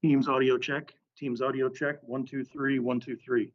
Teams audio check. Teams audio check. 1, 2, 3. 1, 2, 3.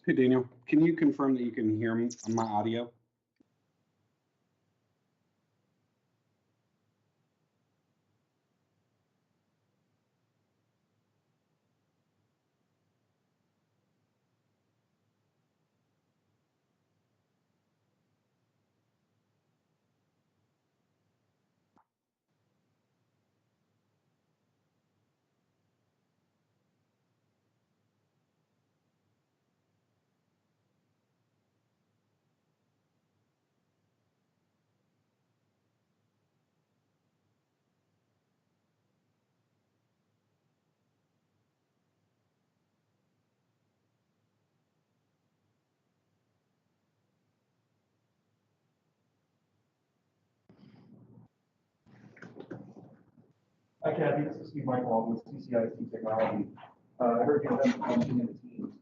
Hey, Daniel, can you confirm that you can hear me on my audio? Hi Kathy, this is Steve Michael with CCIT Technology. I heard you have a meeting in the teams.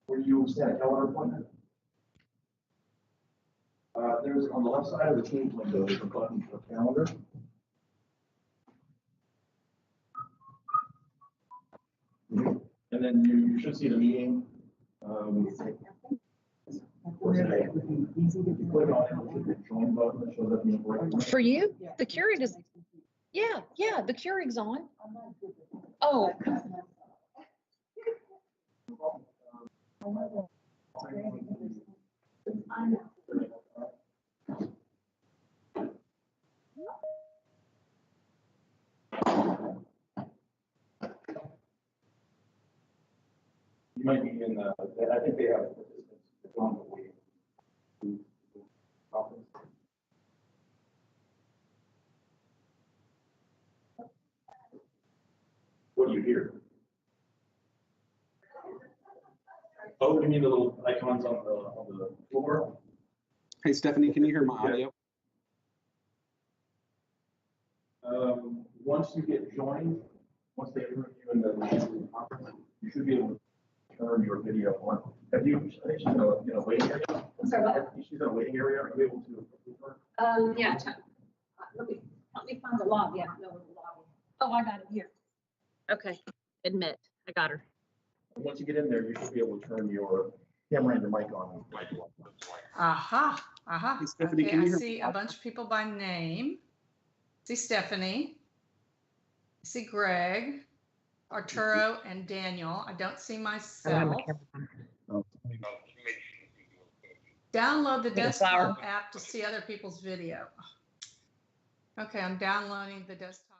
Were you set a calendar appointment? There's on the left side of the Teams window, there's a button for calendar. And then you should see the meeting. You click on it, the join button that shows up in the break. For you, the Keurig is, yeah, the Keurig's on. Oh. You might be in the, I think they have participants on the way. What do you hear? Oh, you mean the little icons on the floor? Hey, Stephanie, can you hear my audio? Once you get joined, once they approve you in the conference, you should be able to turn your video on. Have you, I think she's in a waiting area. I'm sorry, what? She's in a waiting area. Are you able to approve her? Yeah, let me find the lobby. I don't know where the lobby. Oh, I got it here. Okay, admit, I got her. Once you get in there, you should be able to turn your camera and your mic on. Aha, aha. Hey, Stephanie, Okay, can you I hear see a bunch of people by name. See Stephanie. See Greg, Arturo, and Daniel. I don't see myself. Download the desktop app to see other people's video. Okay, I'm downloading the desktop.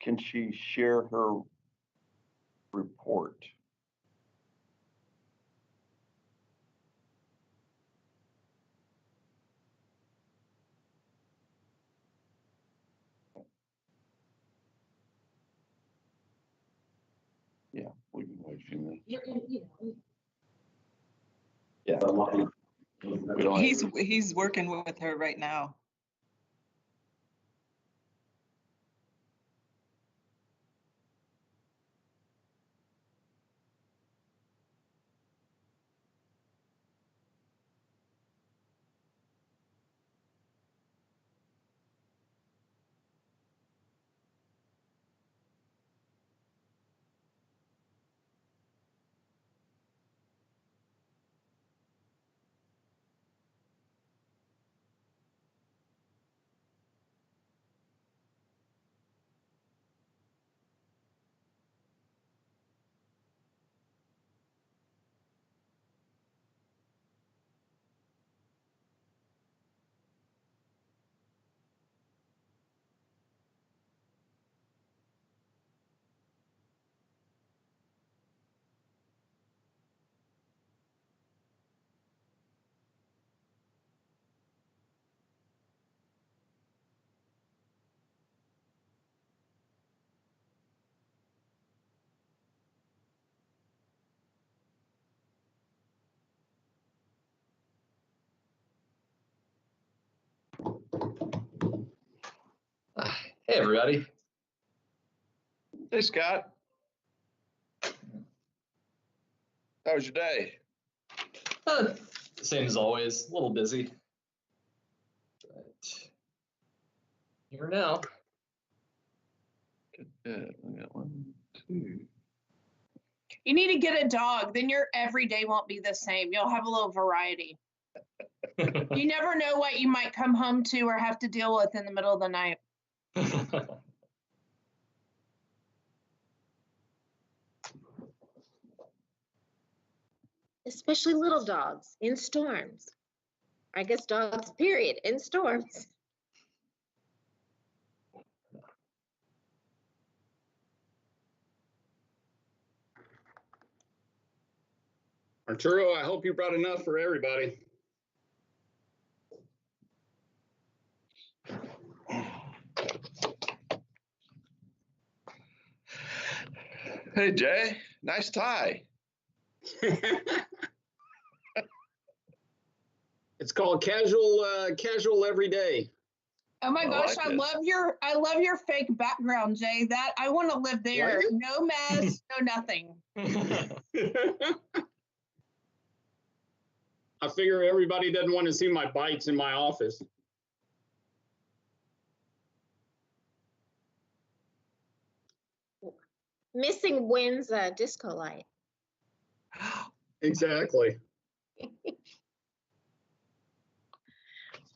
can she share her report? Yeah, we can wait a few minutes. Yeah. We don't have- He's working with her right now. Hey, everybody. Hey, Scott. How was your day? Same as always, a little busy. But here now. Good. We got 1, 2. You need to get a dog, then your every day won't be the same. You'll have a little variety. You never know what you might come home to or have to deal with in the middle of the night. Especially little dogs in storms. I guess dogs, period, in storms. Arturo, I hope you brought enough for everybody. Hey, Jay. Nice tie. It's called casual every day. Oh my gosh, like I it. love your fake background, Jay. That I want to live there. What? No mess, no nothing. I figure everybody doesn't want to see my bites in my office. Missing Wynn's disco light. Exactly.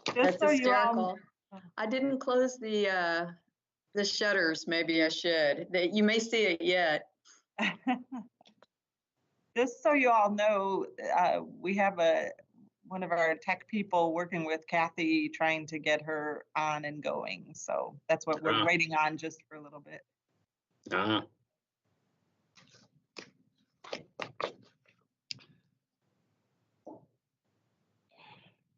Just That's so you all, hysterical. I didn't close the shutters. Maybe I should. You may see it yet. Just so you all know, we have one of our tech people working with Kathy, trying to get her on and going. So that's what we're waiting on just for a little bit.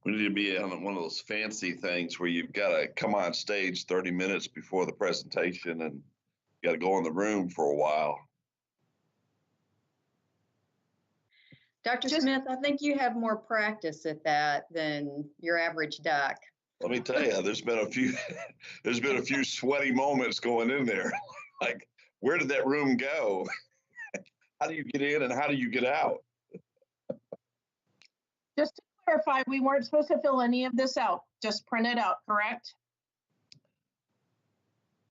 We need to be on one of those fancy things where you've got to come on stage 30 minutes before the presentation and you got to go in the room for a while. Dr. Smith, I think you have more practice at that than your average doc. Let me tell you, there's been a few sweaty moments going in there. Like, where did that room go? How do you get in and how do you get out? Just to clarify, we weren't supposed to fill any of this out. Just print it out, correct?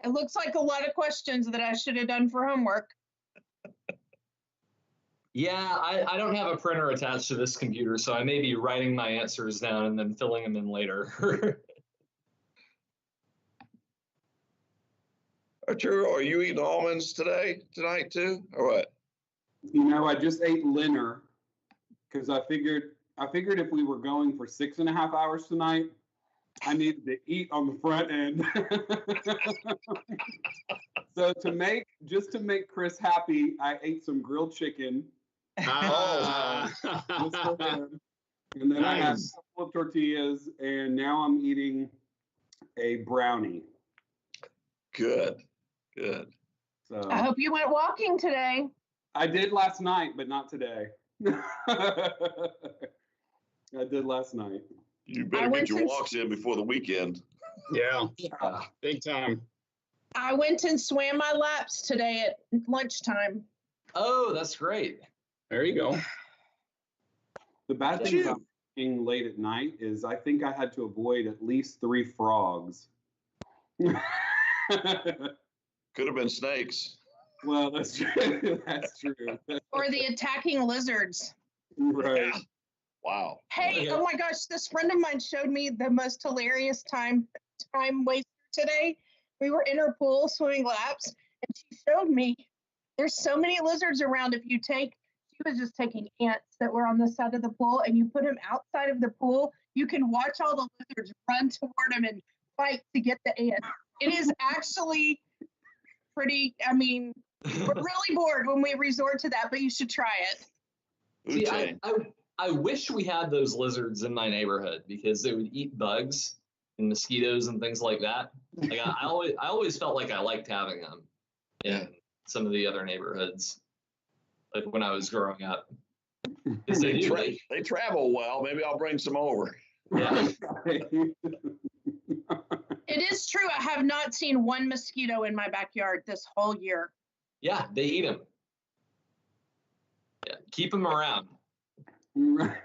It looks like a lot of questions that I should have done for homework. Yeah, I don't have a printer attached to this computer, so I may be writing my answers down and then filling them in later. Arturo, are you eating almonds tonight too, or what? You know, I just ate dinner because I figured if we were going for 6.5 hours tonight, I needed to eat on the front end. So to make Chris happy, I ate some grilled chicken. Ah. Just for him. And then I had a Nice. couple of tortillas, and now I'm eating a brownie. Good, good. So I hope you went walking today. I did last night, but not today. I did last night. You I better went get your to- walks in before the weekend. Yeah, Yeah. big time. I went and swam my laps today at lunchtime. Oh, that's great. There you go. The bad thing about being late at night is I think I had to avoid at least 3 frogs. Could have been snakes. Well, that's true. That's true. Or the attacking lizards. Right. Yeah. Wow. Hey, Yeah. oh my gosh, this friend of mine showed me the most hilarious time waster today. We were in her pool swimming laps, and she showed me there's so many lizards around. She was just taking ants that were on the side of the pool, and you put them outside of the pool, you can watch all the lizards run toward them and fight to get the ants. It is actually pretty, I mean, we're really bored when we resort to that, but you should try it. See, Wu-Tang. I wish we had those lizards in my neighborhood because they would eat bugs and mosquitoes and things like that. Like I always felt like I liked having them in some of the other neighborhoods, like when I was growing up. 'Cause they do, They travel well. Maybe I'll bring some over. yeah. It is true. I have not seen one mosquito in my backyard this whole year. Yeah, they eat them. Yeah, keep them around. Right.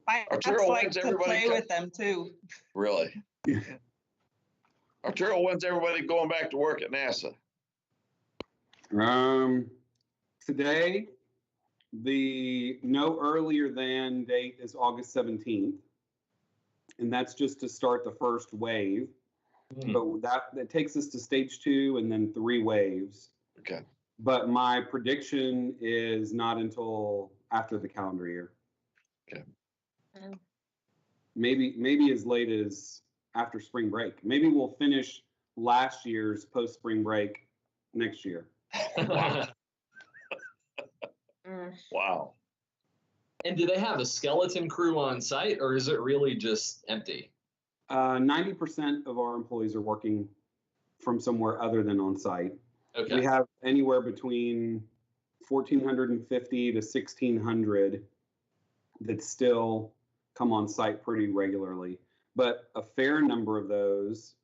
My Arturo cats like wants to everybody play to- with them too. Really? Arturo, when's everybody going back to work at NASA? Today, the no earlier than date is August 17th. And that's just to start the first wave. But that takes us to stage 2 and then 3 waves. Okay. But my prediction is not until after the calendar year. Okay. Maybe as late as after spring break. Maybe we'll finish last year's post spring break next year. Wow. And do they have a skeleton crew on site, or is it really just empty? 90% of our employees are working from somewhere other than on site. Okay. We have anywhere between 1,450 to 1,600 that still come on site pretty regularly. But a fair number of those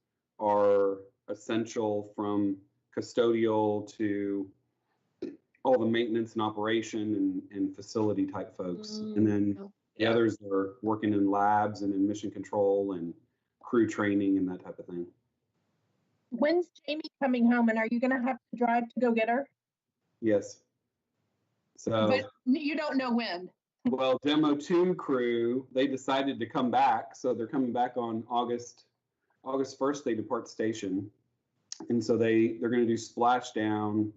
are essential, from custodial to all the maintenance and operation and facility type folks. And then the others are working in labs and in mission control and crew training and that type of thing. When's Jamie coming home, and are you going to have to drive to go get her? Yes. So, But you don't know when. well, Demo 2 crew, they decided to come back. So they're coming back on August 1st, they depart station. And so they're going to do splashdown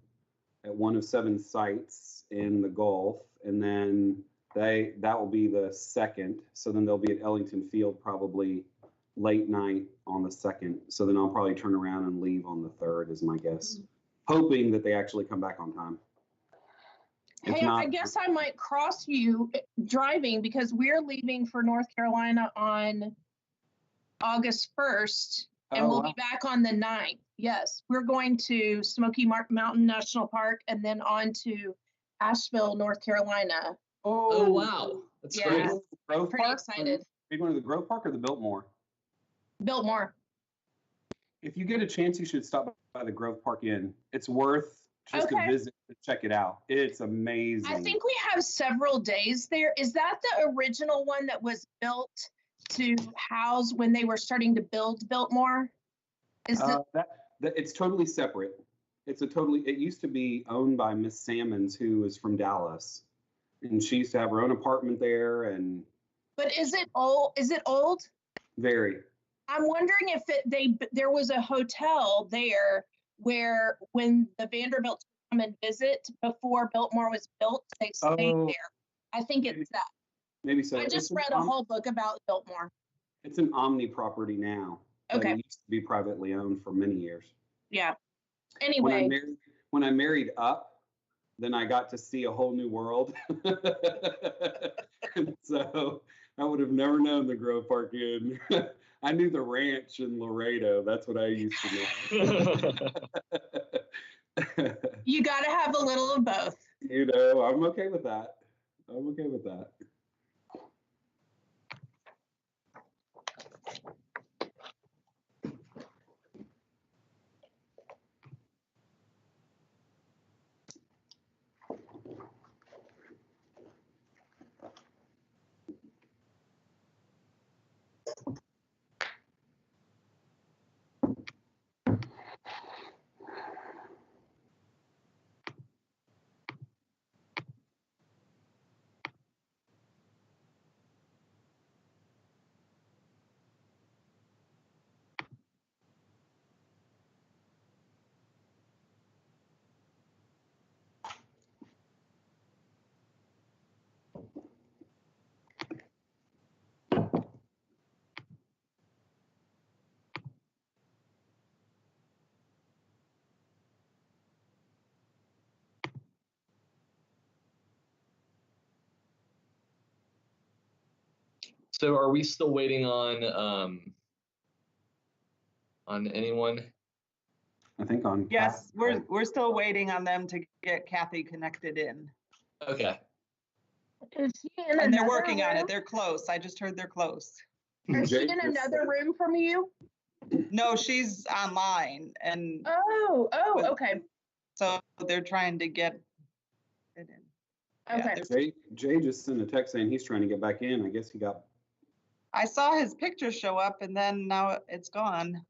at one of 7 sites in the Gulf. And then that will be the 2nd. So then they'll be at Ellington Field probably late night on the 2nd. So then I'll probably turn around and leave on the 3rd is my guess, hoping that they actually come back on time. If Hey, not, I guess I might cross you driving, because we're leaving for North Carolina on August 1st, and Oh, we'll wow. be back on the 9th. Yes, we're going to Smoky Mountain National Park and then on to Asheville, North Carolina. Oh, wow. That's Yeah. great. Grove Pretty Park? excited. Are you going to the Grove Park or the Biltmore? Biltmore. If you get a chance, you should stop by the Grove Park Inn. It's worth just Okay. a visit to check it out. It's amazing. I think we have several days there. Is that the original one that was built to house when they were starting to build Biltmore? Is it? It's totally separate. It used to be owned by Miss Salmons, who is from Dallas. And she used to have her own apartment there, and But is it old? Is it old? very. I'm wondering if there was a hotel there where when the Vanderbilts come and visit before Biltmore was built, they stayed Oh. there. I think it's that. Maybe so. I It's just an read a whole book about Biltmore. It's an Omni property now. But Okay. it used to be privately owned for many years. Yeah. When I Anyway, married, when I married up, then I got to see a whole new world. And so I would have never known the Grove Park Inn. I knew the ranch in Laredo. That's what I used to know. you got to have a little of both. You know, I'm okay with that. I'm okay with that. So are we still waiting on anyone? I think on. Yes, we're still waiting on them to get Kathy connected in. Okay. Is she in And they're another working on room? it. They're close. I just heard they're close. Is she Jake in just another said- room from you? No, she's online, and Oh, But- okay. so they're trying to get it in. Yeah, Okay. they're- Jay just sent a text saying he's trying to get back in. I guess he got. I saw his picture show up, and then now it's gone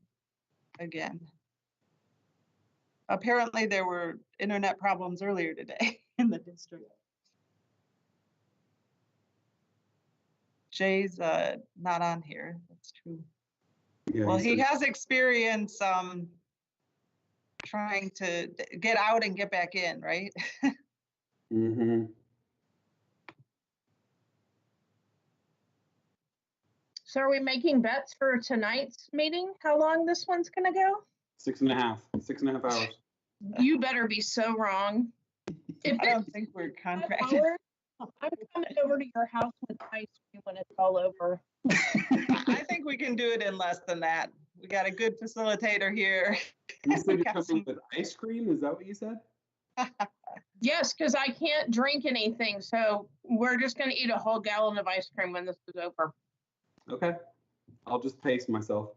again. Apparently, there were internet problems earlier today in the district. Jay's not on here. That's true. Yeah, Well, he said- has experience trying to get out and get back in, right? Mhm. So are we making bets for tonight's meeting? How long this one's gonna go? 6.5 hours. You better be so wrong. If I don't it's think we're 5 contracted. hours, I'm coming over to your house with ice cream when it's all over. I think we can do it in less than that. We got a good facilitator here. You said you're Got coming some- with ice cream? Is that what you said? Yes, because I can't drink anything, so we're just gonna eat a whole gallon of ice cream when this is over. Okay. I'll just pace myself.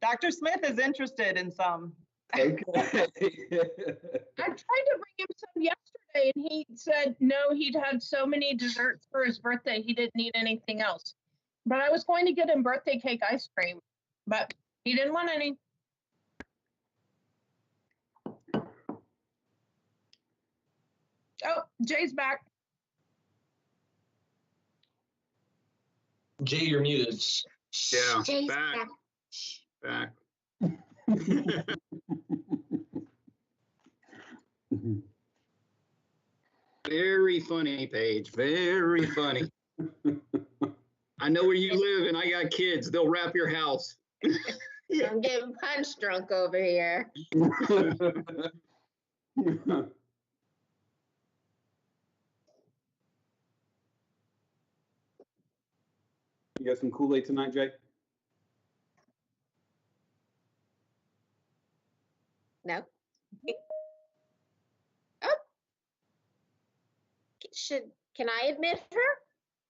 Dr. Smith is interested in some. Okay. I tried to bring him some yesterday and he said no, he'd had so many desserts for his birthday, he didn't need anything else. But I was going to get him birthday cake ice cream, but he didn't want any. Oh, Jay's back. Jay, you're muted. Yeah, Jay's back, back. back. Very funny, Paige. Very funny. I know where you live and I got kids. They'll wrap your house. I'm getting punch drunk over here. You got some Kool-Aid tonight, Jay? No. Oh. Can I admit her?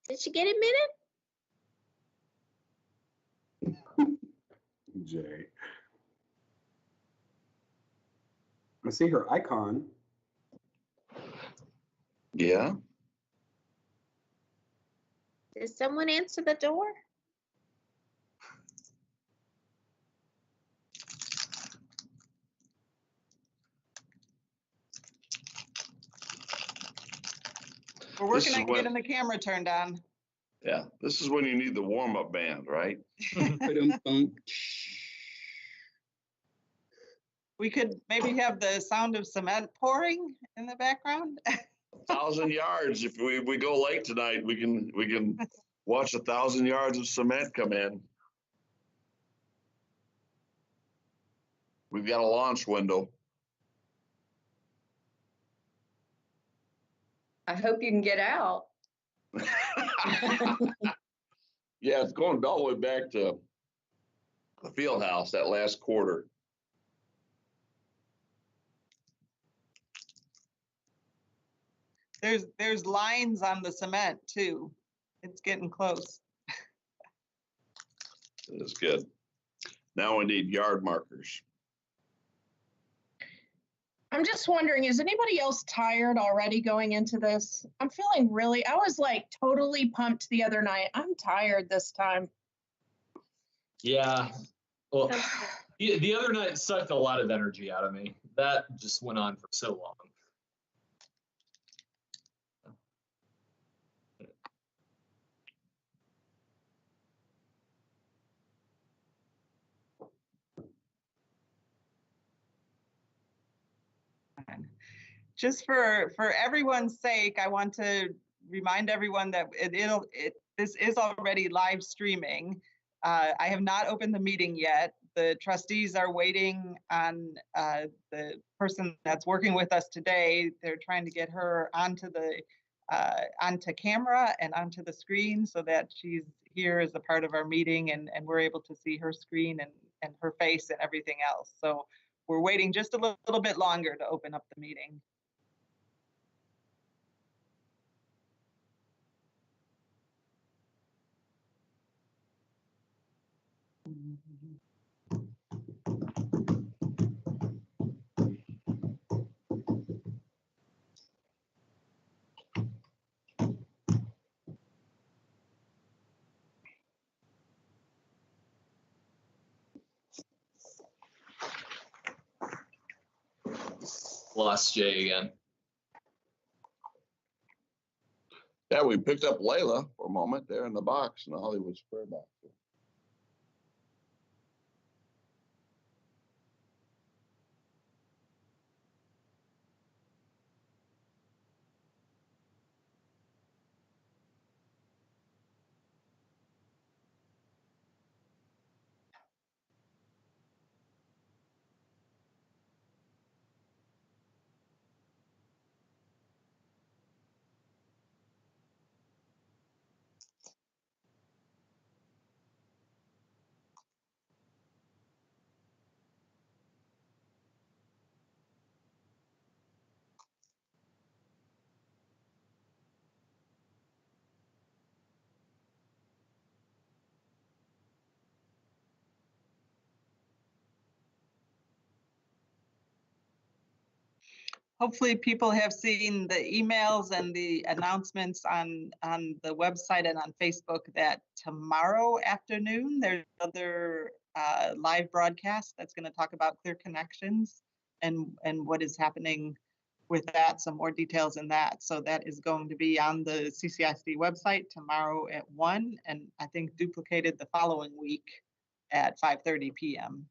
Did she get admitted? Jay. I see her icon. Yeah. Did someone answer the door? We're This working is on what- getting the camera turned on. Yeah. This is when you need the warm-up band, right? Ba-dum-bum. We could maybe have the sound of cement pouring in the background. 1,000 yards. If we go late tonight, we can watch 1,000 yards of cement come in. We've got a launch window. I hope you can get out. Yeah, it's going all the way back to the field house, that last quarter. There's lines on the cement too. It's getting close. That's good. Now we need yard markers. I'm just wondering, is anybody else tired already going into this? I'm feeling I was like totally pumped the other night. I'm tired this time. Yeah. Well, the other night sucked a lot of energy out of me. That just went on for so long. Just for everyone's sake, I want to remind everyone that this is already live streaming. I have not opened the meeting yet. The trustees are waiting on the person that's working with us today. They're trying to get her onto camera and onto the screen so that she's here as a part of our meeting and we're able to see her screen and her face and everything else. So we're waiting just a little bit longer to open up the meeting. Lost Jay again. Yeah, we picked up Layla for a moment there in the box in the Hollywood Square box. Hopefully people have seen the emails and the announcements on the website and on Facebook that tomorrow afternoon, there's another live broadcast that's going to talk about Clear Connections and what is happening with that, some more details in that. So that is going to be on the CCISD website tomorrow at 1, and I think duplicated the following week at 5:30 p.m.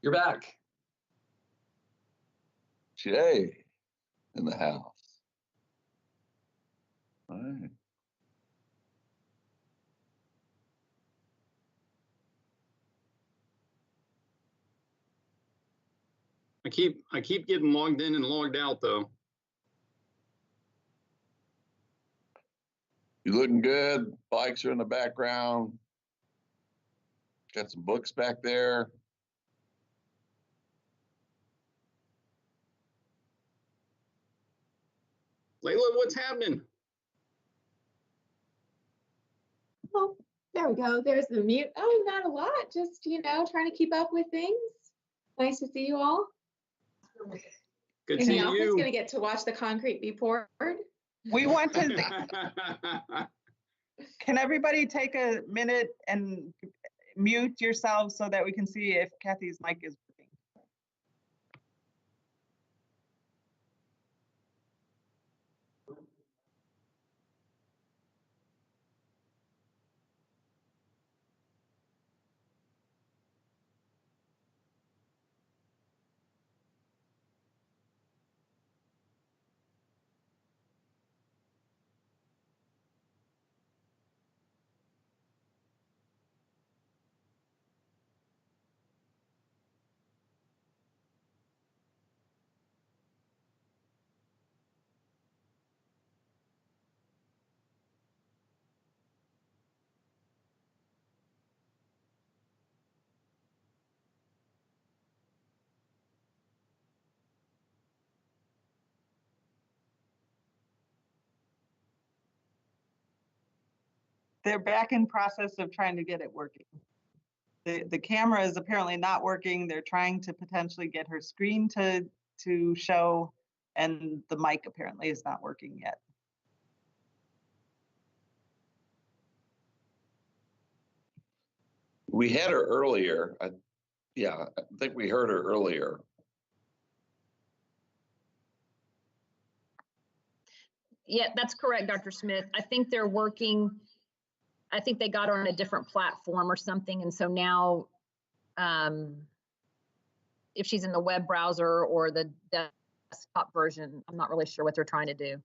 You're back. Jay in the house. All right. I keep getting logged in and logged out though. You looking good. Bikes are in the background. Got some books back there. Layla, what's happening? there we go. There's the mute. Oh, not a lot. Just, trying to keep up with things. Nice to see you all. Good And seeing Alfred's you. going to get to watch the concrete be poured. We want to, can everybody take a minute and mute yourselves so that we can see if Kathy's mic is working? They're back in process of trying to get it working. The camera is apparently not working. They're trying to potentially get her screen to show, and the mic apparently is not working yet. We had her earlier. Yeah, I think we heard her earlier. Yeah, that's correct, Dr. Smith. I think they're working, I think they got her on a different platform or something. And so now, if she's in the web browser or the desktop version, I'm not really sure what they're trying to do.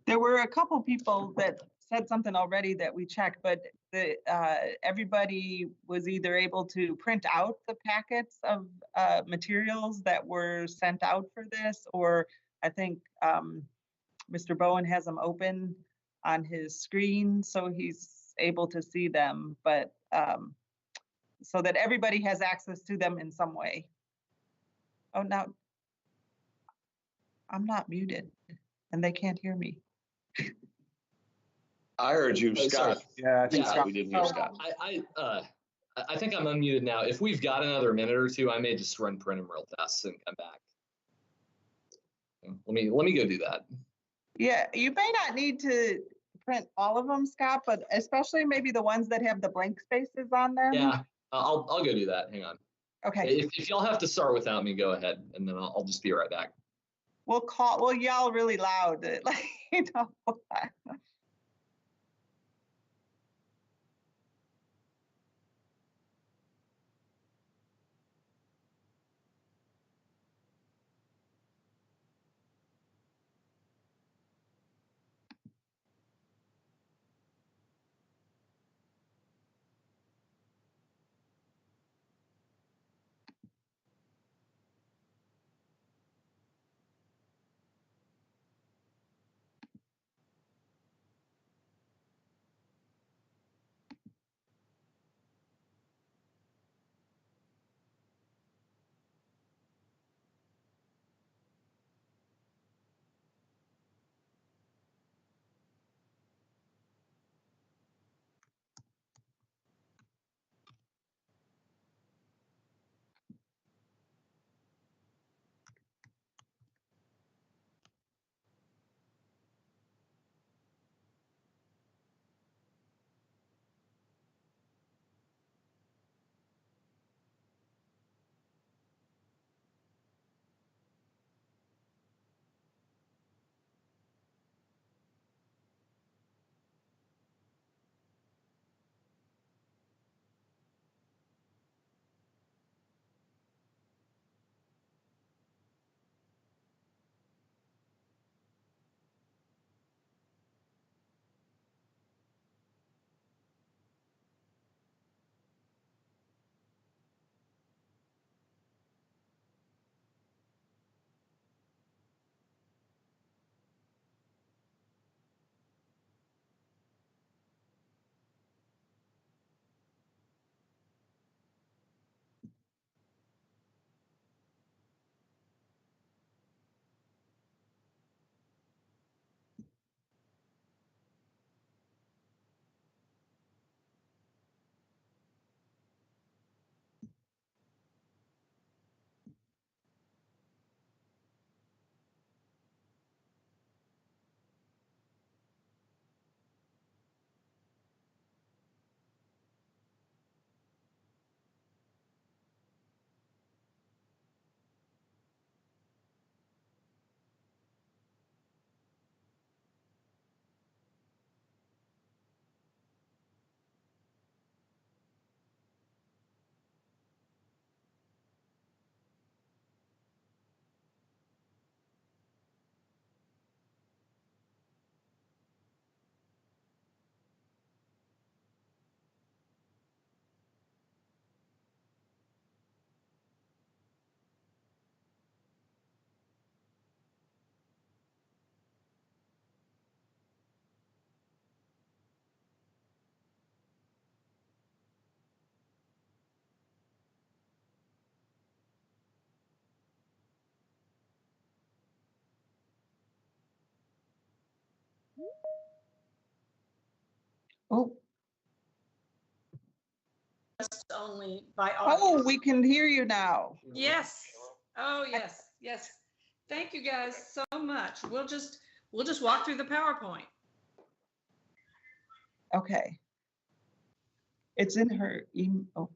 There were a couple people that said something already that we checked, but everybody was either able to print out the packets of materials that were sent out for this, or I think Mr. Bowen has them open on his screen so he's able to see them, but so that everybody has access to them in some way. Oh, now I'm not muted and they can't hear me. I heard you, Oh, sorry. Scott. Yeah, I think Yeah, Scott. We didn't hear Scott. I think I'm unmuted now. If we've got another minute or two, I may just run print them real fast and come back. Let me go do that. Yeah, you may not need to print all of them, Scott, but especially maybe the ones that have the blank spaces on them. Yeah, I'll go do that. Hang on. Okay. If y'all have to start without me, go ahead, and then I'll just be right back. We'll yell really loud, like, you know. Oh, Just only by oh, audio. we can hear you now. Yes. Oh, yes, yes. Thank you guys so much. We'll just walk through the PowerPoint. Okay. It's in her email. Oh,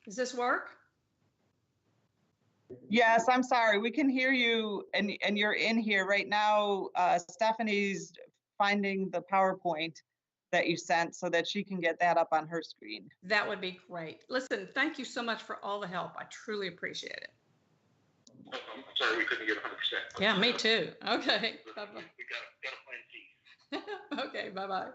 Does this work? yes, I'm sorry. We can hear you and you're in here right now. Stephanie's finding the PowerPoint that you sent so that she can get that up on her screen. That would be great. Listen, thank you so much for all the help. I truly appreciate it. I'm sorry we couldn't get 100%. Yeah, me too. Okay. Bye-bye. We got a plan C. Okay, bye-bye.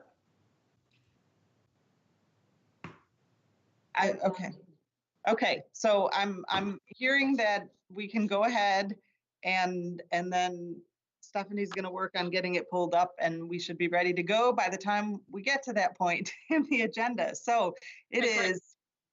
Okay, so I'm hearing that we can go ahead and then Stephanie's going to work on getting it pulled up and we should be ready to go by the time we get to that point in the agenda. So it is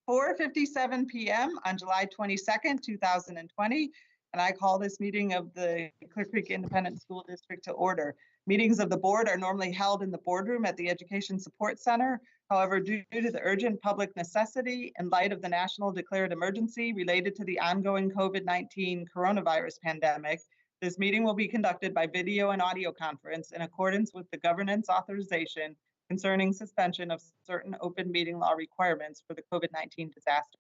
4:57 p.m. on July 22nd, 2020, and I call this meeting of the Clear Creek Independent School District to order. Meetings of the board are normally held in the boardroom at the Education Support Center. However, due to the urgent public necessity in light of the national declared emergency related to the ongoing COVID-19 coronavirus pandemic, this meeting will be conducted by video and audio conference in accordance with the governance authorization concerning suspension of certain open meeting law requirements for the COVID-19 disaster.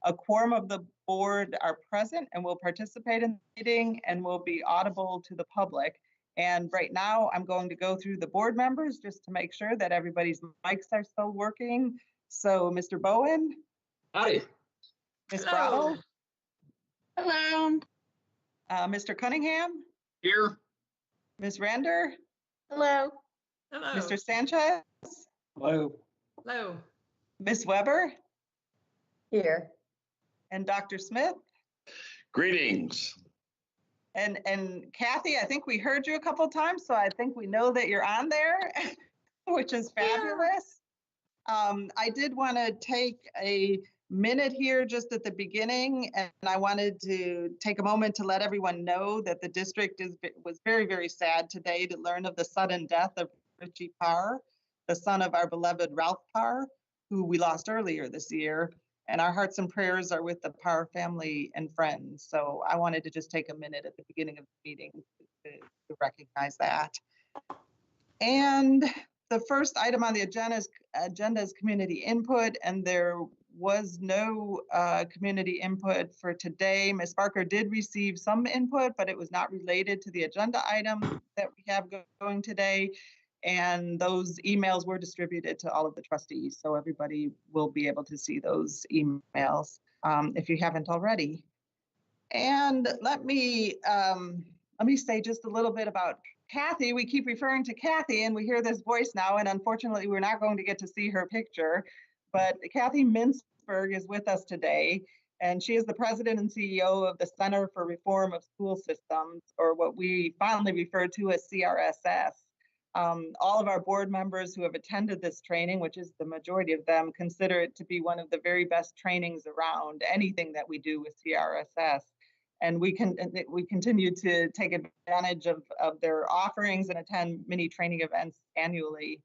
A quorum of the board are present and will participate in the meeting and will be audible to the public. And right now, I'm going to go through the board members just to make sure that everybody's mics are still working. So, Mr. Bowen. Howdy. Ms. Hello. Brotto. Hello. Mr. Cunningham. Here. Ms. Render. Hello. Hello. Mr. Sanchez. Hello. Hello. Ms. Weber. Here. And Dr. Smith. Greetings. And Kathy, I think we heard you a couple of times, so I think we know that you're on there, which is fabulous. I did want to take a minute here just at the beginning, and I wanted to take a moment to let everyone know that the district was very, very sad today to learn of the sudden death of Richie Parr, the son of our beloved Ralph Parr, who we lost earlier this year. And our hearts and prayers are with the Parr family and friends. So I wanted to just take a minute at the beginning of the meeting to recognize that. And the first item on the agenda is community input, and there was no community input for today. Ms. Barker did receive some input, but it was not related to the agenda item that we have going today. And those emails were distributed to all of the trustees, so everybody will be able to see those emails if you haven't already. And let me say just a little bit about Kathy. We keep referring to Kathy, and we hear this voice now, and unfortunately, we're not going to get to see her picture. But Kathy Mintzberg is with us today, and she is the president and CEO of the Center for Reform of School Systems, or what we fondly refer to as CRSS. All of our board members who have attended this training, which is the majority of them, consider it to be one of the very best trainings around anything that we do with CRSS. And we continue to take advantage of their offerings and attend many training events annually.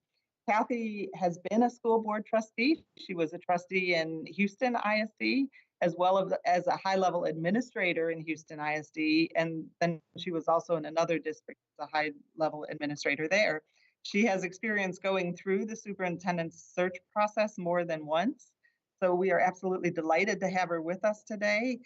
Kathy has been a school board trustee. She was a trustee in Houston ISD, as well as a high-level administrator in Houston ISD, and then she was also in another district as a high-level administrator there. She has experience going through the superintendent's search process more than once, so we are absolutely delighted to have her with us today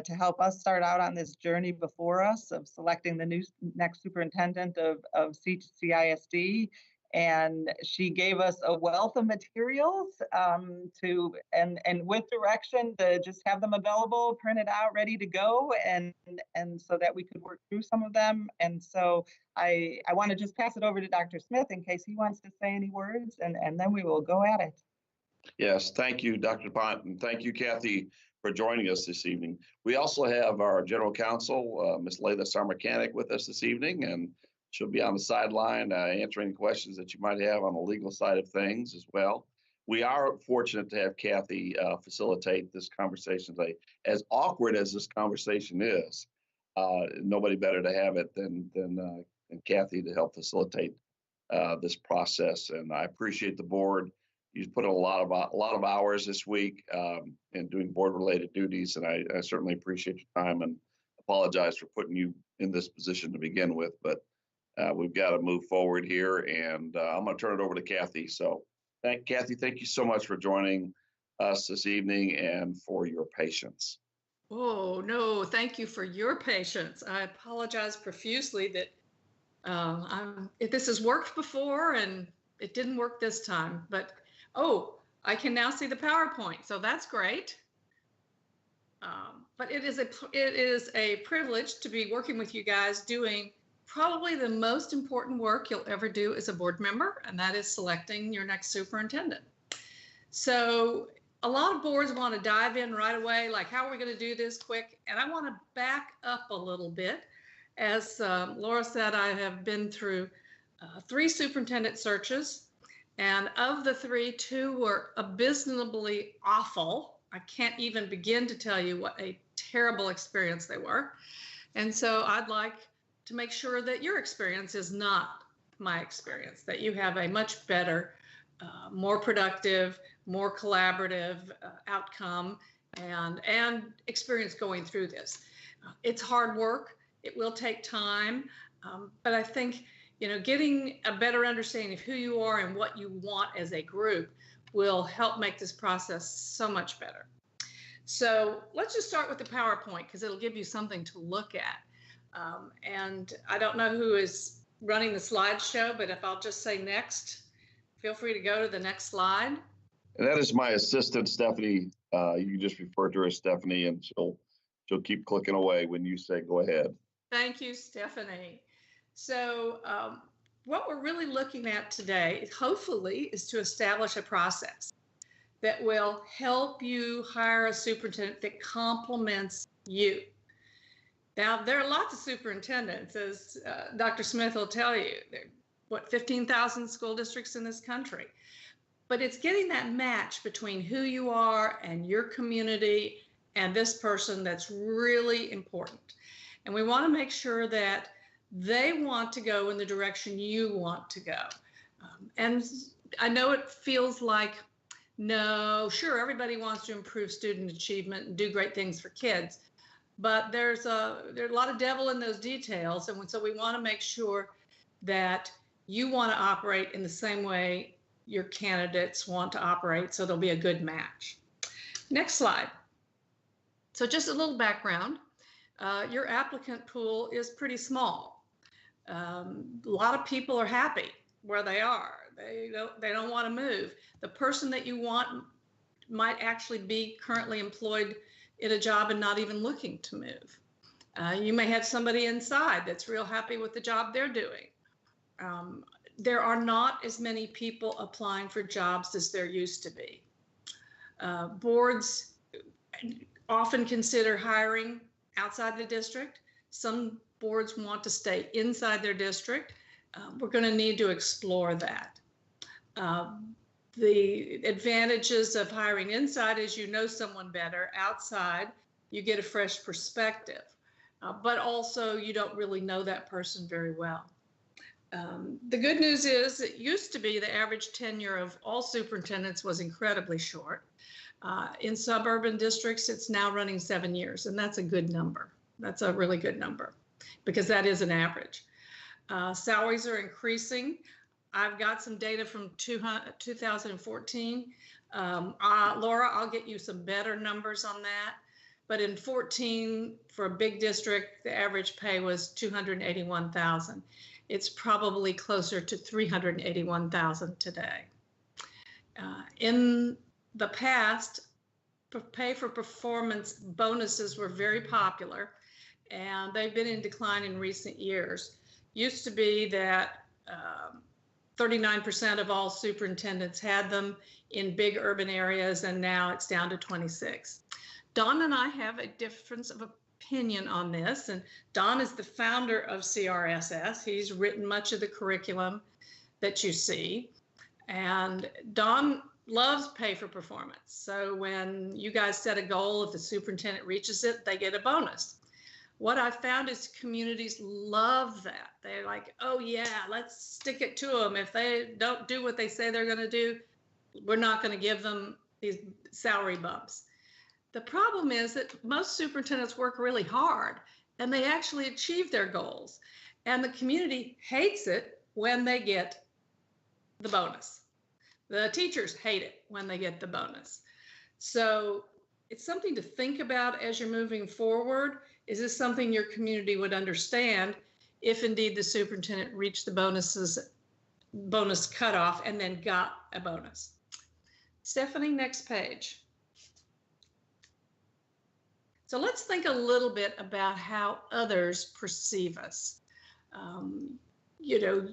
to help us start out on this journey before us of selecting the next superintendent of CISD. And she gave us a wealth of materials and with direction to just have them available, printed out, ready to go, and so that we could work through some of them. And so I want to just pass it over to Dr. Smith in case he wants to say any words, and then we will go at it. Yes, thank you, Dr. Pont, and thank you, Kathy, for joining us this evening. We also have our general counsel, Ms. Layla Sarmakanik, with us this evening, and she'll be on the sideline answering questions that you might have on the legal side of things as well. We are fortunate to have Kathy facilitate this conversation today. As awkward as this conversation is, nobody better to have it than Kathy to help facilitate this process. And I appreciate the board. You've put in a lot of hours this week in doing board-related duties, and I certainly appreciate your time and apologize for putting you in this position to begin with. But we've got to move forward here, and I'm going to turn it over to Kathy. So, Kathy, thank you so much for joining us this evening and for your patience. Oh, no, thank you for your patience. I apologize profusely that if this has worked before and it didn't work this time, but oh, I can now see the PowerPoint, so that's great. But it is a privilege to be working with you guys doing probably the most important work you'll ever do as a board member, and that is selecting your next superintendent. So a lot of boards want to dive in right away, like how are we going to do this quick? And I want to back up a little bit. As Laura said, I have been through 3 superintendent searches, and of the 3, 2 were abysmally awful. I can't even begin to tell you what a terrible experience they were. And so I'd like to make sure that your experience is not my experience, that you have a much better, more productive, more collaborative outcome and experience going through this. It's hard work. It will take time. But I think, getting a better understanding of who you are and what you want as a group will help make this process so much better. So let's just start with the PowerPoint because it'll give you something to look at. And I don't know who is running the slideshow, but if I'll just say next, feel free to go to the next slide. And that is my assistant, Stephanie. You can just refer to her as Stephanie, and she'll keep clicking away when you say go ahead. Thank you, Stephanie. So what we're really looking at today, hopefully, is to establish a process that will help you hire a superintendent that complements you. Now, there are lots of superintendents, as Dr. Smith will tell you. There are, 15,000 school districts in this country. But it's getting that match between who you are and your community and this person that's really important. And we want to make sure that they want to go in the direction you want to go. And I know it feels like, no, sure, everybody wants to improve student achievement and do great things for kids. But there's a lot of devil in those details. And so we want to make sure that you want to operate in the same way your candidates want to operate, so there'll be a good match. Next slide. So just a little background. Your applicant pool is pretty small. A lot of people are happy where they are. They don't want to move. The person that you want might actually be currently employed in a job and not even looking to move. You may have somebody inside that's real happy with the job they're doing. There are not as many people applying for jobs as there used to be. Boards often consider hiring outside the district. Some boards want to stay inside their district. We're going to need to explore that. The advantages of hiring inside is you know someone better. Outside, you get a fresh perspective, but also you don't really know that person very well. The good news is it used to be the average tenure of all superintendents was incredibly short. In suburban districts, it's now running 7 years, and that's a good number. That's a really good number because that is an average. Salaries are increasing. I've got some data from 2014. Laura, I'll get you some better numbers on that. But in 14, for a big district, the average pay was $281,000. It's probably closer to $381,000 today. In the past, pay for performance bonuses were very popular, and they've been in decline in recent years. Used to be that 39% of all superintendents had them in big urban areas, and now it's down to 26. Don and I have a difference of opinion on this, and Don is the founder of CRSS. He's written much of the curriculum that you see, and Don loves pay for performance. So when you guys set a goal, if the superintendent reaches it, they get a bonus. What I found is communities love that. They're like, oh yeah, let's stick it to them. If they don't do what they say they're going to do, we're not going to give them these salary bumps. The problem is that most superintendents work really hard and they actually achieve their goals. And the community hates it when they get the bonus. The teachers hate it when they get the bonus. So it's something to think about as you're moving forward. Is this something your community would understand if indeed the superintendent reached the bonus cutoff and then got a bonus? Stephanie, next page. So let's think a little bit about how others perceive us. You know,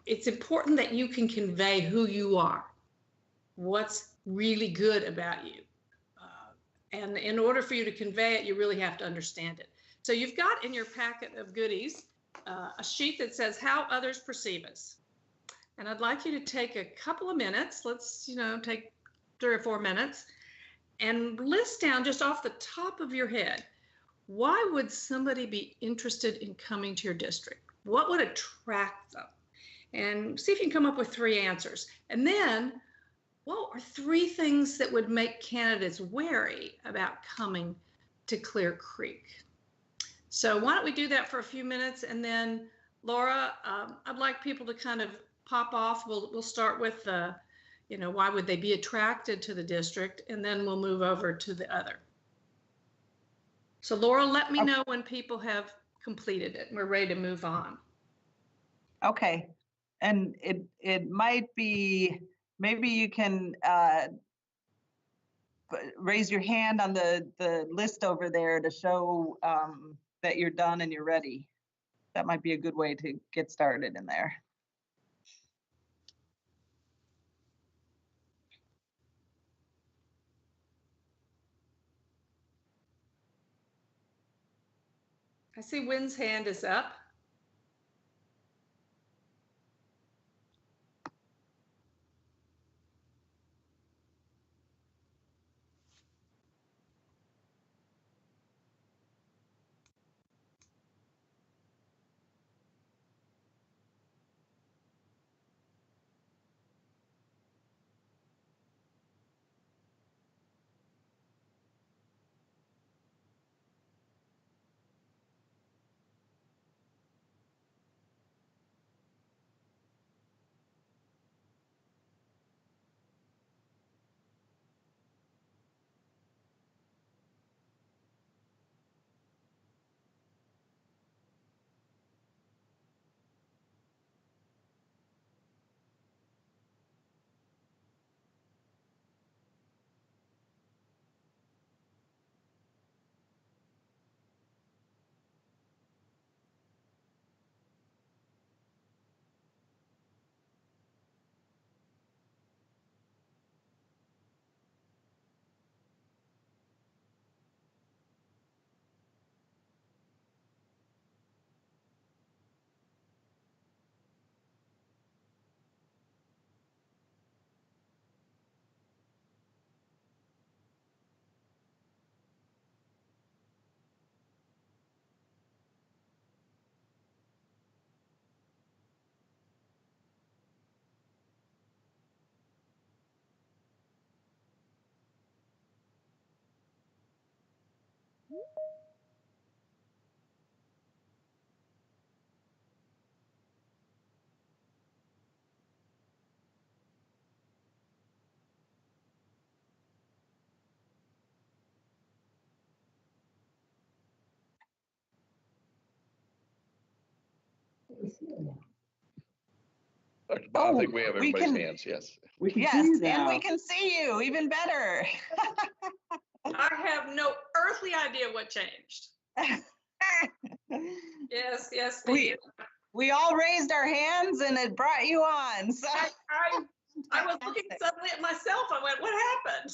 it's important that you can convey who you are, what's really good about you. And in order for you to convey it, you really have to understand it. So you've got in your packet of goodies a sheet that says how others perceive us. And I'd like you to take a couple of minutes, let's, take 3 or 4 minutes, and list down just off the top of your head, why would somebody be interested in coming to your district? What would attract them? And see if you can come up with 3 answers. And then, what are 3 things that would make candidates wary about coming to Clear Creek? So why don't we do that for a few minutes, and then Laura, I'd like people to kind of pop off. We'll start with the, why would they be attracted to the district, and then we'll move over to the other. So Laura, let me know when people have completed it and we're ready to move on. Okay, and it might be, maybe you can raise your hand on the list over there to show that you're done and you're ready. That might be a good way to get started in there. I see Wynn's hand is up. Dr. Bond, I think we have everybody's hands, yes. We can Yes, see you and now. we can see you even better. I have no earthly idea what changed. Yes. We all raised our hands and it brought you on. So I was looking suddenly at myself. I went, what happened?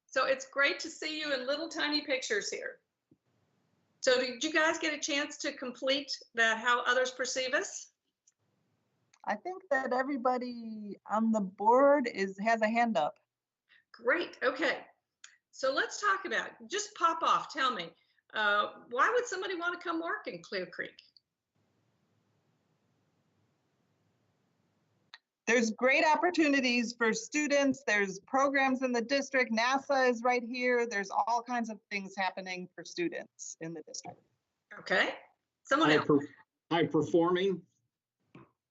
So it's great to see you in little tiny pictures here. So did you guys get a chance to complete that how others perceive us? I think that everybody on the board has a hand up. Great. Okay. So let's talk about, just pop off, tell me, why would somebody want to come work in Clear Creek? There's great opportunities for students. There's programs in the district. NASA is right here. There's all kinds of things happening for students in the district. Okay, someone else. High performing,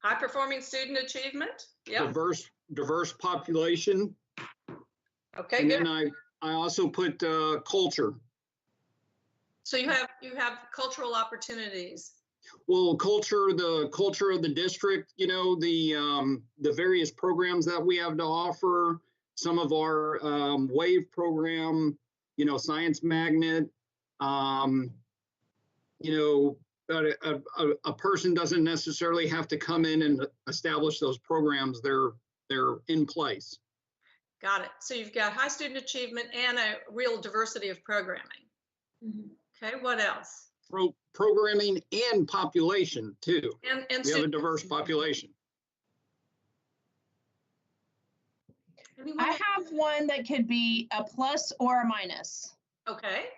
High performing student achievement. Yep. diverse population. Okay, And good. then I also put culture. So you have cultural opportunities. Well, the culture of the district, you know, the various programs that we have to offer, some of our WAVE program, you know, Science Magnet, you know, a person doesn't necessarily have to come in and establish those programs. They're in place. Got it. So you've got high student achievement and a real diversity of programming. Mhm. Okay, what else? Programming and population too. And We have a diverse population. Anyone? I have one that could be a plus or a minus, Okay,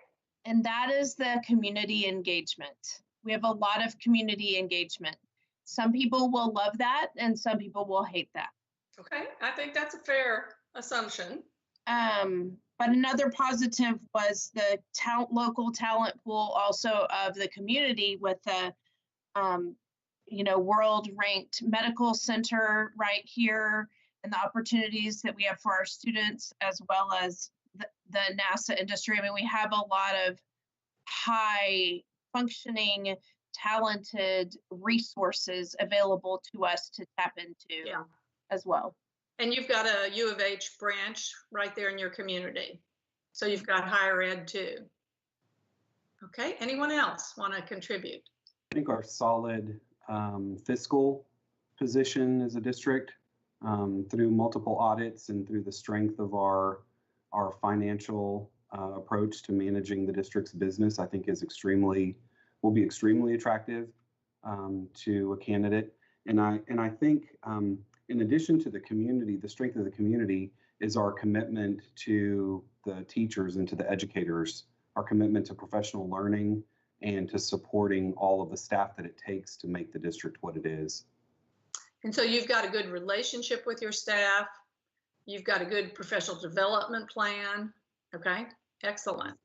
and that is the community engagement. We have a lot of community engagement. Some people will love that and some people will hate that. okay. I think that's a fair assumption. But another positive was the local talent pool also of the community with the, you know, world ranked medical center right here and the opportunities that we have for our students as well as the NASA industry. I mean, we have a lot of high functioning, talented resources available to us to tap into as well. And you've got a U of H branch right there in your community. So you've got higher ed too. Okay, anyone else want to contribute? I think our solid fiscal position as a district through multiple audits and through the strength of our financial approach to managing the district's business, I think will be extremely attractive to a candidate. And I think in addition to the community, the strength of the community is our commitment to the teachers and to the educators, our commitment to professional learning and to supporting all of the staff that it takes to make the district what it is. And so you've got a good relationship with your staff. You've got a good professional development plan. Okay, excellent.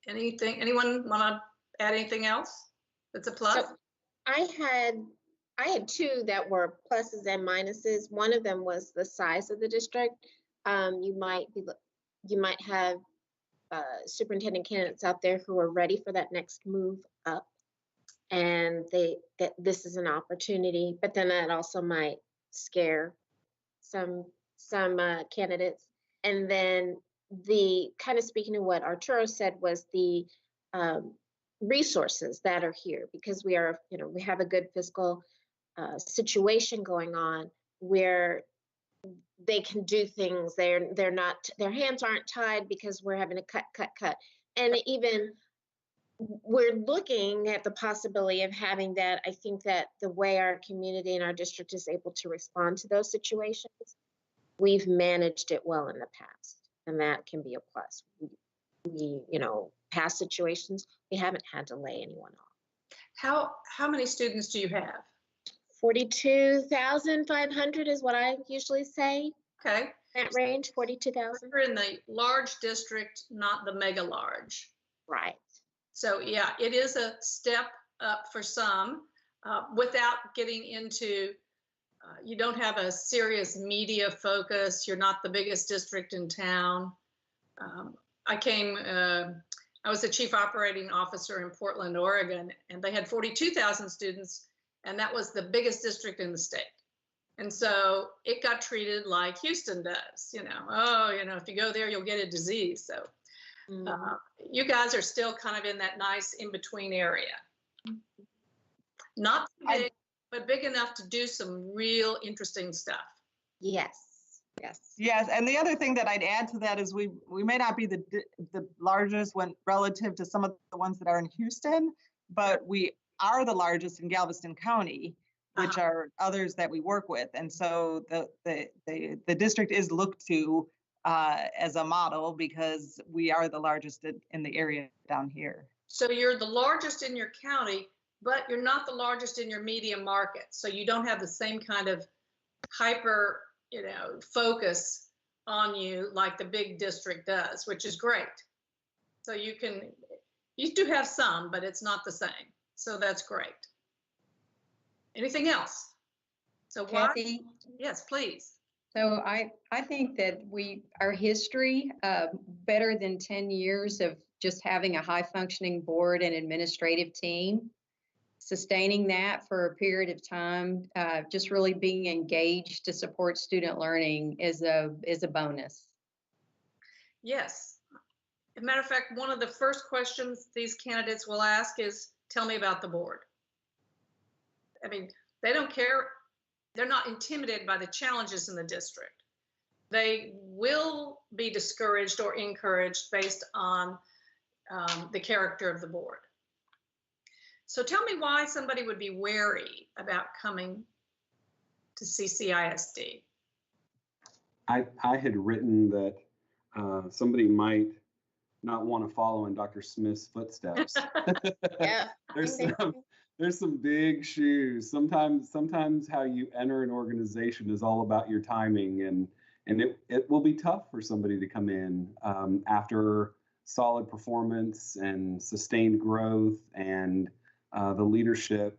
Anyone want to add anything else that's a plus? So I had two that were pluses and minuses. One of them was the size of the district. You might have superintendent candidates out there who are ready for that next move up, and this is an opportunity. But then that also might scare some candidates. And then the kind of speaking to what Arturo said was the resources that are here, because we have a good fiscal situation going on where they can do things. Their hands aren't tied because we're having to cut. And even we're looking at the possibility of having that. I think that the way our community and our district is able to respond to those situations, we've managed it well in the past, and that can be a plus. We past situations, we haven't had to lay anyone off. How many students do you have? 42,500 is what I usually say. Okay. That range, 42,000. We're in the large district, not the mega large. Right. So yeah, it is a step up for some without getting into, you don't have a serious media focus. You're not the biggest district in town. I was the chief operating officer in Portland, Oregon, and they had 42,000 students, and that was the biggest district in the state. And so it got treated like Houston does, if you go there, you'll get a disease. So you guys are still kind of in that nice in-between area. Not too big, but big enough to do some real interesting stuff. Yes. Yes, and the other thing that I'd add to that is we may not be the largest when relative to some of the ones that are in Houston, but we are the largest in Galveston County, which are others that we work with. And so the district is looked to as a model because we are the largest in the area down here. So you're the largest in your county, but you're not the largest in your medium market. So you don't have the same kind of hyper, focus on you like the big district does, which is great. So you do have some, but it's not the same. So that's great. Anything else? So Kathy? Yes, please. So I think that our history, better than 10 years of just having a high functioning board and administrative team, sustaining that for a period of time, just really being engaged to support student learning is a bonus. Yes. As a matter of fact, one of the first questions these candidates will ask is, tell me about the board. I mean, they don't care. They're not intimidated by the challenges in the district. They will be discouraged or encouraged based on the character of the board. So tell me why somebody would be wary about coming to CCISD. I had written that somebody might not want to follow in Dr. Smith's footsteps. Yeah. There's some big shoes. Sometimes how you enter an organization is all about your timing, and it will be tough for somebody to come in after solid performance and sustained growth and the leadership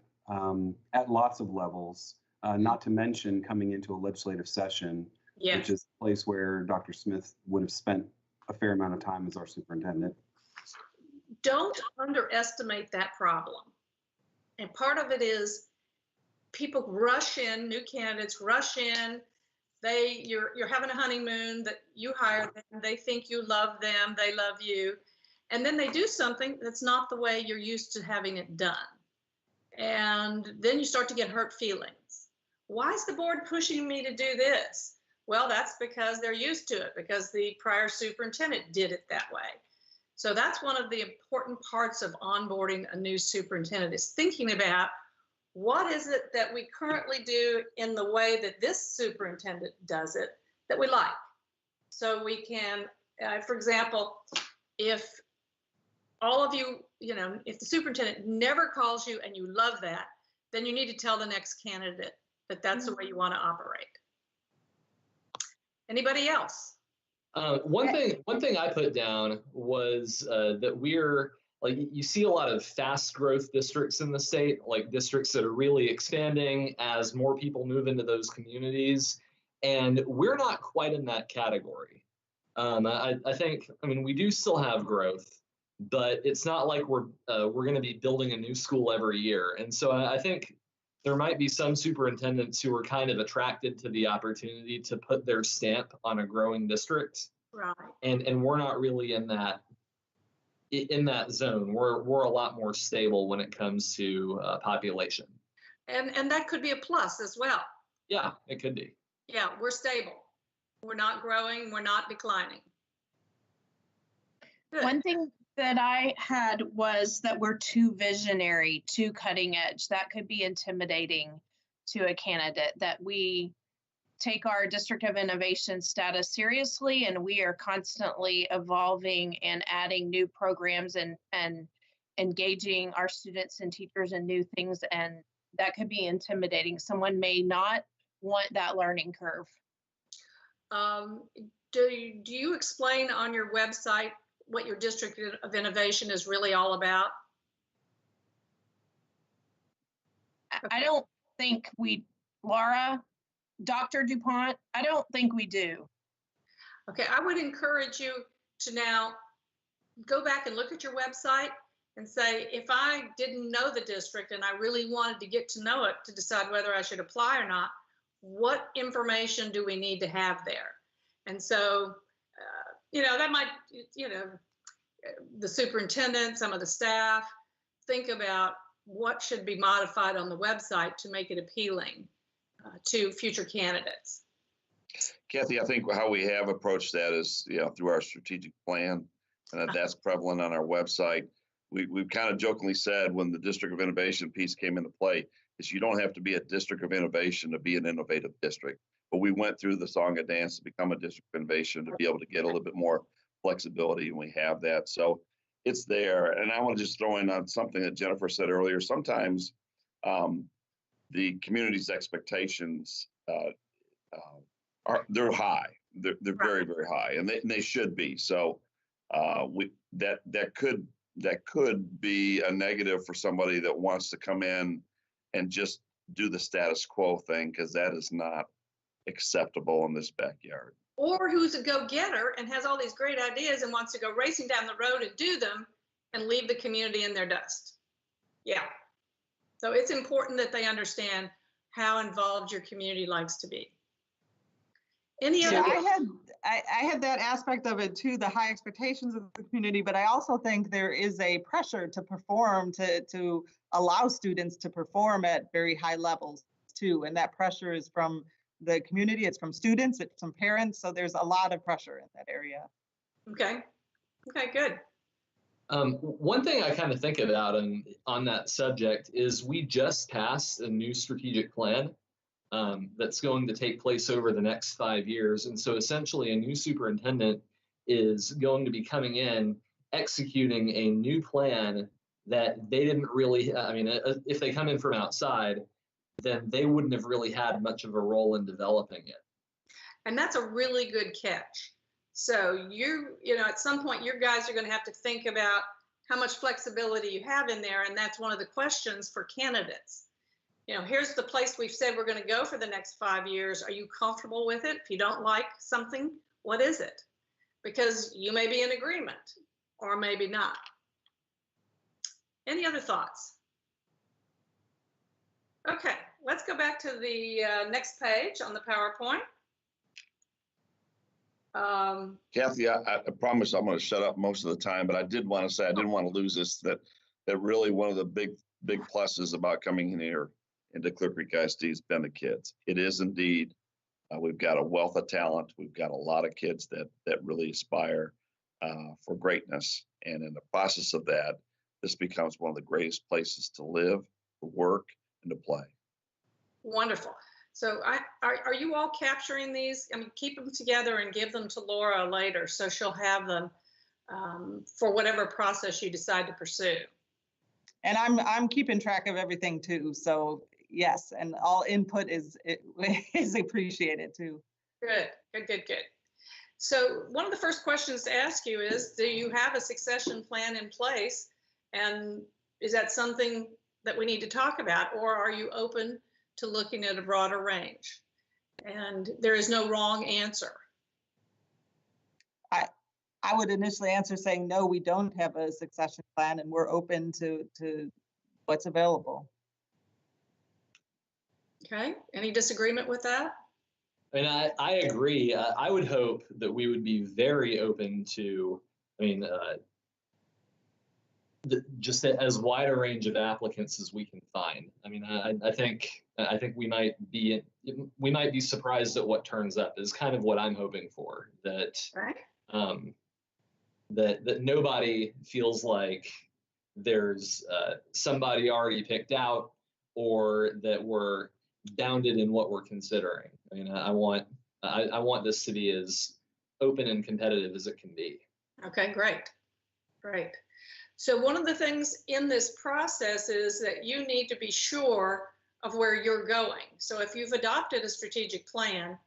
at lots of levels, not to mention coming into a legislative session, Yes. which is a place where Dr. Smith would have spent a fair amount of time as our superintendent. Don't underestimate that problem. And part of it is people rush in, new candidates rush in. You're having a honeymoon, that you hire them, they think you love them, they love you. And then they do something that's not the way you're used to having it done. And then you start to get hurt feelings. Why is the board pushing me to do this? Well, that's because they're used to it, because the prior superintendent did it that way. So that's one of the important parts of onboarding a new superintendent, is thinking about what is it that we currently do in the way that this superintendent does it that we like. So we can, for example, if all of you, if the superintendent never calls you and you love that, then you need to tell the next candidate that that's the way you want to operate. Anybody else? One thing I put down was that we're, like, you see a lot of fast growth districts in the state, like districts that are really expanding as more people move into those communities, and we're not quite in that category. I think, we do still have growth, but it's not like we're going to be building a new school every year. And so I think there might be some superintendents who are kind of attracted to the opportunity to put their stamp on a growing district. Right. And we're not really in that zone. We're a lot more stable when it comes to population. And that could be a plus as well. Yeah, it could be. Yeah, we're stable. We're not growing, we're not declining. Good. One thing that I had was that we're too visionary, too cutting edge. That could be intimidating to a candidate, that we take our District of Innovation status seriously, and we are constantly evolving and adding new programs and engaging our students and teachers in new things, and that could be intimidating. Someone may not want that learning curve. Do you explain on your website what your District of Innovation is really all about? I don't think Laura, Dr. DuPont, I don't think we do. Okay, I would encourage you to now go back and look at your website and say, if I didn't know the district and I really wanted to get to know it to decide whether I should apply or not, what information do we need to have there? And so, that might, the superintendent, some of the staff, think about what should be modified on the website to make it appealing to future candidates. Kathy, I think how we have approached that is, through our strategic plan, and that's prevalent on our website. We've kind of jokingly said when the District of Innovation piece came into play, is you don't have to be a District of Innovation to be an innovative district. but we went through the song and dance to become a district of innovation to be able to get a little bit more flexibility, and we have that. So it's there. And I want to just throw in on something that Jennifer said earlier. Sometimes the community's expectations they're high. They're very, very high, and they should be. So that could be a negative for somebody that wants to come in and just do the status quo thing, because that is not acceptable in this backyard. Or who's a go-getter and has all these great ideas and wants to go racing down the road and do them and leave the community in their dust. Yeah. So it's important that they understand how involved your community likes to be. Any other? I had that aspect of it too, the high expectations of the community, but I also think there is a pressure to perform, to allow students to perform at very high levels too. And that pressure is from the community, it's from students, it's from parents. So there's a lot of pressure in that area. Okay. Okay, good. One thing I kind of think about on that subject is we just passed a new strategic plan that's going to take place over the next 5 years. And so essentially a new superintendent is going to be coming in, executing a new plan that they didn't really, if they come in from outside, then they wouldn't have really had much of a role in developing it. And that's a really good catch. So at some point, your guys are going to have to think about how much flexibility you have in there. And that's one of the questions for candidates. Here's the place we've said we're going to go for the next 5 years. Are you comfortable with it? If you don't like something, what is it? Because you may be in agreement or maybe not. Any other thoughts? Okay, let's go back to the next page on the PowerPoint. Kathy, I promise I'm going to shut up most of the time, but I did want to say, I didn't want to lose this, that really one of the big pluses about coming in here into Clear Creek ISD has been the kids. It is indeed, we've got a wealth of talent. We've got a lot of kids that really aspire for greatness. And in the process of that, this becomes one of the greatest places to live, to work, and to play. Wonderful. So are you all capturing these? Keep them together and give them to Laura later so she'll have them for whatever process you decide to pursue. And I'm keeping track of everything too. So yes, and all input is appreciated too. Good. So one of the first questions to ask you is, do you have a succession plan in place? And is that something that we need to talk about, or are you open to looking at a broader range? And there is no wrong answer. I would initially answer saying, no, we don't have a succession plan and we're open to what's available. Okay, any disagreement with that? I agree. I would hope that we would be very open to, just as wide a range of applicants as we can find. I think we might be surprised at what turns up is kind of what I'm hoping for. That right. that nobody feels like there's somebody already picked out, or that we're bounded in what we're considering. I want this to be as open and competitive as it can be. Okay, great. So one of the things in this process is that you need to be sure of where you're going. So if you've adopted a strategic plan,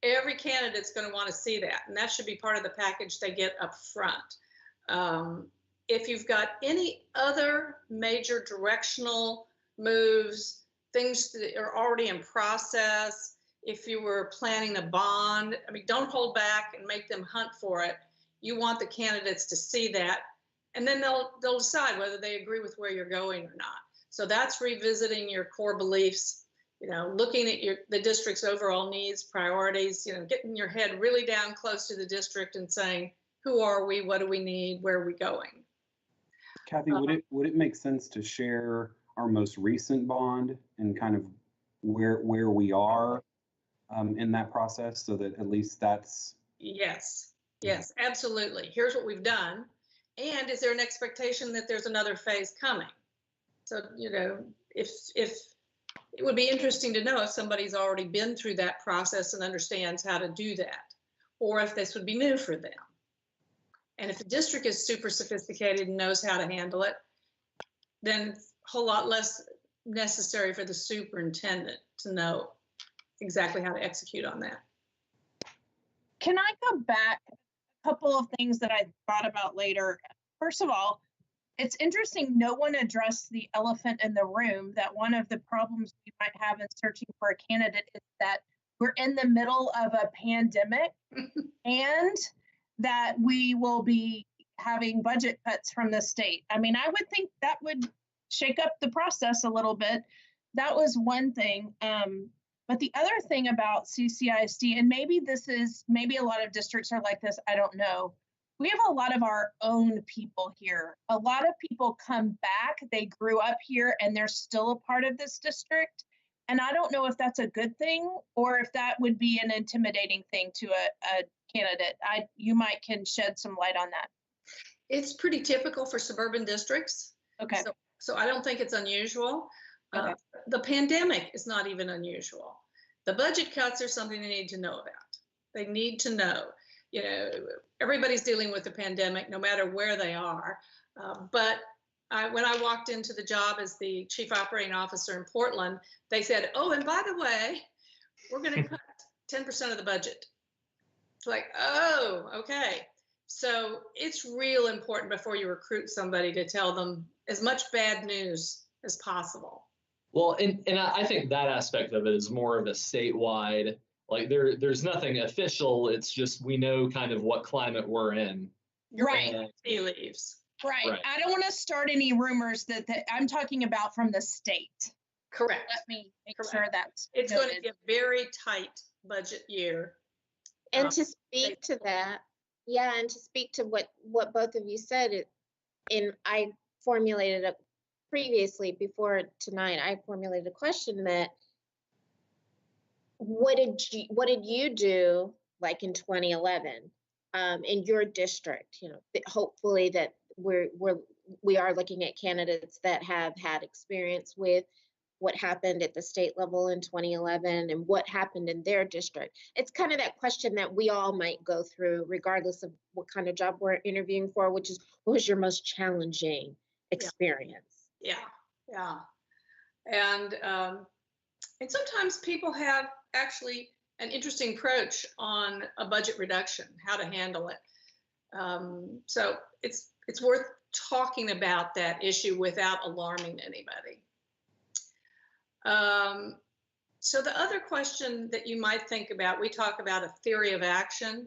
every candidate's going to want to see that, and that should be part of the package they get up front. If you've got any other major directional moves, things that are already in process, if you were planning a bond, don't hold back and make them hunt for it. You want the candidates to see that, and then they'll decide whether they agree with where you're going or not. So that's revisiting your core beliefs, looking at the district's overall needs, priorities, getting your head really down close to the district and saying, who are we, what do we need, where are we going? Kathy, would it make sense to share our most recent bond and kind of where we are in that process, so that at least that's... Yes, absolutely. Here's what we've done. And is there an expectation that there's another phase coming? So, if it would be interesting to know if somebody's already been through that process and understands how to do that, or if this would be new for them. And if the district is super sophisticated and knows how to handle it, then it's a whole lot less necessary for the superintendent to know exactly how to execute on that. Can I go back a couple of things that I thought about later? First of all, it's interesting no one addressed the elephant in the room, that one of the problems we might have in searching for a candidate is that we're in the middle of a pandemic and that we will be having budget cuts from the state. I mean, I would think that would shake up the process a little bit. That was one thing. But the other thing about CCISD, and maybe a lot of districts are like this, I don't know. We have a lot of our own people here. A lot of people come back, they grew up here and they're still a part of this district. And I don't know if that's a good thing or if that would be an intimidating thing to a candidate. You might can shed some light on that. It's pretty typical for suburban districts. Okay. So I don't think it's unusual. Okay. The pandemic is not even unusual. The budget cuts are something they need to know about. They need to know, everybody's dealing with the pandemic no matter where they are. But when I walked into the job as the chief operating officer in Portland, they said, oh, and by the way, we're going to cut 10% of the budget. It's like, oh, okay. So it's real important before you recruit somebody to tell them as much bad news as possible. Well, and I think that aspect of it is more of a statewide, like there's nothing official. It's just we know kind of what climate we're in. Right. He leaves. Right. I don't want to start any rumors that I'm talking about from the state. Correct. Let me make sure that's it's noted. going to be a very tight budget year. And to speak to that, and to speak to what both of you said, I formulated a previously before tonight, I formulated a question that what did you do like in 2011 in your district? Hopefully that we are looking at candidates that have had experience with what happened at the state level in 2011 and what happened in their district. It's kind of that question that we all might go through regardless of what kind of job we're interviewing for, which is what was your most challenging experience? Yeah. And sometimes people have actually an interesting approach on a budget reduction, how to handle it. So it's worth talking about that issue without alarming anybody. So the other question that you might think about, we talk about a theory of action,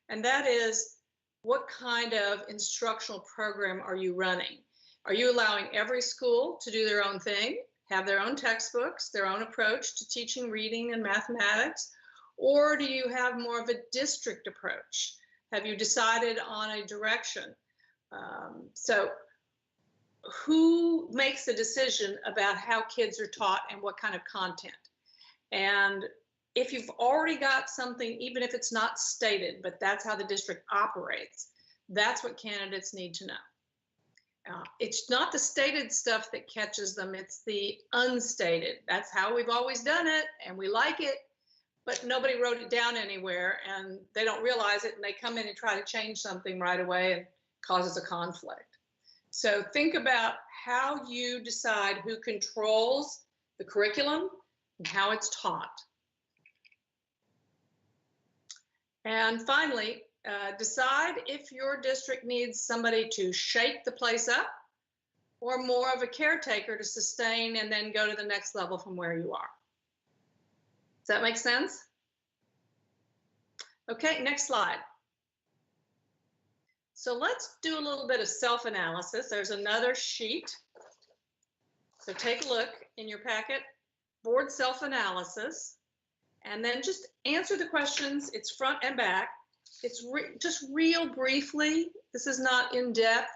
and that is, what kind of instructional program are you running? Are you allowing every school to do their own thing, have their own textbooks, their own approach to teaching reading and mathematics? Or do you have more of a district approach? Have you decided on a direction? So who makes the decision about how kids are taught and what kind of content? And if you've already got something, even if it's not stated, but that's how the district operates, that's what candidates need to know. It's not the stated stuff that catches them, it's the unstated. That's how we've always done it, and we like it, but nobody wrote it down anywhere, and they don't realize it, and they come in and try to change something right away and causes a conflict. So think about how you decide who controls the curriculum and how it's taught. And finally, decide if your district needs somebody to shake the place up or more of a caretaker to sustain and then go to the next level from where you are. Does that make sense? Okay, next slide. So let's do a little bit of self-analysis. There's another sheet. So take a look in your packet, board self-analysis, and then just answer the questions. It's front and back. It's just real briefly. This is not in depth,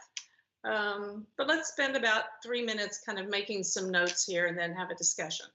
but let's spend about 3 minutes kind of making some notes here and then have a discussion.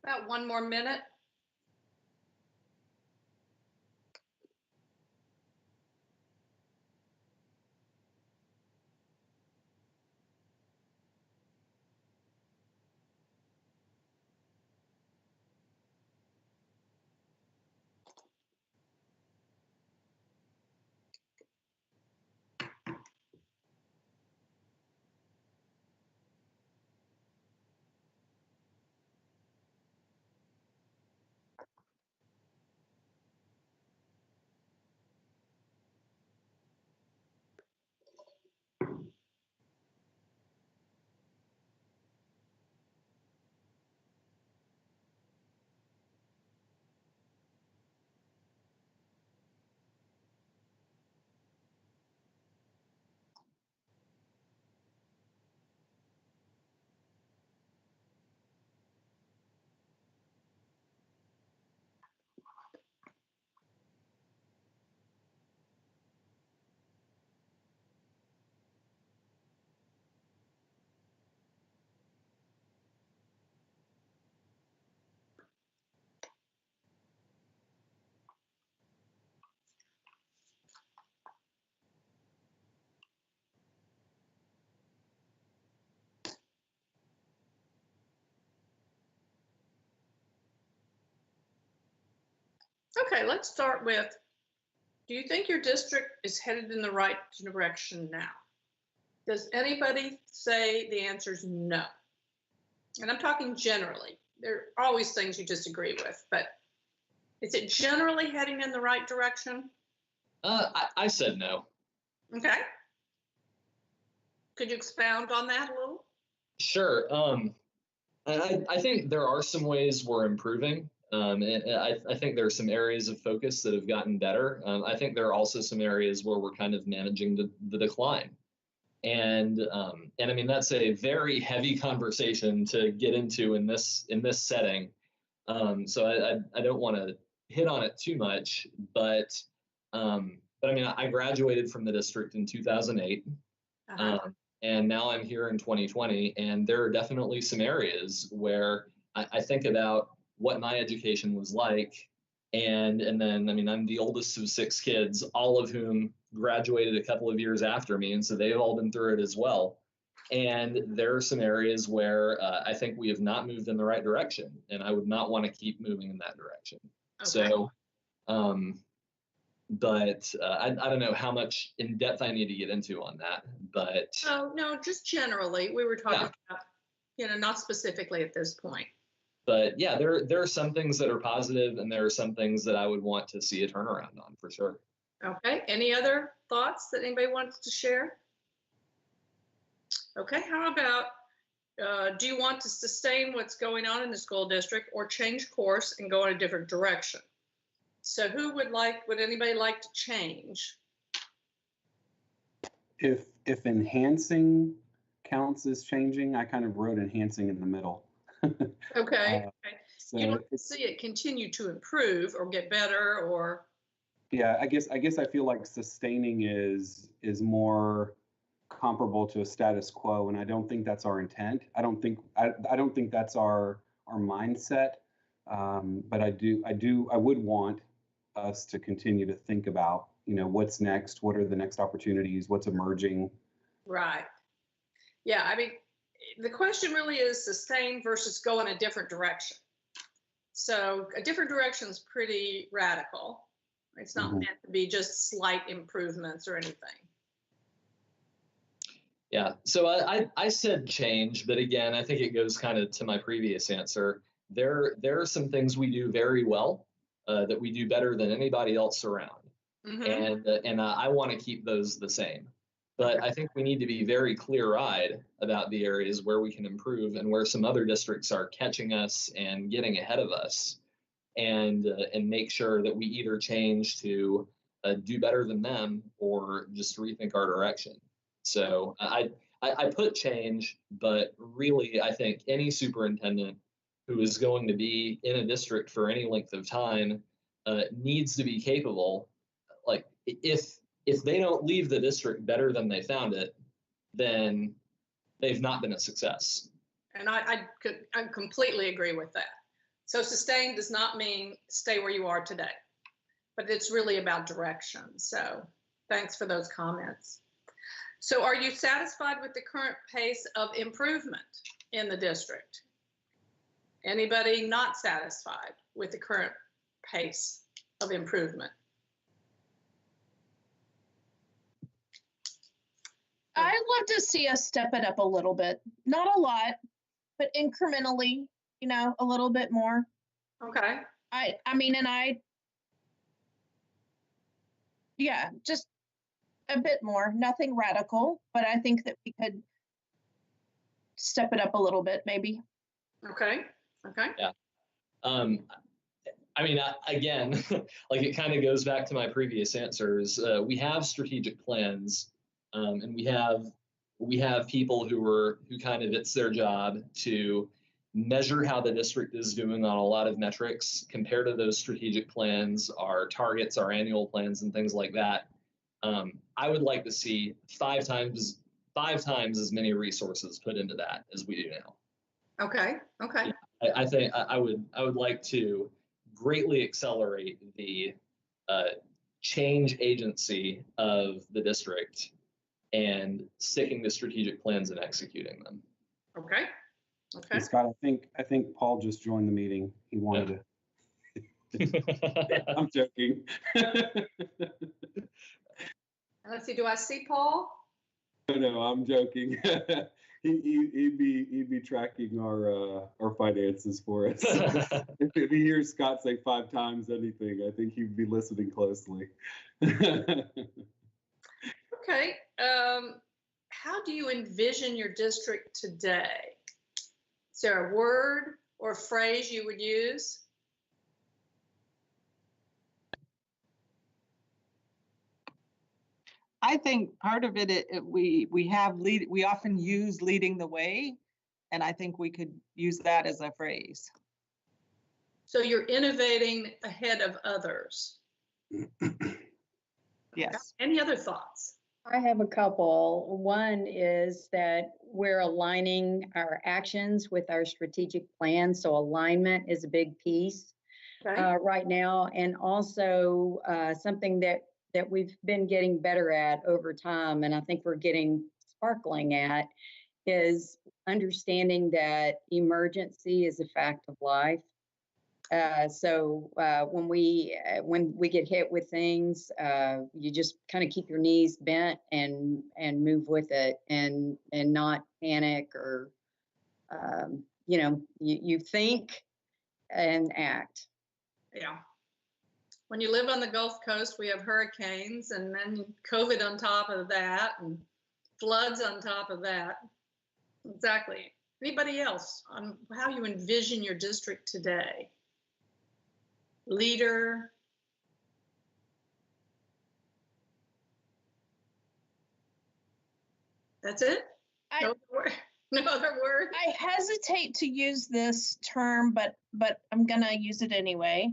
About 1 more minute. Okay, let's start with, do you think your district is headed in the right direction now? Does anybody say the answer is no? And I'm talking generally. There are always things you disagree with, but is it generally heading in the right direction? I said no. Okay. Could you expound on that a little? Sure. I think there are some ways we're improving. And I think there are some areas of focus that have gotten better. I think there are also some areas where we're kind of managing the decline. And I mean, that's a very heavy conversation to get into in this setting. So I don't want to hit on it too much, but I mean, I graduated from the district in 2008. And now I'm here in 2020, and there are definitely some areas where I think about what my education was like. And then, I mean, I'm the oldest of 6 kids, all of whom graduated a couple of years after me. And so they've all been through it as well. And there are some areas where I think we have not moved in the right direction, and I would not want to keep moving in that direction. Okay. So, but I don't know how much in depth I need to get into on that, but. No, just generally, we were talking about, not specifically at this point. But yeah, there are some things that are positive, and there are some things that I would want to see a turnaround on for sure. Okay. Any other thoughts that anybody wants to share? Okay. How about, do you want to sustain what's going on in the school district or change course and go in a different direction? So would anybody like to change? If enhancing counts as changing, I kind of wrote enhancing in the middle. Okay. So you don't see it continue to improve or get better, or? Yeah, I guess I feel like sustaining is more comparable to a status quo, and I don't think that's our intent. I don't think that's our mindset. But I would want us to continue to think about, what's next, what are the next opportunities, what's emerging. Right. Yeah, I mean, the question really is sustain versus go in a different direction. So a different direction is pretty radical. It's not meant to be just slight improvements or anything. Yeah, so I said change, but again, I think it goes kind of to my previous answer. There are some things we do very well that we do better than anybody else around. And I want to keep those the same. But I think we need to be very clear-eyed about the areas where we can improve and where some other districts are catching us and getting ahead of us, and make sure that we either change to do better than them or just rethink our direction. So I put change, but really I think any superintendent who is going to be in a district for any length of time needs to be capable. Like if they don't leave the district better than they found it, then they've not been a success. And I completely agree with that. So sustain does not mean stay where you are today, but it's really about direction. So thanks for those comments. So are you satisfied with the current pace of improvement in the district? Anybody not satisfied with the current pace of improvement? I'd love to see us step it up a little bit. Not a lot, but incrementally, a little bit more. Okay. Yeah, just a bit more, nothing radical, but I think that we could step it up a little bit, maybe. Okay. Okay. Yeah. Again, like it kind of goes back to my previous answers. We have strategic plans, and we have people who kind of, it's their job to measure how the district is doing on a lot of metrics, compare to those strategic plans, our targets, our annual plans, and things like that. I would like to see five times as many resources put into that as we do now. Okay. Okay. I think I would like to greatly accelerate the change agency of the district and sticking to strategic plans and executing them. Okay. Okay. And Scott, I think Paul just joined the meeting. He wanted to. I'm joking. Let's see. Do I see Paul? No, I'm joking. He'd be tracking our finances for us. If he hears Scott say 5 times anything, I think he'd be listening closely. Okay. How do you envision your district today? Is there a word or phrase you would use? I think part of it, we often use leading the way, and I think we could use that as a phrase. So you're innovating ahead of others. Yes. Any other thoughts? I have a couple. One is that we're aligning our actions with our strategic plan. So alignment is a big piece right now. And also something that we've been getting better at over time, and I think we're getting sparkling at, is understanding that emergency is a fact of life. So when we get hit with things, you just kind of keep your knees bent and move with it, and not panic, or you think and act. Yeah. When you live on the Gulf Coast, we have hurricanes, and then COVID on top of that, and floods on top of that. Exactly. Anybody else on how you envision your district today? Leader. That's it? No other word? I hesitate to use this term, but I'm gonna use it anyway.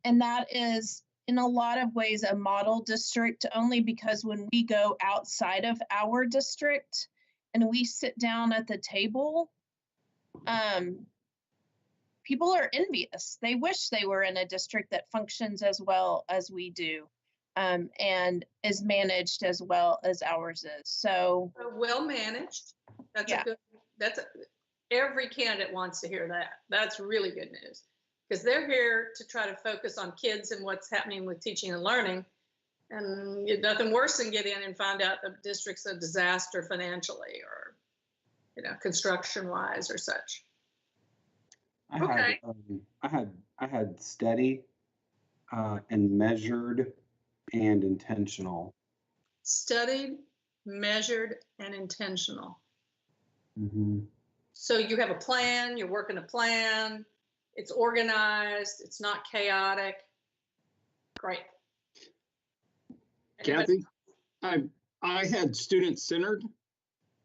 And that is, in a lot of ways, a model district, only because when we go outside of our district and we sit down at the table, people are envious. They wish they were in a district that functions as well as we do, and is managed as well as ours is. So well managed. Every candidate wants to hear that. That's really good news, because they're here to try to focus on kids and what's happening with teaching and learning. And nothing worse than get in and find out the district's a disaster financially, or construction wise or such. I had steady and measured and intentional. Studied, measured, and intentional. Mm-hmm. So you have a plan, you're working a plan, it's organized, it's not chaotic. Great. Kathy, I had student-centered.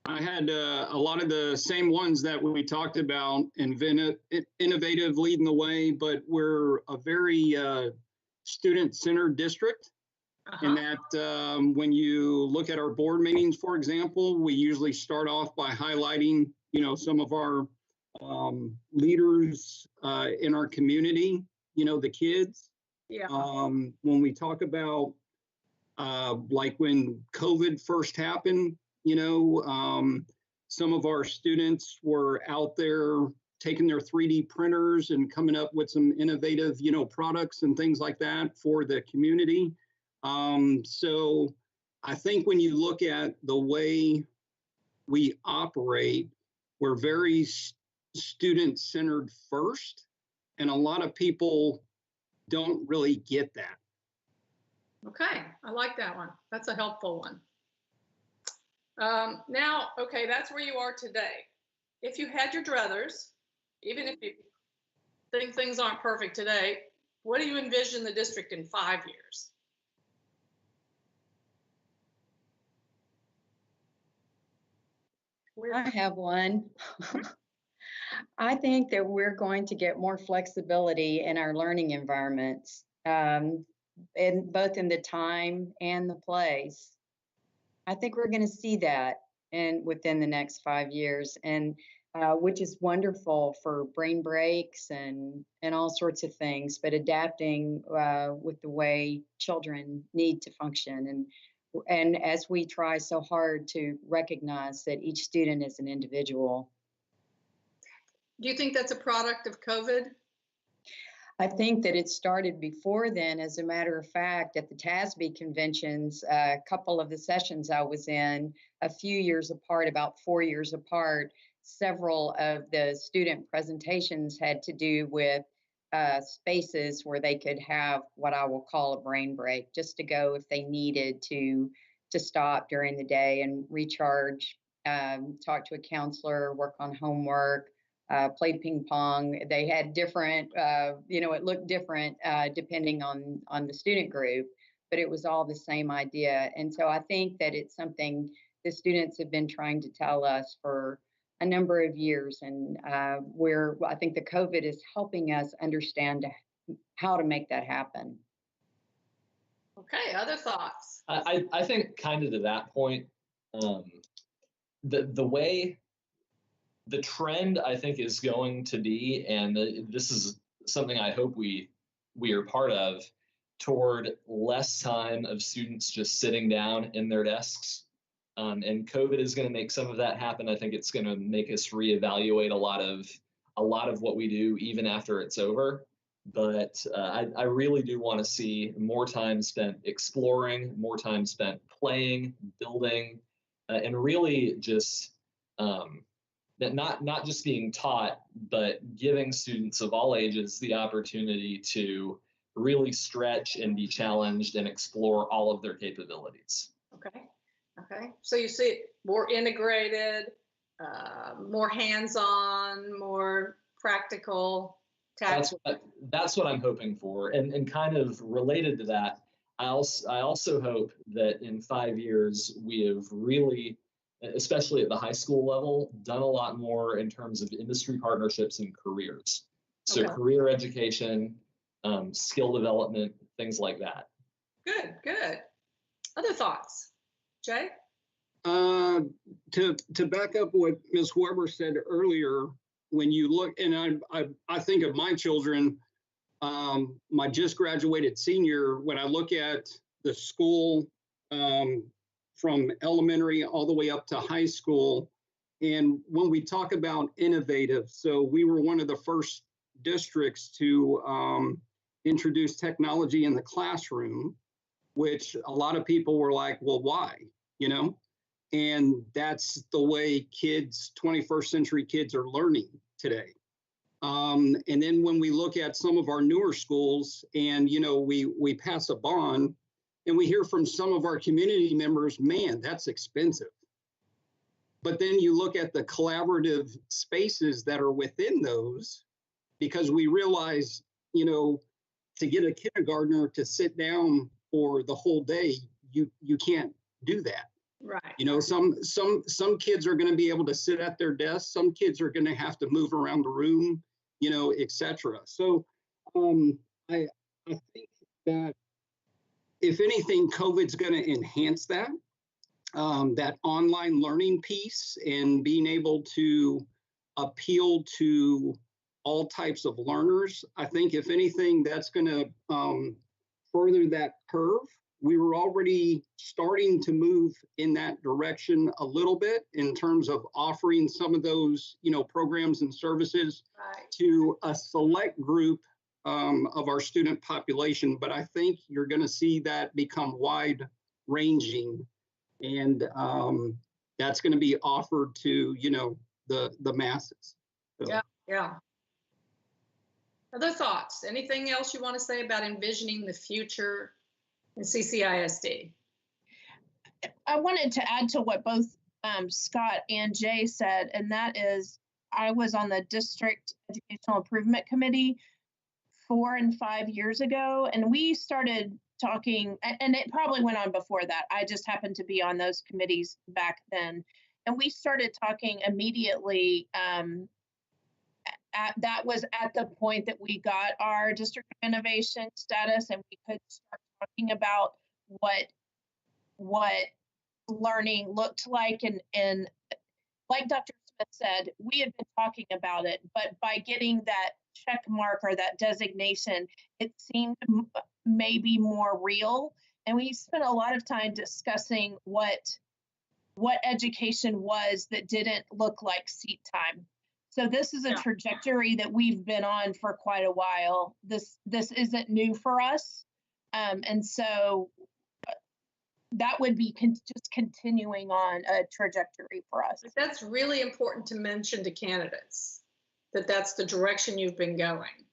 I had a lot of the same ones that we talked about, innovative, leading the way, but we're a very student-centered district. In that when you look at our board meetings, for example, we usually start off by highlighting, some of our leaders in our community, the kids. Yeah. When we talk about like when COVID first happened, some of our students were out there taking their 3D printers and coming up with some innovative, products and things like that for the community. So I think when you look at the way we operate, we're very student-centered first, and a lot of people don't really get that. Okay, I like that one. That's a helpful one. Now, okay, that's where you are today. If you had your druthers, even if you think things aren't perfect today, what do you envision the district in 5 years? I have one. I think that we're going to get more flexibility in our learning environments, in both in the time and the place. I think we're going to see that within the next 5 years, and which is wonderful for brain breaks and all sorts of things, but adapting with the way children need to function. And as we try so hard to recognize that each student is an individual. Do you think that's a product of COVID? I think that it started before then. As a matter of fact, at the TASB conventions, a couple of the sessions I was in, a few years apart, about 4 years apart, several of the student presentations had to do with spaces where they could have what I will call a brain break, just to go if they needed to stop during the day and recharge, talk to a counselor, work on homework, play ping pong. They had different, it looked different depending on the student group, but it was all the same idea. And so I think that it's something the students have been trying to tell us for a number of years. And I think the COVID is helping us understand how to make that happen. Okay, other thoughts? I think kind of to that point, the way the trend I think is going to be, and this is something I hope we are part of, toward less time of students just sitting down in their desks. And COVID is going to make some of that happen. I think it's going to make us reevaluate a lot of what we do even after it's over. But I really do want to see more time spent exploring, more time spent playing, building, and really just not just being taught, but giving students of all ages the opportunity to really stretch and be challenged and explore all of their capabilities. Okay. So you see it more integrated, more hands-on, more practical. That's what I'm hoping for. And kind of related to that, I also hope that in 5 years we have really, especially at the high school level, done a lot more in terms of industry partnerships and careers. So career education, skill development, things like that. Good. Other thoughts? Jay? To back up what Ms. Weber said earlier, when you look, and I think of my children, my just graduated senior, when I look at the school from elementary all the way up to high school, and when we talk about innovative, so we were one of the first districts to introduce technology in the classroom, which a lot of people were like, well, why? And that's the way kids, 21st century kids, are learning today. And then when we look at some of our newer schools and, we pass a bond and we hear from some of our community members, man, that's expensive. But then you look at the collaborative spaces that are within those, because we realize, to get a kindergartner to sit down for the whole day, you can't do that. Right. Some kids are going to be able to sit at their desk. Some kids are going to have to move around the room, et cetera. So I think that if anything, COVID's going to enhance that, that online learning piece and being able to appeal to all types of learners. I think if anything, that's going to further that curve. We were already starting to move in that direction a little bit in terms of offering some of those, programs and services to a select group of our student population. But I think you're going to see that become wide ranging, and that's going to be offered to, the masses. So. Yeah. Other thoughts? Anything else you want to say about envisioning the future in CCISD? I wanted to add to what both Scott and Jay said, and that is I was on the District Educational Improvement Committee 4 and 5 years ago, and we started talking, and it probably went on before that. I just happened to be on those committees back then. And we started talking immediately. That was at the point that we got our district of innovation status, and we could start talking about what learning looked like. And like Dr. Smith said, we have been talking about it, but by getting that check mark or that designation, it seemed maybe more real. And we spent a lot of time discussing what education was that didn't look like seat time. So this is a trajectory that we've been on for quite a while. This isn't new for us. And so that would be just continuing on a trajectory for us. That's really important to mention to candidates, that that's the direction you've been going.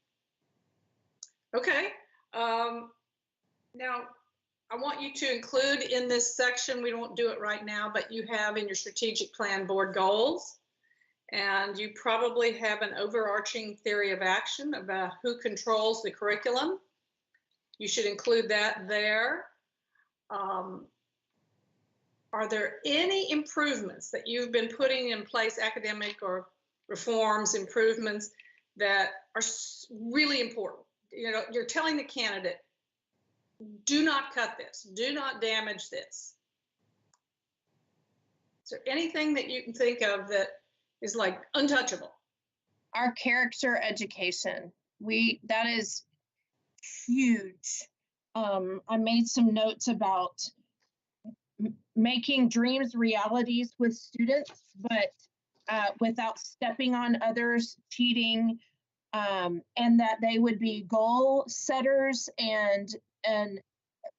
Okay. Now, I want you to include in this section, we won't do it right now, but you have in your strategic plan board goals, and you probably have an overarching theory of action about who controls the curriculum. You should include that there. Are there any improvements that you've been putting in place, academic or reforms, improvements that are really important? You're telling the candidate, do not cut this, do not damage this. Is there anything that you can think of that is like untouchable? Our character education, that is huge. I made some notes about making dreams realities with students, but without stepping on others, cheating, and that they would be goal setters and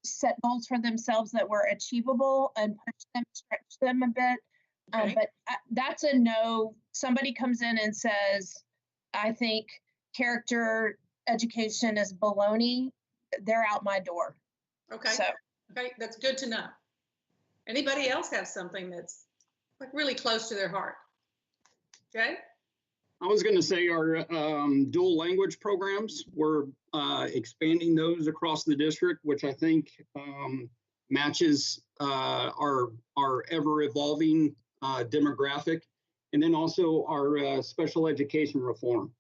set goals for themselves that were achievable and push them, stretch them a bit. Okay. But that's a no. Somebody comes in and says, I think character education is baloney, they're out my door. Okay. So. Okay, that's good to know. Anybody else have something that's like really close to their heart? Okay. I was going to say our dual language programs, we're expanding those across the district, which I think matches our ever evolving demographic, and then also our special education reform.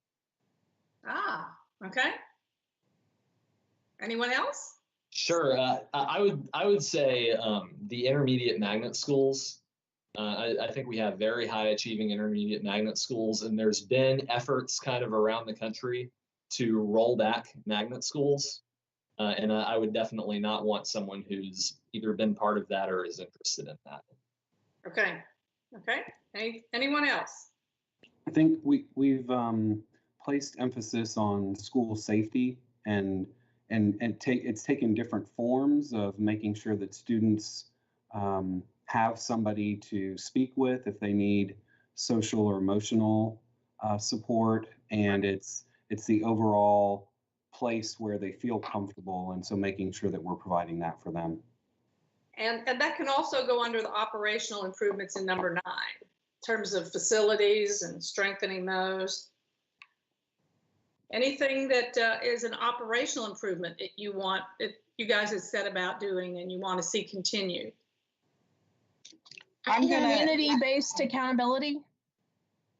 Okay. Anyone else? Sure. I would say the intermediate magnet schools. I think we have very high achieving intermediate magnet schools, and there's been efforts kind of around the country to roll back magnet schools. And I would definitely not want someone who's either been part of that or is interested in that. Okay. Anyone else? I think we've placed emphasis on school safety and it's taken different forms of making sure that students have somebody to speak with if they need social or emotional support, and it's the overall place where they feel comfortable, and so making sure that we're providing that for them. And that can also go under the operational improvements in number 9, in terms of facilities and strengthening those. Anything that is an operational improvement that you guys have set about doing and you want to see continued? Community-based accountability.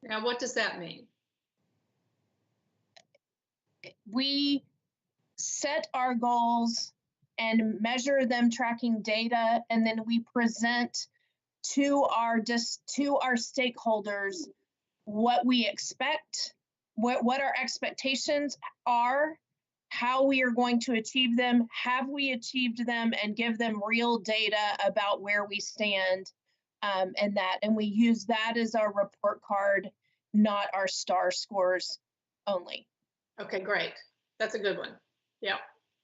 Now, what does that mean? We set our goals and measure them tracking data, and then we present to our stakeholders what we expect, what our expectations are, how we are going to achieve them, have we achieved them, and give them real data about where we stand, and we use that as our report card, not our star scores only. Okay, great. That's a good one. Yeah,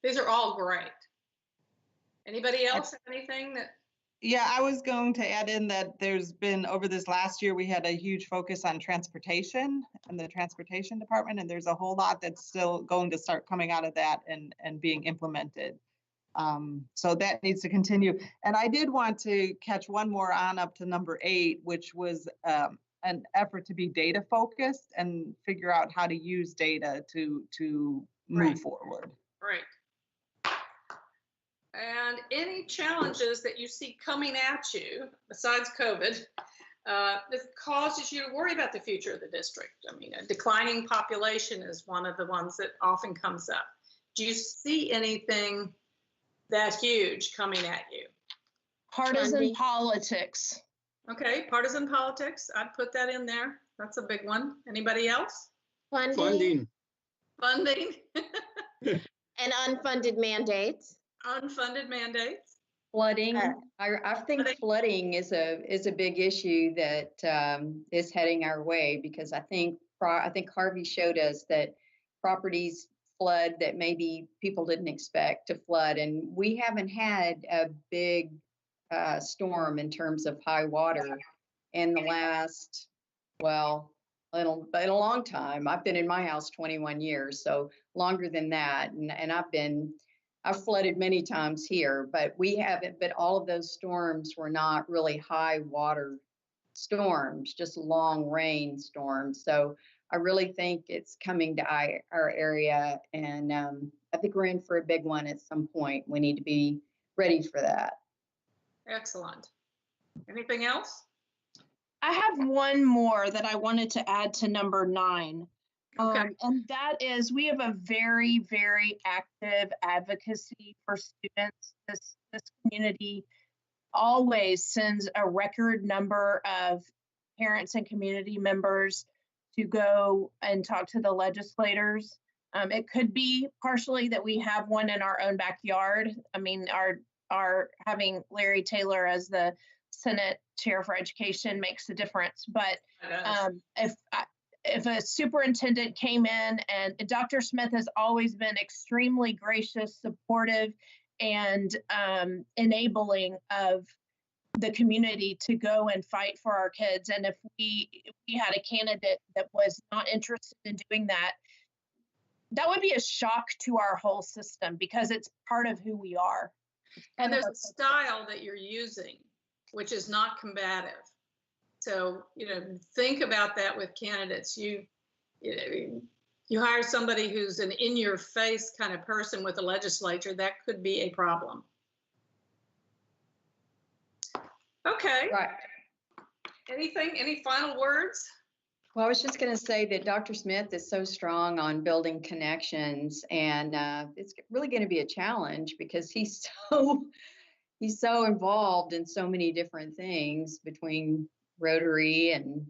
these are all great. Anybody else have anything that? Yeah, I was going to add in that there's been, over this last year, we had a huge focus on transportation and the transportation department, and there's a whole lot that's still going to start coming out of that and being implemented. So that needs to continue. And I did want to catch one more on up to number 8, which was an effort to be data focused and figure out how to use data to move forward. Right. And any challenges that you see coming at you besides COVID that causes you to worry about the future of the district? I mean, a declining population is one of the ones that often comes up. Do you see anything that huge coming at you? Partisan politics. Okay, partisan politics. I'd put that in there. That's a big one. Anybody else? Funding. Funding. And unfunded mandates. Unfunded mandates. Flooding. I think flooding is a big issue that is heading our way, because I think Harvey showed us that properties flood that maybe people didn't expect to flood, and we haven't had a big storm in terms of high water in the last, well, in a long time. I've been in my house 21 years, so longer than that, and I've flooded many times here, but we haven't, but all of those storms were not really high water storms, just long rain storms. So I really think it's coming to our area, and I think we're in for a big one at some point. We need to be ready for that. Excellent. Anything else? I have one more that I wanted to add to number 9. Okay. And that is, we have a very, very active advocacy for students. This community always sends a record number of parents and community members to go and talk to the legislators. It could be partially that we have one in our own backyard. I mean, our having Larry Taylor as the Senate Chair for Education makes a difference. But if a superintendent came in, and Dr. Smith has always been extremely gracious, supportive, and enabling of the community to go and fight for our kids. And if we had a candidate that was not interested in doing that, that would be a shock to our whole system, because it's part of who we are. And there's a style that you're using, which is not combative. So, think about that with candidates. You hire somebody who's an in-your-face kind of person with the legislature, that could be a problem. Okay. Right. Any final words? Well, I was just going to say that Dr. Smith is so strong on building connections, and it's really going to be a challenge because he's so involved in so many different things between Rotary and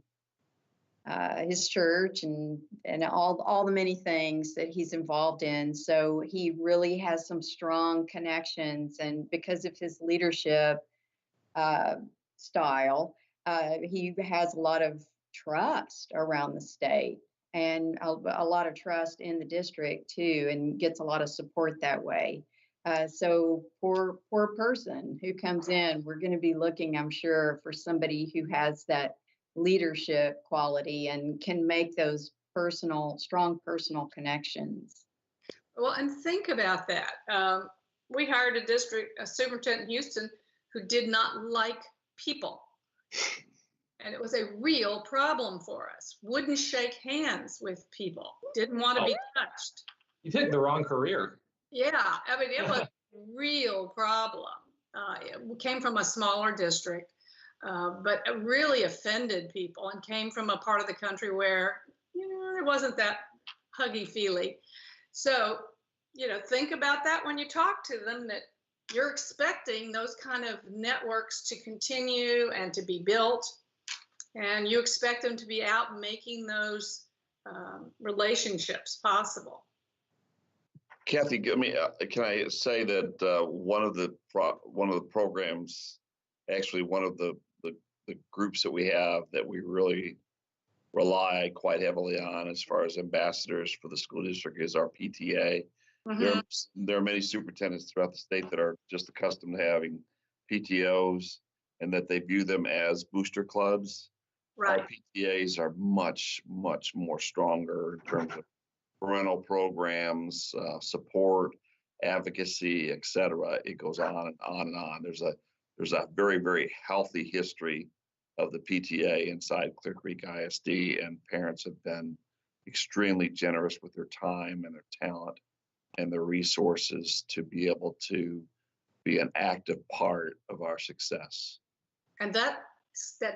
his church and all the many things that he's involved in. So he really has some strong connections, and because of his leadership style, he has a lot of trust around the state and a lot of trust in the district too, and gets a lot of support that way. So poor person who comes in, we're going to be looking, I'm sure, for somebody who has that leadership quality and can make those strong personal connections. Well, and think about that. We hired a superintendent in Houston who did not like people. And it was a real problem for us. Wouldn't shake hands with people. Didn't want to be touched. You picked the wrong career. Yeah, I mean, it was a real problem. It came from a smaller district, but it really offended people, and came from a part of the country where, there wasn't that huggy-feely. So, think about that when you talk to them, that you're expecting those kind of networks to continue and to be built. And you expect them to be out making those relationships possible. Kathy, can I say that one of the programs, actually one of the groups that we have that we really rely quite heavily on as far as ambassadors for the school district is our PTA. There are many superintendents throughout the state that are just accustomed to having PTOs and that they view them as booster clubs. Right. Our PTAs are much, much more stronger in terms of parental programs, support, advocacy, et cetera. It goes on and on and on. There's a very, very healthy history of the PTA inside Clear Creek ISD, and parents have been extremely generous with their time and their talent and their resources to be able to be an active part of our success. And that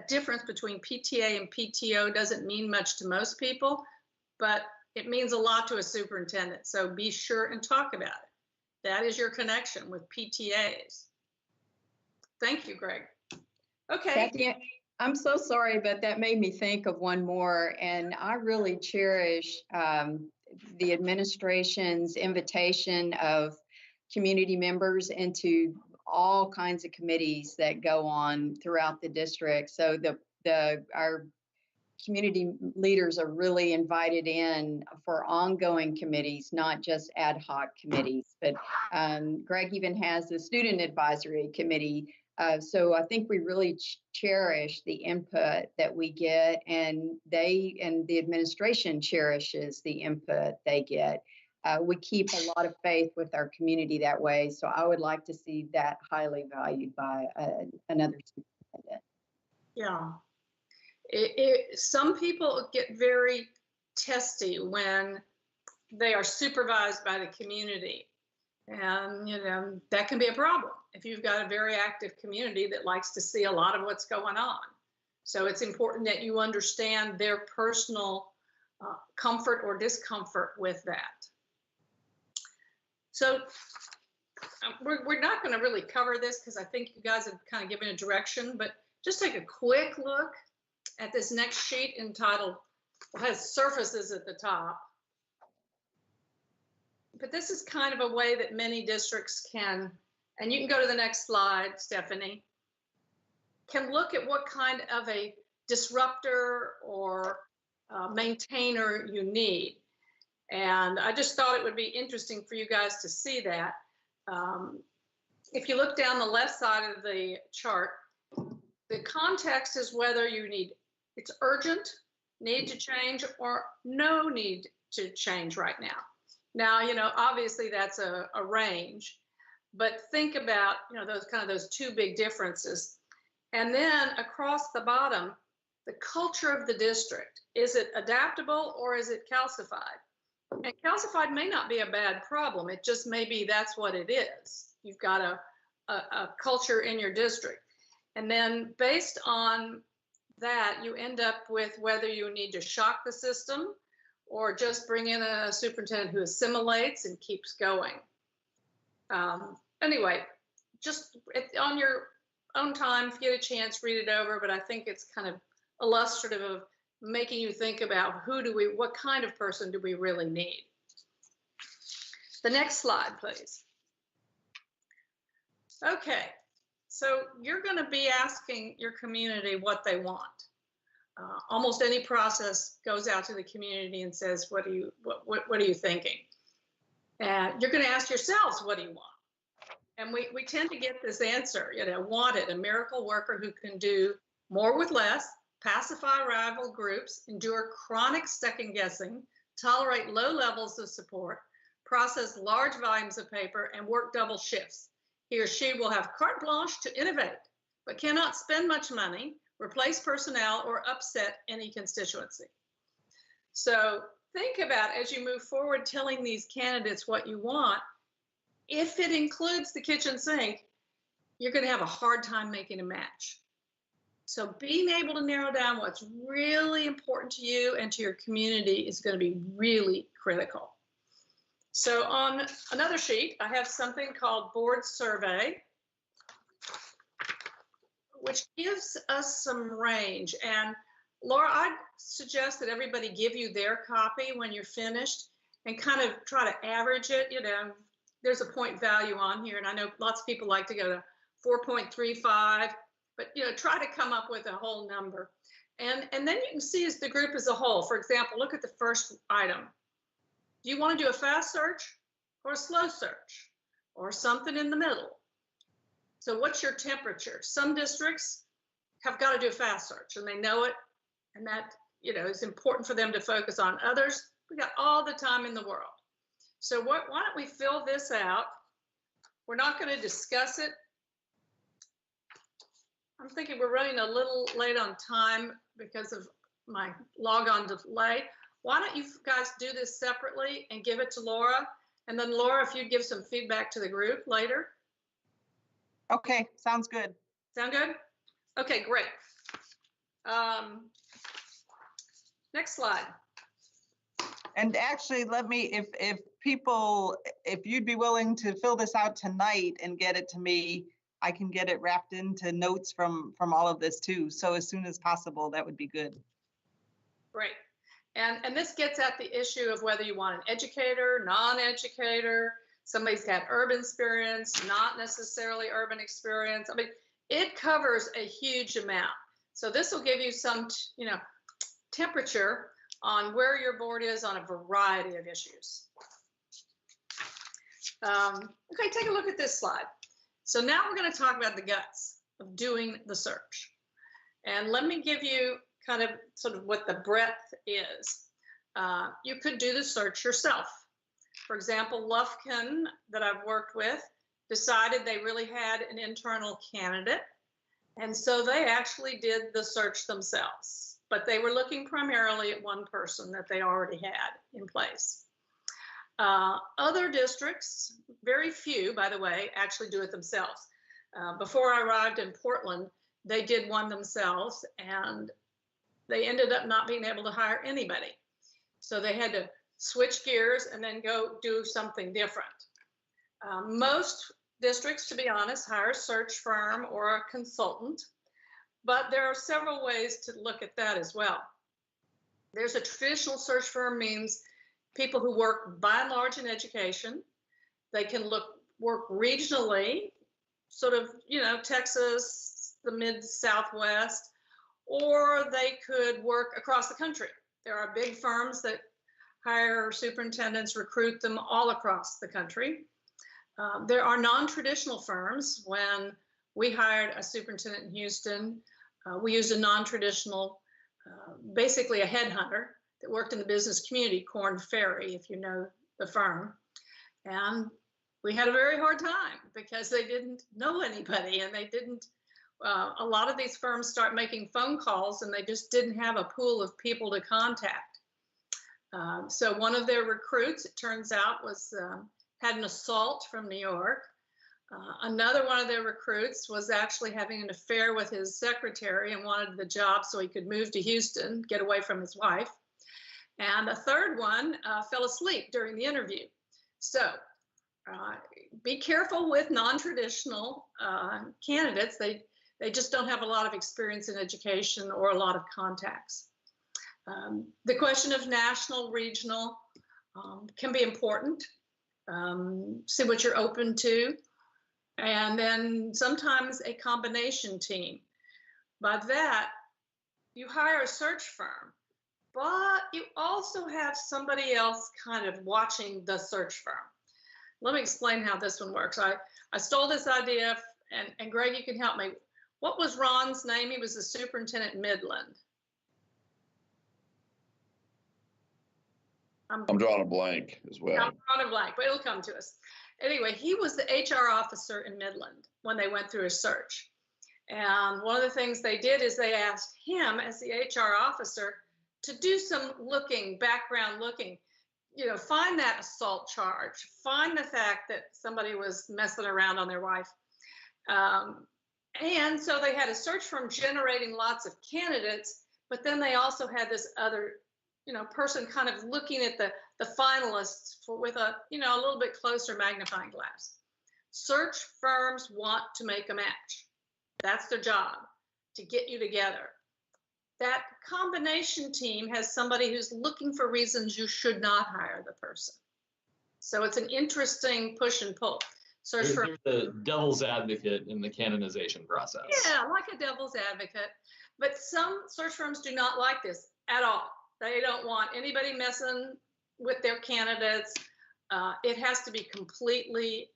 difference between PTA and PTO doesn't mean much to most people, but it means a lot to a superintendent. So be sure and talk about it. That is your connection with PTAs. Thank you, Greg. Okay. Kathy, I'm so sorry, but that made me think of one more. And I really cherish the administration's invitation of community members into all kinds of committees that go on throughout the district. So our community leaders are really invited in for ongoing committees, not just ad hoc committees. But Greg even has the student advisory committee. So I think we really cherish the input that we get, and the administration cherishes the input they get. We keep a lot of faith with our community that way. So I would like to see that highly valued by another superintendent. Yeah. Some people get very testy when they are supervised by the community. And, that can be a problem if you've got a very active community that likes to see a lot of what's going on. So it's important that you understand their personal comfort or discomfort with that. So we're not going to really cover this because I think you guys have kind of given a direction, but just take a quick look at this next sheet entitled, it has surfaces at the top. But this is kind of a way that many districts can, and you can go to the next slide, Stephanie, can look at what kind of a disruptor or maintainer you need. And I just thought it would be interesting for you guys to see that. If you look down the left side of the chart, the context is whether you need, it's urgent, need to change, or no need to change right now. Now, obviously that's a range, but think about, those two big differences. And then across the bottom, the culture of the district. Is it adaptable or is it calcified? And calcified may not be a bad problem. It just may be that's what it is. You've got a culture in your district. And then based on that, you end up with whether you need to shock the system or just bring in a superintendent who assimilates and keeps going. Anyway, just on your own time, if you get a chance, read it over, but I think it's kind of illustrative of making you think about what kind of person do we really need? The next slide, please. Okay, so you're going to be asking your community what they want. Almost any process goes out to the community and says, what are you thinking? And you're going to ask yourselves, what do you want? And we tend to get this answer, wanted, a miracle worker who can do more with less, pacify rival groups, endure chronic second guessing, tolerate low levels of support, process large volumes of paper, and work double shifts. He or she will have carte blanche to innovate, but cannot spend much money, replace personnel, or upset any constituency. So think about, as you move forward, telling these candidates what you want. If it includes the kitchen sink, you're going to have a hard time making a match. So being able to narrow down what's really important to you and to your community is going to be really critical. So on another sheet, I have something called Board Survey, which gives us some range. And Laura, I'd suggest that everybody give you their copy when you're finished and kind of try to average it. You know, there's a point value on here, and I know lots of people like to go to 4.35, but you know, try to come up with a whole number. And then you can see as the group as a whole. For example, look at the first item. Do you want to do a fast search or a slow search or something in the middle? So what's your temperature? Some districts have got to do a fast search and they know it, and that, you know, is important for them to focus on. Others, we got all the time in the world. So why don't we fill this out? We're not going to discuss it. I'm thinking we're running a little late on time because of my log on delay. Why don't you guys do this separately and give it to Laura? And then Laura, if you give some feedback to the group later. Okay, sounds good. Sound good? Okay, great. Next slide. And actually, let me, if people, if you'd be willing to fill this out tonight and get it to me, I can get it wrapped into notes from all of this too. So as soon as possible, that would be good. Great. And this gets at the issue of whether you want an educator, non-educator, somebody's got urban experience, not necessarily urban experience. I mean, it covers a huge amount. So this will give you some, you know, temperature on where your board is on a variety of issues. Okay, take a look at this slide. So now we're going to talk about the guts of doing the search. And let me give you kind of sort of what the breadth is. You could do the search yourself. For example, Lufkin, that I've worked with, decided they really had an internal candidate. And so they actually did the search themselves. But they were looking primarily at one person that they already had in place. Other districts, very few, by the way, actually do it themselves. Before I arrived in Portland, they did one themselves, and they ended up not being able to hire anybody. So they had to switch gears and then go do something different. Most districts, to be honest, hire a search firm or a consultant, but there are several ways to look at that as well. There's a traditional search firm, means people who work by and large in education. They can work regionally, sort of, you know, Texas, the mid-Southwest, or they could work across the country. There are big firms that hire superintendents, recruit them all across the country. There are non-traditional firms. When we hired a superintendent in Houston, we used a non-traditional, basically a headhunter that worked in the business community, Korn Ferry, if you know the firm. And we had a very hard time because they didn't know anybody, and they didn't, a lot of these firms start making phone calls and they just didn't have a pool of people to contact. So one of their recruits, it turns out, had an assault from New York. Another one of their recruits was actually having an affair with his secretary and wanted the job so he could move to Houston, get away from his wife. And a third one fell asleep during the interview. So be careful with non-traditional candidates. They just don't have a lot of experience in education or a lot of contacts. The question of national, regional can be important. See what you're open to. And then sometimes a combination team. By that, you hire a search firm, but you also have somebody else kind of watching the search firm. Let me explain how this one works. I stole this idea, and Greg, you can help me. What was Ron's name? He was the superintendent in Midland. I'm drawing a blank as well. I'm drawing a blank, but it'll come to us. Anyway, he was the HR officer in Midland when they went through his search. And one of the things they did is they asked him as the HR officer to do some background looking, you know, find that assault charge, find the fact that somebody was messing around on their wife. And so they had a search firm generating lots of candidates, but then they also had this other, you know, person kind of looking at the finalists with a, you know, a little bit closer magnifying glass. Search firms want to make a match. That's their job, to get you together. that combination team has somebody who's looking for reasons you should not hire the person. So it's an interesting push and pull. Search for the devil's advocate in the canonization process. Yeah, like a devil's advocate. But some search firms do not like this at all. They don't want anybody messing with their candidates. It has to be completely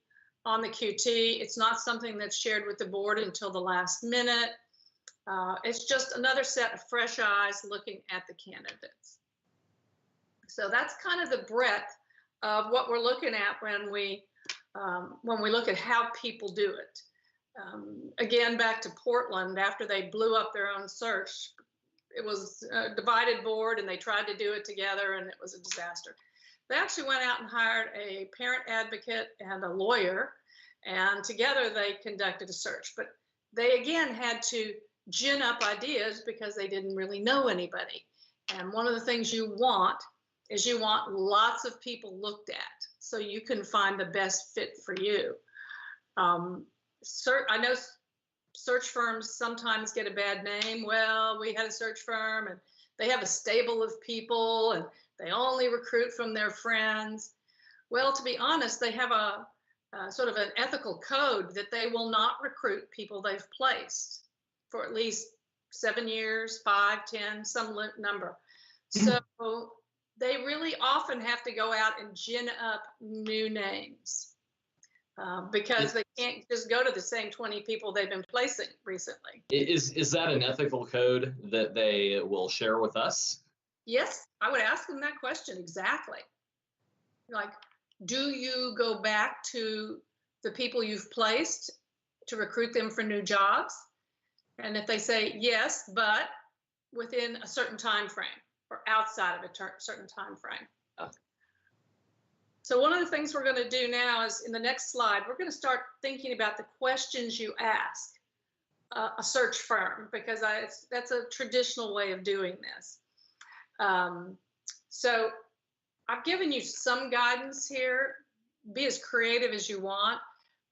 on the QT. It's not something that's shared with the board until the last minute. It's just another set of fresh eyes looking at the candidates. So that's kind of the breadth of what we're looking at when we look at how people do it. Again, back to Portland, after they blew up their own search, it was a divided board and they tried to do it together and it was a disaster. They actually went out and hired a parent advocate and a lawyer, and together they conducted a search. But they again had to gin up ideas because they didn't really know anybody. And one of the things you want is you want lots of people looked at so you can find the best fit for you. I know search firms sometimes get a bad name. Well, we had a search firm and they have a stable of people and they only recruit from their friends. Well, to be honest, they have a sort of an ethical code that they will not recruit people they've placed for at least 7 years, 5, 10, some number. So they really often have to go out and gin up new names because they can't just go to the same 20 people they've been placing recently. Is that an ethical code that they will share with us? Yes, I would ask them that question exactly. Like, do you go back to the people you've placed to recruit them for new jobs? And if they say yes, but within a certain time frame or outside of a certain time frame. Oh. So one of the things we're going to do now is in the next slide, we're going to start thinking about the questions you ask a search firm, because that's a traditional way of doing this. So I've given you some guidance here. Be as creative as you want,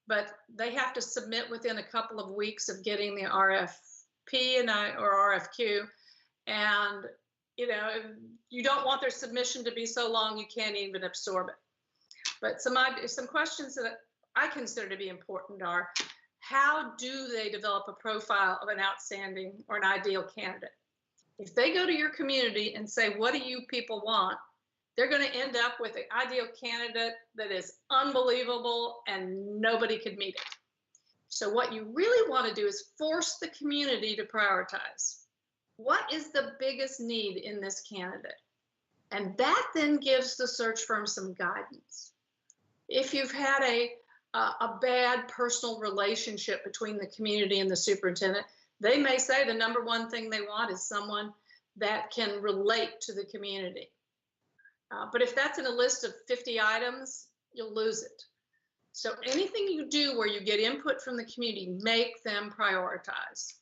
but they have to submit within a couple of weeks of getting the RFP or RFQ. And, you know, you don't want their submission to be so long you can't even absorb it. But some questions that I consider to be important are, how do they develop a profile of an outstanding or an ideal candidate? If they go to your community and say, what do you people want? They're going to end up with an ideal candidate that is unbelievable and nobody could meet it. So what you really want to do is force the community to prioritize. What is the biggest need in this candidate? And that then gives the search firm some guidance. If you've had a bad personal relationship between the community and the superintendent, they may say the number one thing they want is someone that can relate to the community. But if that's in a list of 50 items, you'll lose it. So anything you do where you get input from the community, make them prioritize.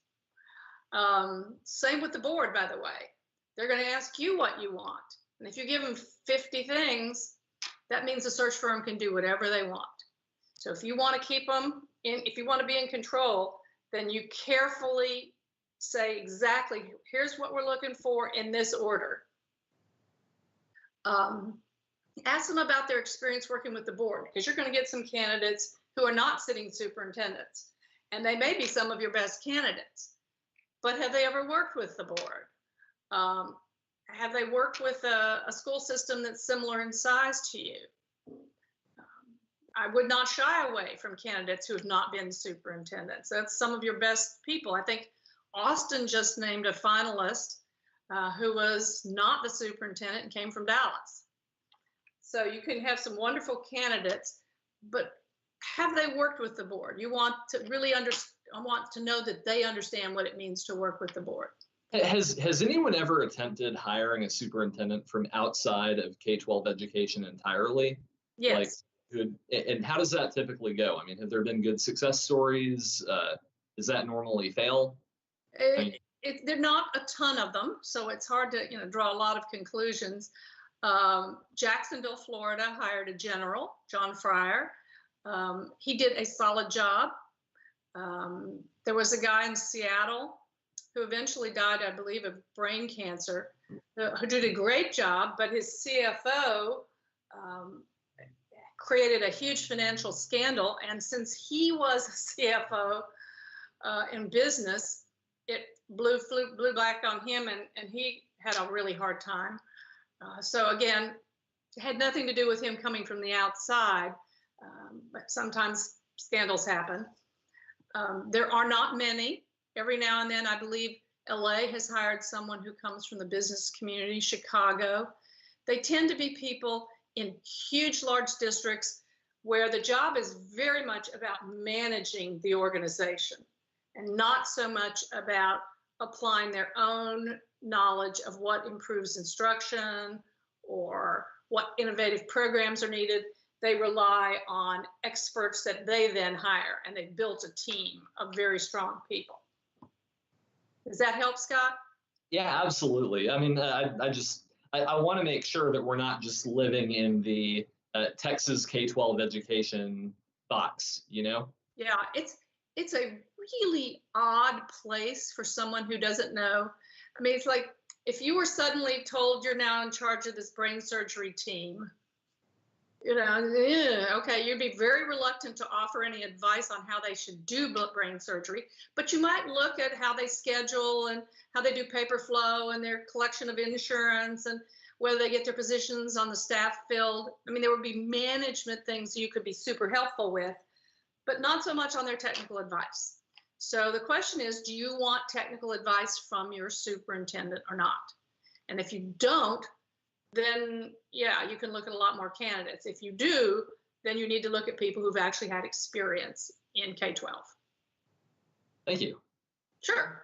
Same with the board, by the way. They're going to ask you what you want. And if you give them 50 things, that means the search firm can do whatever they want. So if you want to keep them in, if you want to be in control, then you carefully say exactly, here's what we're looking for in this order. Ask them about their experience working with the board, because you're going to get some candidates who are not sitting superintendents, and they may be some of your best candidates. But have they ever worked with the board? Have they worked with a school system that's similar in size to you? I would not shy away from candidates who have not been superintendents. That's some of your best people. I think Austin just named a finalist who was not the superintendent and came from Dallas. So you can have some wonderful candidates, but have they worked with the board? You want to really want to know that they understand what it means to work with the board. Has anyone ever attempted hiring a superintendent from outside of K-12 education entirely? Yes. And how does that typically go? I mean, have there been good success stories? Does that normally fail? There are not a ton of them, so it's hard to draw a lot of conclusions. Jacksonville, Florida hired a general, John Fryer. He did a solid job. There was a guy in Seattle who eventually died, I believe, of brain cancer, who did a great job, but his CFO created a huge financial scandal. And since he was a CFO in business, it blew back on him, and he had a really hard time. So again, it had nothing to do with him coming from the outside, but sometimes scandals happen. There are not many. Every now and then, I believe LA has hired someone who comes from the business community, Chicago. They tend to be people in huge, large districts where the job is very much about managing the organization and not so much about applying their own knowledge of what improves instruction or what innovative programs are needed. They rely on experts that they then hire, and they've built a team of very strong people. Does that help, Scott? Yeah, absolutely. I mean, I want to make sure that we're not just living in the Texas K-12 education box, you know? Yeah, it's a really odd place for someone who doesn't know. I mean, it's like if you were suddenly told you're now in charge of this brain surgery team, you know, okay, you'd be very reluctant to offer any advice on how they should do brain surgery, but you might look at how they schedule and how they do paper flow and their collection of insurance and whether they get their positions on the staff filled. I mean, there would be management things you could be super helpful with, but not so much on their technical advice. So the question is, do you want technical advice from your superintendent or not? And if you don't, then yeah, you can look at a lot more candidates. If you do, then you need to look at people who've actually had experience in K-12. Thank you. Sure.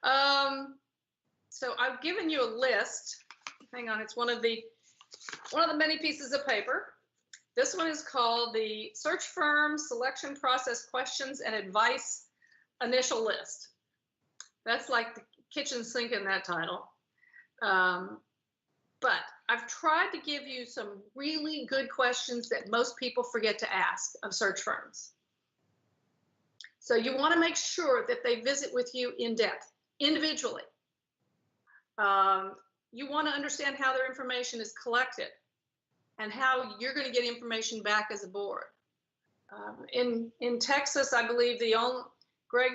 So I've given you a list. Hang on, it's one of the many pieces of paper. This one is called the Search Firm Selection Process Questions and Advice Initial List. That's like the kitchen sink in that title. But I've tried to give you some really good questions that most people forget to ask of search firms. So you want to make sure that they visit with you in depth, individually. You want to understand how their information is collected and how you're going to get information back as a board. In Texas, I believe Greg,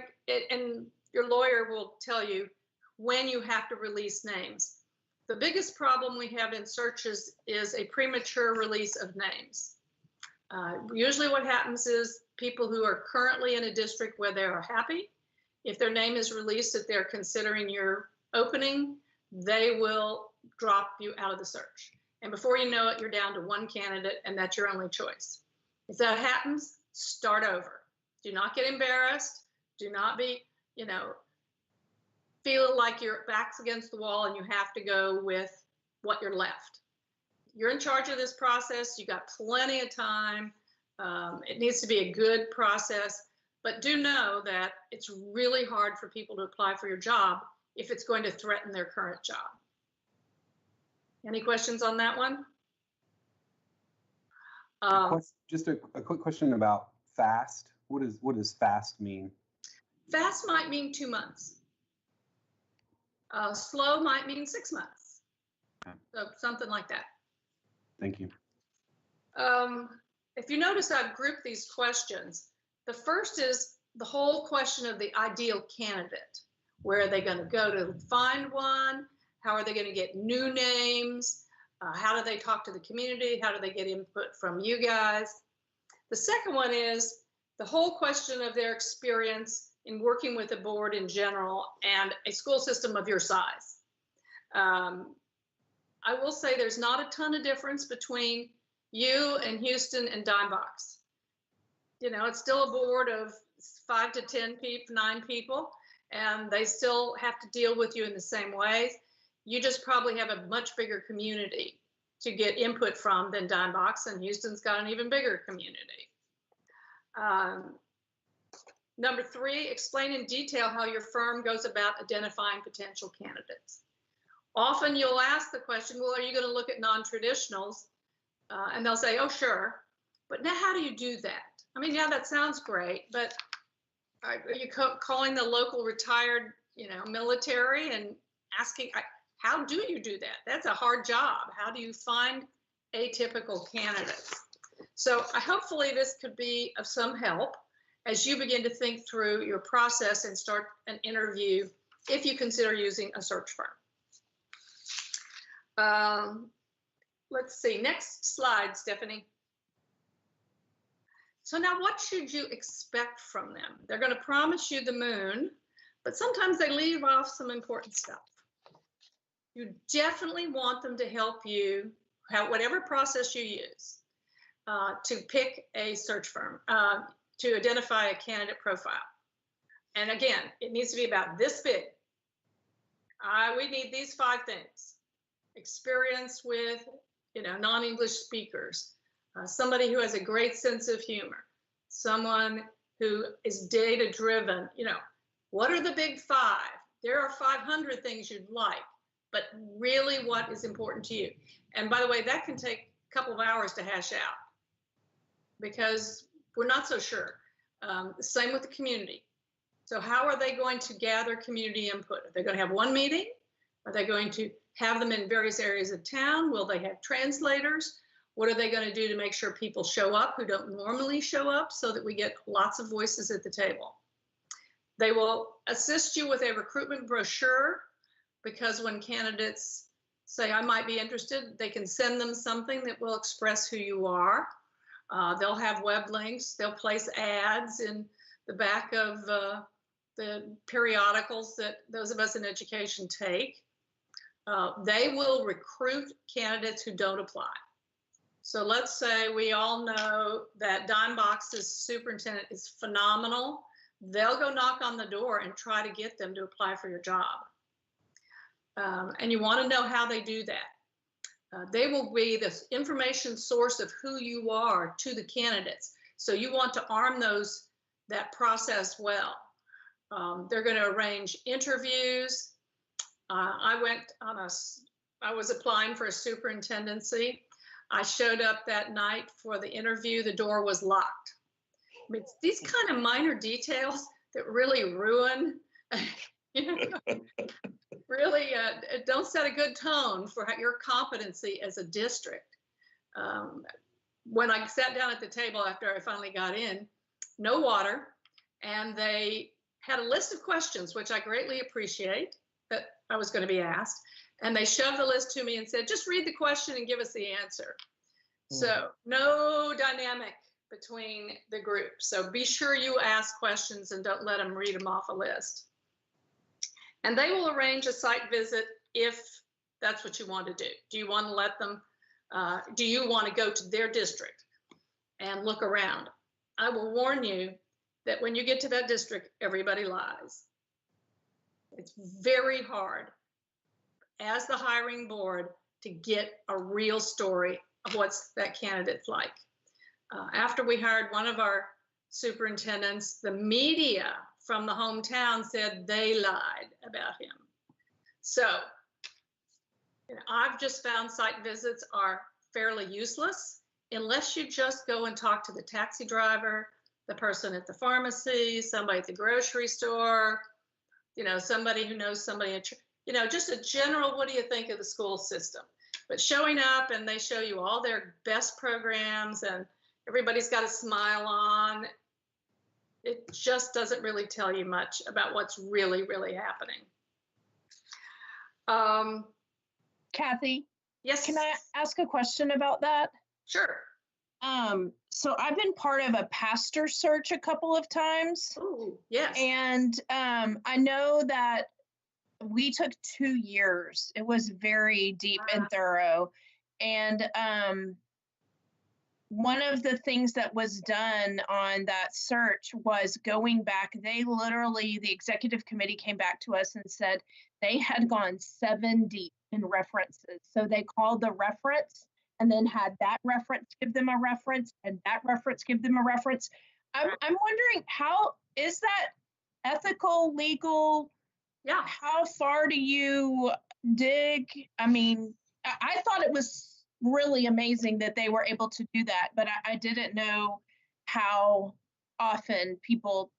and your lawyer will tell you when you have to release names. The biggest problem we have in searches is a premature release of names. Usually what happens is people who are currently in a district where they are happy, if their name is released that they're considering your opening, they will drop you out of the search. And before you know it, you're down to one candidate and that's your only choice. If that happens, start over. Do not get embarrassed. Do not be, feel like your back's against the wall and you have to go with what you're left. You're in charge of this process. You got plenty of time. It needs to be a good process, but do know that it's really hard for people to apply for your job if it's going to threaten their current job. Any questions on that one? Just a quick question about FAST. What does FAST mean? FAST might mean 2 months. Slow might mean 6 months. Okay. So something like that. Thank you. If you notice, I've grouped these questions. The first is the whole question of the ideal candidate. Where are they going to go to find one? How are they going to get new names? How do they talk to the community? How do they get input from you guys? The second one is the whole question of their experience in working with a board in general and a school system of your size. I will say there's not a ton of difference between you and Houston and Dimebox. It's still a board of 5 to 10 people, 9 people, and they still have to deal with you in the same ways. You just probably have a much bigger community to get input from than Dimebox, and Houston's got an even bigger community. Number 3, explain in detail how your firm goes about identifying potential candidates. Often you'll ask the question, well, are you going to look at non-traditionals? And they'll say, oh, sure. But now how do you do that? I mean, yeah, that sounds great, but are you calling the local retired military and asking, how do you do that? That's a hard job. How do you find atypical candidates? So hopefully this could be of some help as you begin to think through your process and start an interview if you consider using a search firm. Let's see, next slide, Stephanie. So now what should you expect from them? They're going to promise you the moon, but sometimes they leave off some important stuff. You definitely want them to help you, whatever process you use, to pick a search firm, to identify a candidate profile. And again, it needs to be about this big. We need these 5 things. Experience with, non-English speakers, somebody who has a great sense of humor, someone who is data-driven. What are the big 5? There are 500 things you'd like, but really what is important to you? And by the way, that can take a couple of hours to hash out because we're not so sure. Same with the community. So how are they going to gather community input? Are they going to have one meeting? Are they going to have them in various areas of town? Will they have translators? What are they going to do to make sure people show up who don't normally show up so that we get lots of voices at the table? They will assist you with a recruitment brochure because when candidates say, I might be interested, they can send them something that will express who you are. They'll have web links. They'll place ads in the back of the periodicals that those of us in education take. They will recruit candidates who don't apply. So let's say we all know that Dime Box's superintendent is phenomenal. They'll go knock on the door and try to get them to apply for your job. And you want to know how they do that. They will be the information source of who you are to the candidates. So you want to arm that process well. They're going to arrange interviews. I was applying for a superintendency. I showed up that night for the interview. The door was locked. I mean, it's these kind of minor details that really ruin, really don't set a good tone for your competency as a district. When I sat down at the table after I finally got in, no water, and they had a list of questions, which I greatly appreciate that I was going to be asked. And they shoved the list to me and said, just read the question and give us the answer. So no dynamic between the group. So be sure you ask questions and don't let them read them off a list. And they will arrange a site visit if that's what you want to do. Do you want to let them, do you want to go to their district and look around? I will warn you that when you get to that district, everybody lies. It's very hard as the hiring board to get a real story of what's that candidate's like. After we hired one of our superintendents, the media from the hometown said they lied about him. So I've just found site visits are fairly useless unless you just go and talk to the taxi driver, the person at the pharmacy, somebody at the grocery store, somebody who knows somebody, just a general, what do you think of the school system? But showing up and they show you all their best programs and everybody's got a smile on, it just doesn't really tell you much about what's really, really happening. Kathy? Yes. Can I ask a question about that? Sure. So I've been part of a pastor search a couple of times. Oh, yes. And I know that we took 2 years. It was very deep and thorough. And one of the things that was done on that search was going back. The executive committee came back to us and said they had gone 7 deep in references. So they called the reference and then had that reference give them a reference and that reference give them a reference. I'm wondering, how is that ethical, legal? Yeah. How far do you dig? I mean, I thought it was really amazing that they were able to do that, but I didn't know how often people,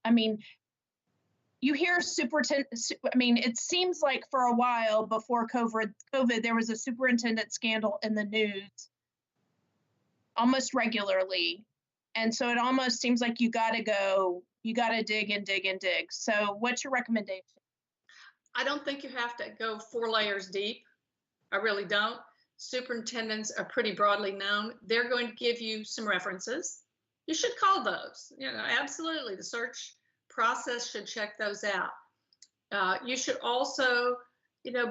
you hear superintendent, I mean, it seems like for a while before COVID, there was a superintendent scandal in the news almost regularly. And so it almost seems like you got to dig and dig and dig. So what's your recommendation? I don't think you have to go 4 layers deep. I really don't. Superintendents are pretty broadly known. They're going to give you some references. You should call those. Absolutely. The search process should check those out. You should also,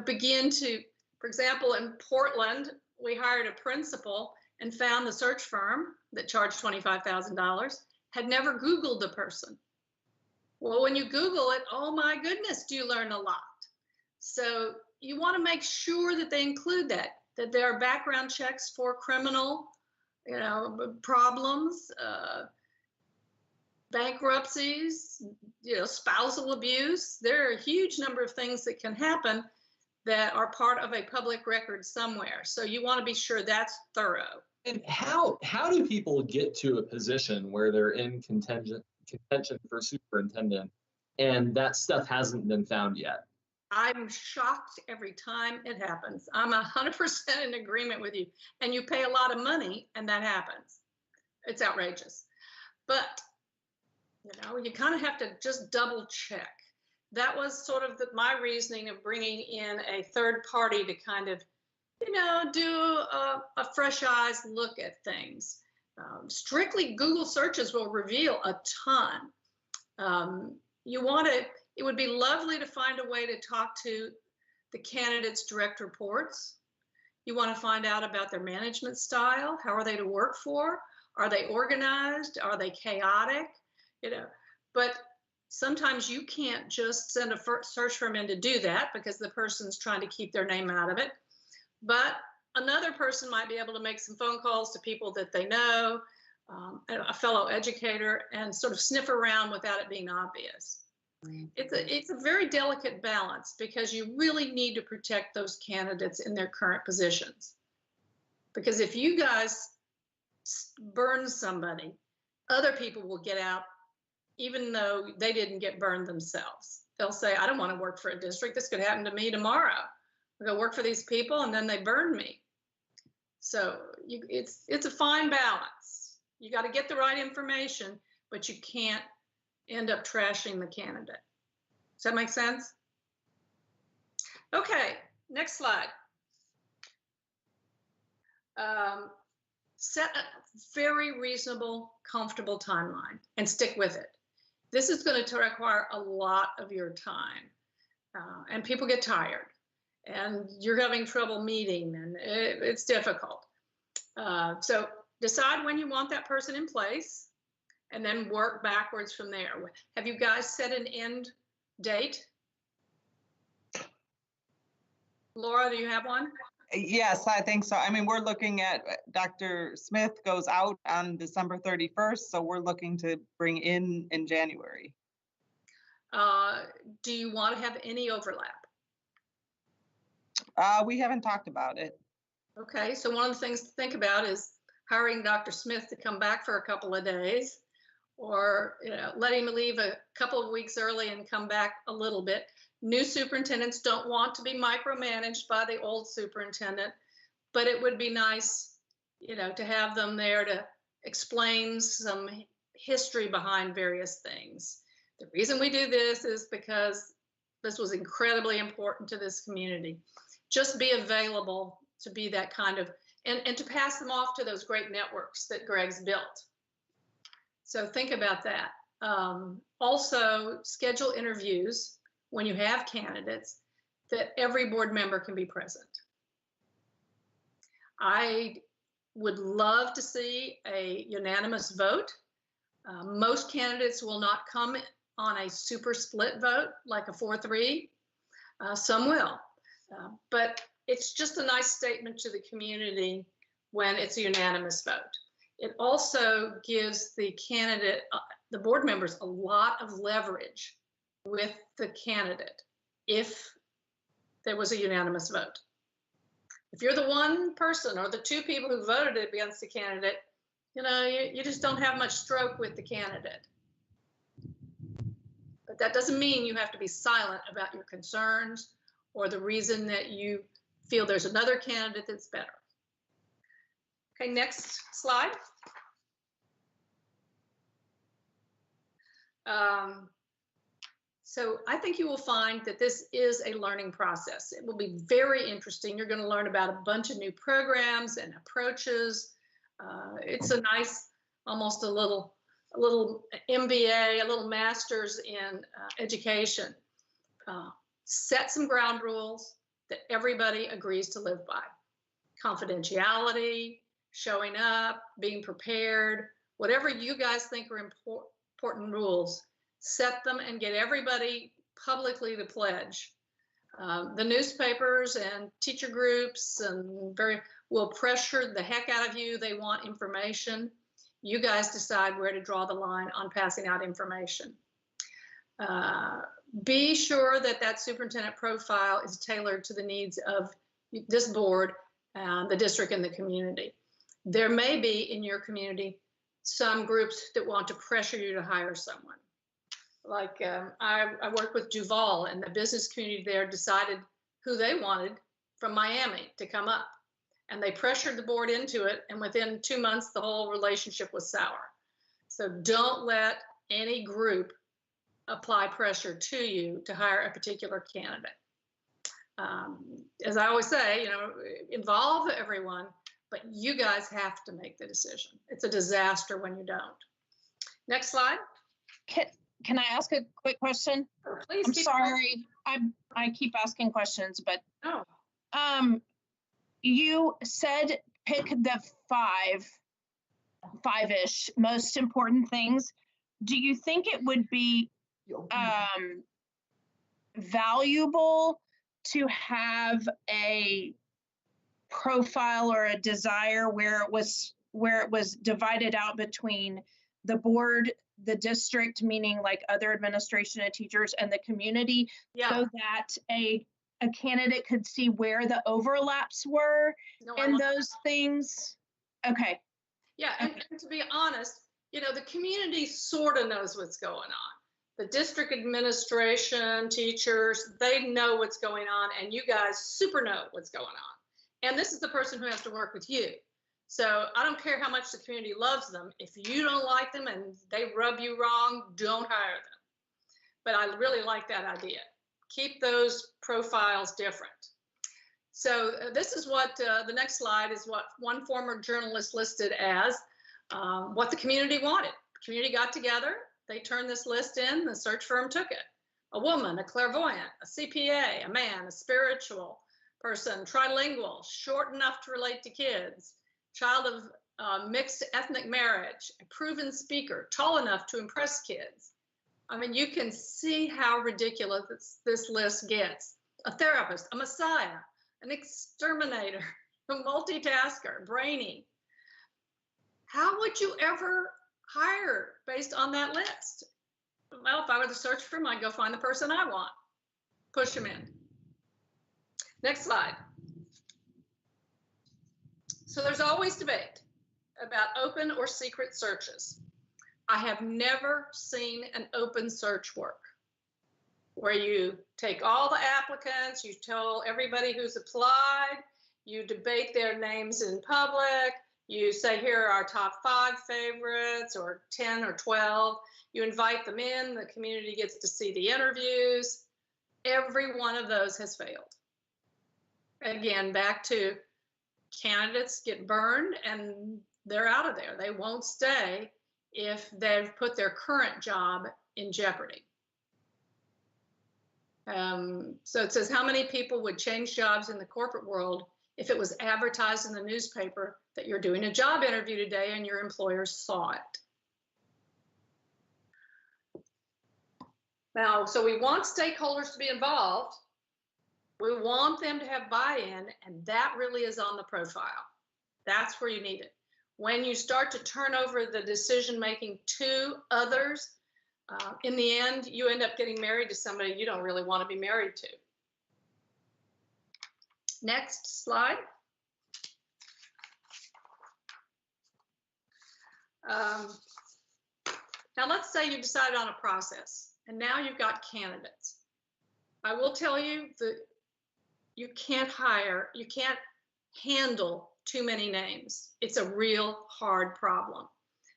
begin to, for example, in Portland, we hired a principal and found the search firm that charged $25,000 had never Googled the person. Well, when you Google it, oh my goodness, do you learn a lot. So you want to make sure that they include that there are background checks for criminal, problems, bankruptcies, spousal abuse. There are a huge number of things that can happen that are part of a public record somewhere. So you want to be sure that's thorough. And how do people get to a position where they're in contention for superintendent and that stuff hasn't been found yet? I'm shocked every time it happens. I'm 100% in agreement with you. And you pay a lot of money and that happens. It's outrageous. But, you kind of have to just double check. That was sort of my reasoning of bringing in a third party to kind of, do a fresh eyes look at things. Strictly Google searches will reveal a ton. It would be lovely to find a way to talk to the candidates' direct reports. You want to find out about their management style. How are they to work for? Are they organized? Are they chaotic? But sometimes you can't just send a search firm in to do that because the person's trying to keep their name out of it. But another person might be able to make some phone calls to people that they know, a fellow educator, and sort of sniff around without it being obvious. It's a very delicate balance because you really need to protect those candidates in their current positions. Because if you guys burn somebody, other people will get out even though they didn't get burned themselves. They'll say, I don't want to work for a district. This could happen to me tomorrow. I go work for these people and then they burn me. So it's a fine balance. You got to get the right information, but you can't end up trashing the candidate. Does that make sense? Okay, next slide. Set a very reasonable, comfortable timeline and stick with it. This is going to require a lot of your time, and people get tired, and you're having trouble meeting, and it's difficult. So decide when you want that person in place, and then work backwards from there. Have you guys set an end date? Laura, do you have one? Yes, I think so. I mean, we're looking at Dr. Smith goes out on December 31st, so we're looking to bring in January. Do you want to have any overlap? We haven't talked about it. Okay, so one of the things to think about is hiring Dr. Smith to come back for a couple of days, or let him leave a couple of weeks early and come back a little bit. New superintendents don't want to be micromanaged by the old superintendent, but it would be nice, to have them there to explain some history behind various things. The reason we do this is because this was incredibly important to this community. Just be available to be that kind of, and to pass them off to those great networks that Greg's built. So think about that. Also, schedule interviews when you have candidates that every board member can be present. I would love to see a unanimous vote. Most candidates will not come on a super split vote, like a 4-3. Some will, but it's just a nice statement to the community when it's a unanimous vote. It also gives the candidate, the board members, a lot of leverage with the candidate if there was a unanimous vote. If you're the one person or the two people who voted against the candidate, you just don't have much stroke with the candidate. But that doesn't mean you have to be silent about your concerns or the reason that you feel there's another candidate that's better. Okay, next slide. So I think you will find that this is a learning process. It will be very interesting. You're going to learn about a bunch of new programs and approaches. It's a nice, almost a little MBA, a little master's in education. Set some ground rules that everybody agrees to live by. Confidentiality, showing up, being prepared, whatever you guys think are important rules, set them and get everybody publicly to pledge. The newspapers and teacher groups and will pressure the heck out of you. They want information. You guys decide where to draw the line on passing out information. Be sure that that superintendent profile is tailored to the needs of this board, the district, and the community. There may be in your community some groups that want to pressure you to hire someone. Like I work with Duval, and the business community there decided who they wanted from Miami to come up. And they pressured the board into it, and within 2 months, the whole relationship was sour. So don't let any group apply pressure to you to hire a particular candidate. As I always say, involve everyone, but you guys have to make the decision. It's a disaster when you don't. Next slide. Can I ask a quick question? Please. I'm sorry. I keep asking questions, but no. You said pick the five-ish most important things. Do you think it would be valuable to have a profile or a desire where it was divided out between the board, the district, meaning like other administration and teachers, and the community, so that a candidate could see where the overlaps were in those things? Okay. Yeah, and to be honest, the community sort of knows what's going on. The district administration, teachers, they know what's going on, and you guys super know what's going on. And this is the person who has to work with you. So I don't care how much the community loves them. If you don't like them and they rub you wrong, don't hire them. But I really like that idea. Keep those profiles different. So this is what the next slide is what one former journalist listed as what the community wanted. The community got together, they turned this list in, the search firm took it. A woman, a clairvoyant, a CPA, a man, a spiritual person, trilingual, short enough to relate to kids, child of mixed ethnic marriage, a proven speaker, tall enough to impress kids. I mean, you can see how ridiculous this list gets. A therapist, a messiah, an exterminator, a multitasker, brainy. How would you ever hire based on that list? Well, if I were the search firm, I'd go find the person I want. Push them in. Next slide. So there's always debate about open or secret searches. I have never seen an open search work where you take all the applicants, you tell everybody who's applied, you debate their names in public, you say, here are our top 5 favorites, or 10 or 12. You invite them in, the community gets to see the interviews. Every one of those has failed. Again, back to candidates get burned and they're out of there. They won't stay if they've put their current job in jeopardy. So it says, how many people would change jobs in the corporate world if it was advertised in the newspaper that you're doing a job interview today and your employer saw it? Now, so we want stakeholders to be involved. We want them to have buy-in, and that really is on the profile. That's where you need it. When you start to turn over the decision-making to others, in the end, you end up getting married to somebody you don't really want to be married to. Next slide. Now let's say you decided on a process. and now you've got candidates. I will tell you that you can't handle too many names. It's a real hard problem.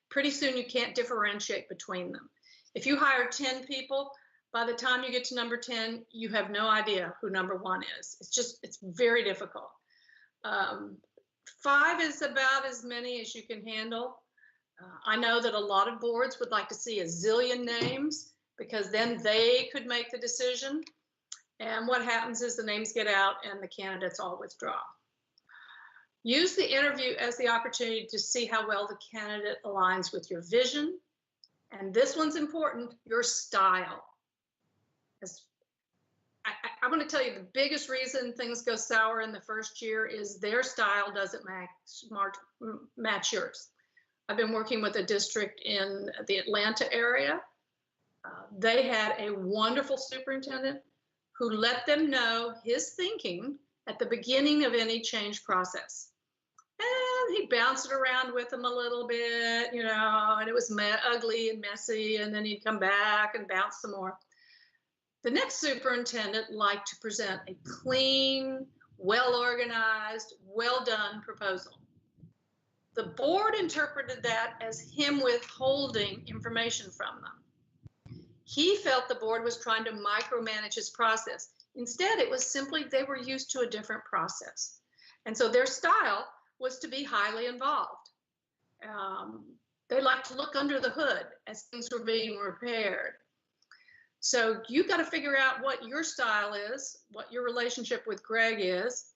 Pretty soon you can't differentiate between them. If you hire 10 people, by the time you get to number 10, you have no idea who number 1 is. It's very difficult. 5 is about as many as you can handle. I know that a lot of boards would like to see a zillion names because then they could make the decision. And what happens is the names get out and the candidates all withdraw. Use the interview as the opportunity to see how well the candidate aligns with your vision. And this one's important, your style. I want to tell you the biggest reason things go sour in the first year is their style doesn't match yours. I've been working with a district in the Atlanta area. They had a wonderful superintendent who let them know his thinking at the beginning of any change process. And he bounced it around with them a little bit, you know, and it was ugly and messy, and then he'd come back and bounce some more. The next superintendent liked to present a clean, well-organized, well-done proposal. The board interpreted that as him withholding information from them. He felt the board was trying to micromanage his process. Instead, it was simply they were used to a different process. And so their style was to be highly involved. They liked to look under the hood as things were being repaired. So you got to figure out what your style is, what your relationship with Greg is,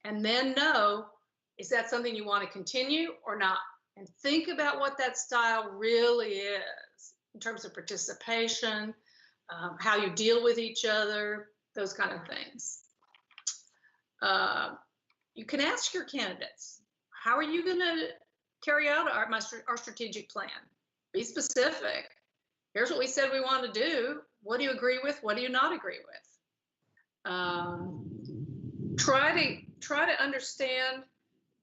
and then know, is that something you want to continue or not? And think about what that style really is in terms of participation, how you deal with each other, those kind of things. You can ask your candidates, how are you going to carry out our strategic plan? Be specific. Here's what we said we want to do. What do you agree with? What do you not agree with? Try to understand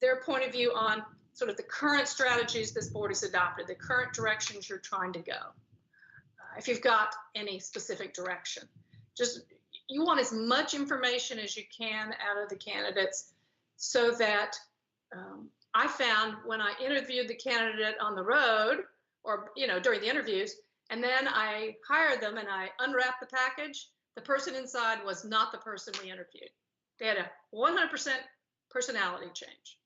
their point of view on sort of the current strategies this board has adopted, the current directions you're trying to go. If you've got any specific direction, you want as much information as you can out of the candidates, so that I found when I interviewed the candidate on the road, or during the interviews, and then I hired them and I unwrapped the package, the person inside was not the person we interviewed. They had a 100% personality change.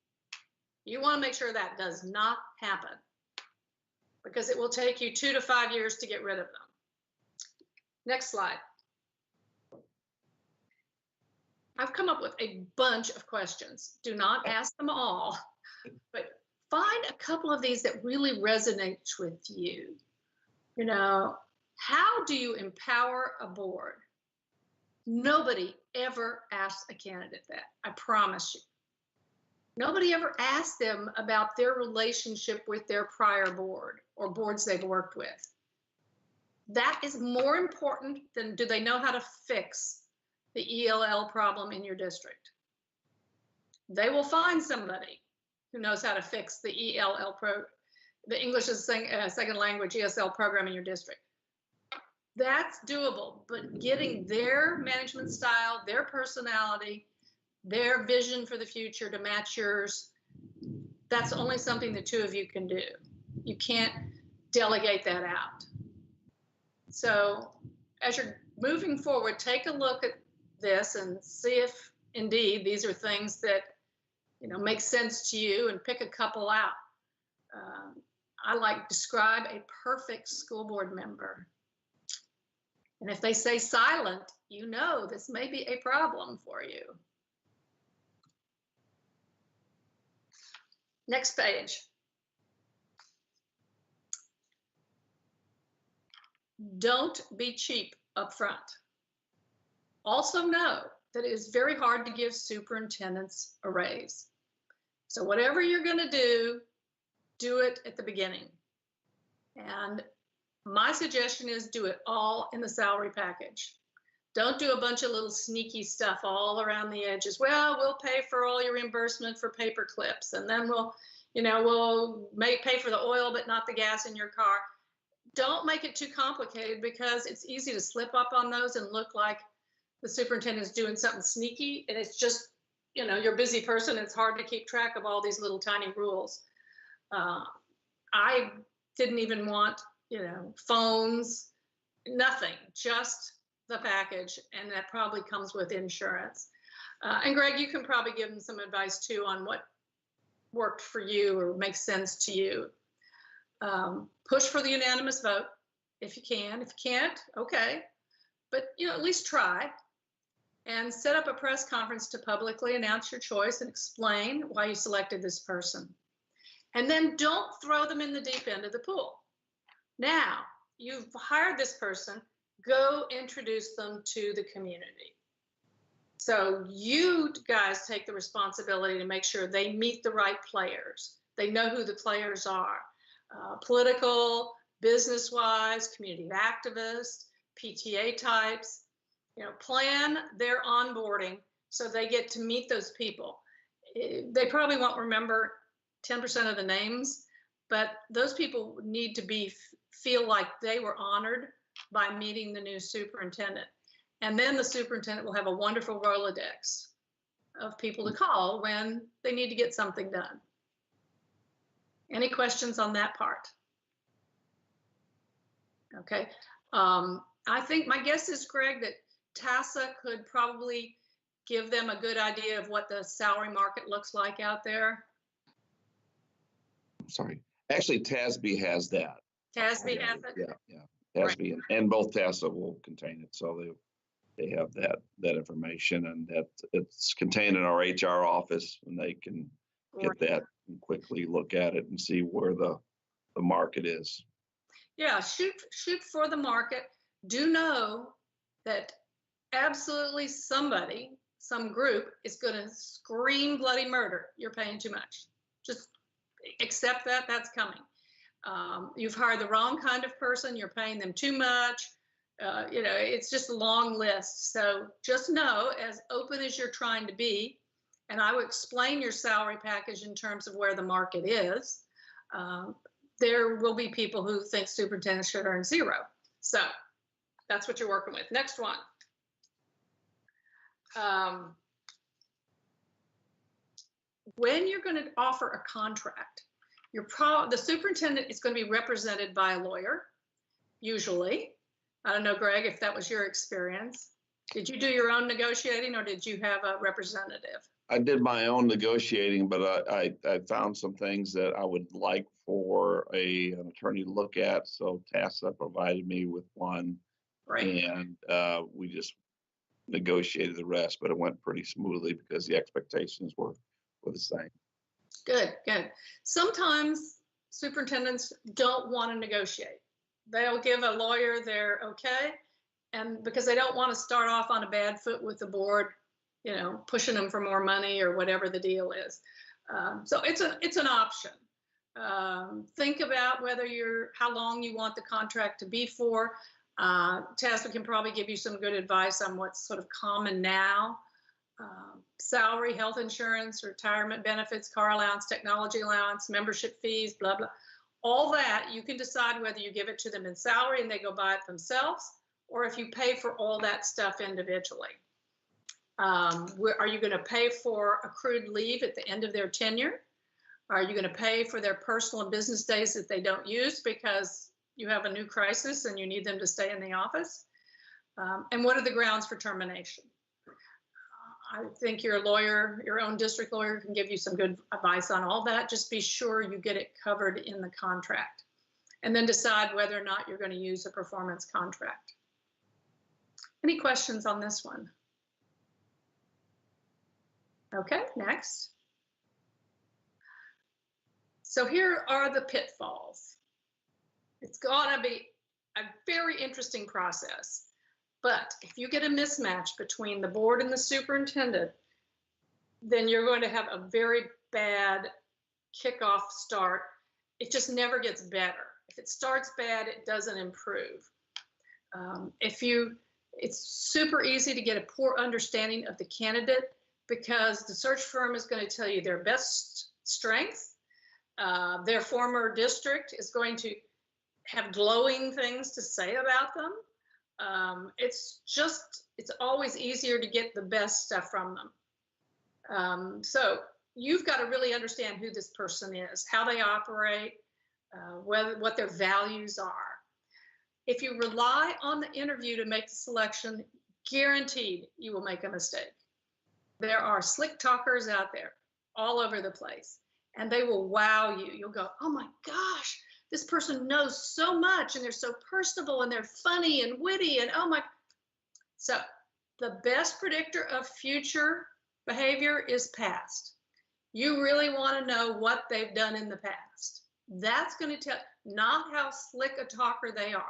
You want to make sure that does not happen, because it will take you 2 to 5 years to get rid of them. Next slide. I've come up with a bunch of questions. Do not ask them all, but find a couple of these that really resonate with you. How do you empower a board? Nobody ever asks a candidate that, I promise you. Nobody ever asks them about their relationship with their prior board or boards they've worked with. That is more important than do they know how to fix the ELL problem in your district. They will find somebody who knows how to fix the ELL the English as a second language ESL program in your district. That's doable, but getting their management style, their personality, their vision for the future to match yours, that's only something the two of you can do. You can't delegate that out. So as you're moving forward, take a look at this and see if indeed these are things that make sense to you, and pick a couple out. I like describe a perfect school board member. And if they say silent, this may be a problem for you. Next page. Don't be cheap up front. Also know that it is very hard to give superintendents a raise. So whatever you're going to do it at the beginning. And my suggestion is do it all in the salary package. Don't do a bunch of little sneaky stuff all around the edges. Well, we'll pay for all your reimbursement for paper clips, and then we'll pay for the oil but not the gas in your car. don't make it too complicated, because it's easy to slip up on those and look like the superintendent's doing something sneaky, and it's just, you know, you're a busy person. It's hard to keep track of all these little tiny rules. I didn't even want, you know, phones, nothing, just the package, and that probably comes with insurance. And Greg, you can probably give them some advice too on what worked for you or makes sense to you. Push for the unanimous vote if you can. If you can't, okay, but you know, at least try. And set up a press conference to publicly announce your choice and explain why you selected this person. And then don't throw them in the deep end of the pool. Now, you've hired this person, go introduce them to the community. So you guys take the responsibility to make sure they meet the right players. They know who the players are, political, business-wise, community activists, PTA types. You know, plan their onboarding so they get to meet those people. They probably won't remember 10% of the names, but those people need to feel like they were honored by meeting the new superintendent. And then the superintendent will have a wonderful Rolodex of people to call when they need to get something done. Any questions on that part? Okay. I think my guess is, Greg, that TASA could probably give them a good idea of what the salary market looks like out there. Sorry. Actually, TASB has that. TASB has it? Yeah. TASB and both TASA will contain it. So they have that information, and that it's contained in our HR office, and they can get that and quickly look at it and see where the market is. Yeah, shoot for the market. Do know that absolutely somebody, some group is going to scream bloody murder. You're paying too much. Just accept that. That's coming. You've hired the wrong kind of person. You're paying them too much. You know, it's just a long list. So just know, as open as you're trying to be, and I would explain your salary package in terms of where the market is, there will be people who think superintendents should earn zero. So that's what you're working with. Next one. When you're going to offer a contract, the superintendent is going to be represented by a lawyer, usually. I don't know, Greg, if that was your experience. Did you do your own negotiating, or did you have a representative? I did my own negotiating, but I found some things that I would like for an attorney to look at. So TASA provided me with one, right, and we just negotiated the rest, but it went pretty smoothly because the expectations were the same. Good, good. Sometimes superintendents don't want to negotiate. They'll give a lawyer their okay, and because they don't want to start off on a bad foot with the board, you know, pushing them for more money or whatever the deal is. So it's an option. Think about how long you want the contract to be for. TASA can probably give you some good advice on what's sort of common now. Salary, health insurance, retirement benefits, car allowance, technology allowance, membership fees, blah, blah. All that, you can decide whether you give it to them in salary and they go buy it themselves, or if you pay for all that stuff individually. Are you going to pay for accrued leave at the end of their tenure? Are you going to pay for their personal and business days that they don't use because you have a new crisis and you need them to stay in the office? And what are the grounds for termination? I think your lawyer, your own district lawyer, can give you some good advice on all that. Just be sure you get it covered in the contract, and then decide whether or not you're going to use a performance contract. Any questions on this one? Okay, next. So here are the pitfalls. It's going to be a very interesting process. But if you get a mismatch between the board and the superintendent, then you're going to have a very bad kickoff start. It just never gets better. If it starts bad, it doesn't improve. It's super easy to get a poor understanding of the candidate because the search firm is going to tell you their best strengths. Their former district is going to have glowing things to say about them. It's always easier to get the best stuff from them. So you've got to really understand who this person is, how they operate, what their values are. If you rely on the interview to make the selection, guaranteed you will make a mistake. There are slick talkers out there all over the place, and they will wow you. You'll go, oh my gosh, this person knows so much, and they're so personable, and they're funny and witty, and oh my. So the best predictor of future behavior is past. You really want to know what they've done in the past. That's going to tell, not how slick a talker they are.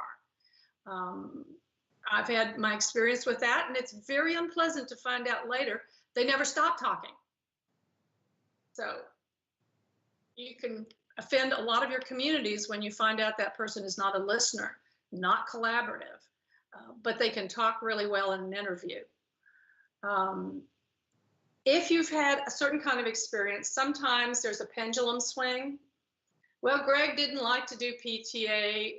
I've had my experience with that, and it's very unpleasant to find out later they never stop talking. So you can offend a lot of your communities when you find out that person is not a listener, not collaborative, but they can talk really well in an interview. If you've had a certain kind of experience, sometimes there's a pendulum swing. Well, Greg didn't like to do PTA,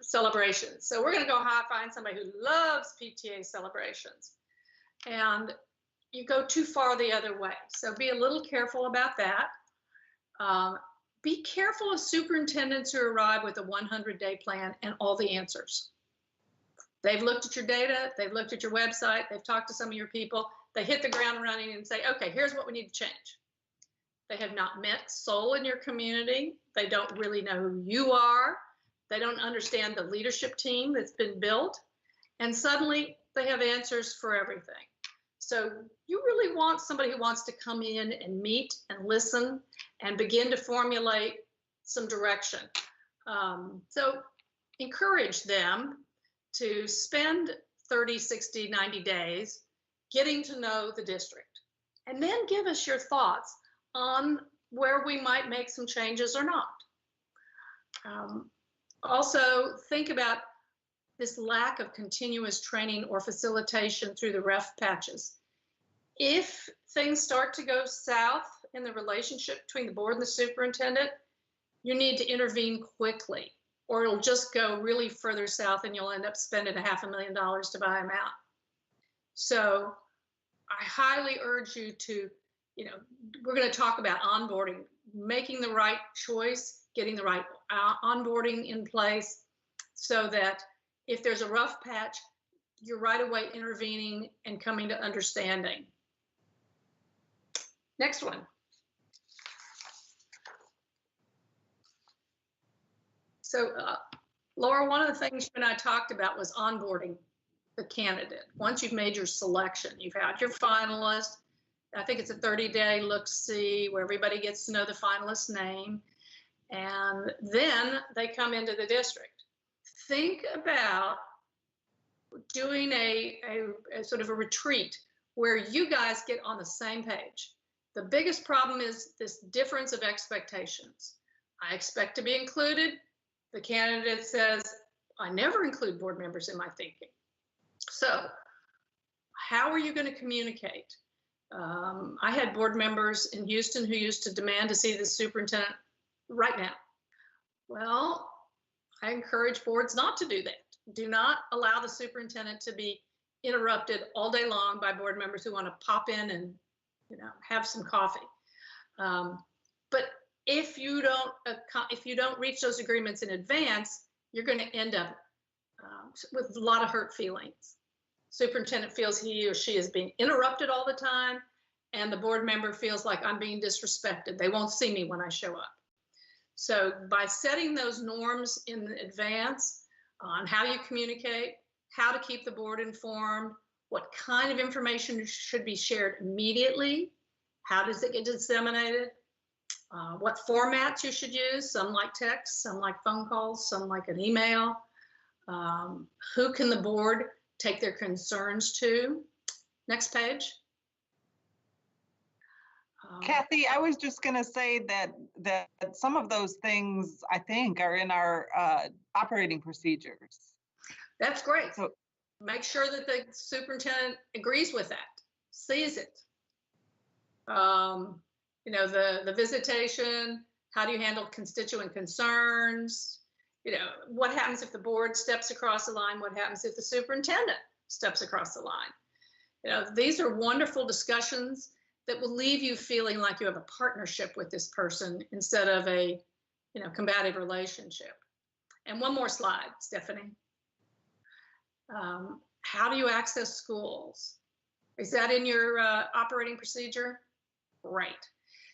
celebrations. So we're going to go find somebody who loves PTA celebrations. And you go too far the other way. So be a little careful about that. Be careful of superintendents who arrive with a 100-day plan and all the answers. They've looked at your data, they've looked at your website, they've talked to some of your people, they hit the ground running and say, okay, here's what we need to change. They have not met soul in your community. They don't really know who you are. They don't understand the leadership team that's been built. And suddenly they have answers for everything. So you really want somebody who wants to come in and meet and listen and begin to formulate some direction. So encourage them to spend 30, 60, 90 days getting to know the district. And then give us your thoughts on where we might make some changes or not. Also, think about this lack of continuous training or facilitation through the ref patches. If things start to go south in the relationship between the board and the superintendent, you need to intervene quickly, or it'll just go really further south and you'll end up spending $500,000 to buy them out. So I highly urge you to, we're going to talk about onboarding, making the right choice, getting the right onboarding in place so that if there's a rough patch, you're right away intervening and coming to understanding. Next one. So Laura, one of the things you and I talked about was onboarding the candidate. Once you've made your selection, you've had your finalist. I think it's a 30-day look-see where everybody gets to know the finalist's name. And then they come into the district. Think about doing a sort of a retreat where you guys get on the same page. The biggest problem is this difference of expectations. I expect to be included. The candidate says, I never include board members in my thinking. So how are you going to communicate? I had board members in Houston who used to demand to see the superintendent right now. Well, I encourage boards not to do that. Do not allow the superintendent to be interrupted all day long by board members who want to pop in and have some coffee. But if you don't reach those agreements in advance, you're going to end up with a lot of hurt feelings. Superintendent feels he or she is being interrupted all the time, and the board member feels like I'm being disrespected. They won't see me when I show up. So by setting those norms in advance on how you communicate, how to keep the board informed, what kind of information should be shared immediately, how does it get disseminated, what formats you should use, some like text, some like phone calls, some like an email, who can the board take their concerns to. Next page. Kathy, I was just going to say that some of those things, I think, are in our operating procedures. That's great. So make sure that the superintendent agrees with that, sees it. The visitation, how do you handle constituent concerns? what happens if the board steps across the line? What happens if the superintendent steps across the line? These are wonderful discussions that will leave you feeling like you have a partnership with this person instead of a, combative relationship. And one more slide, Stephanie. How do you access schools? Is that in your operating procedure? Right.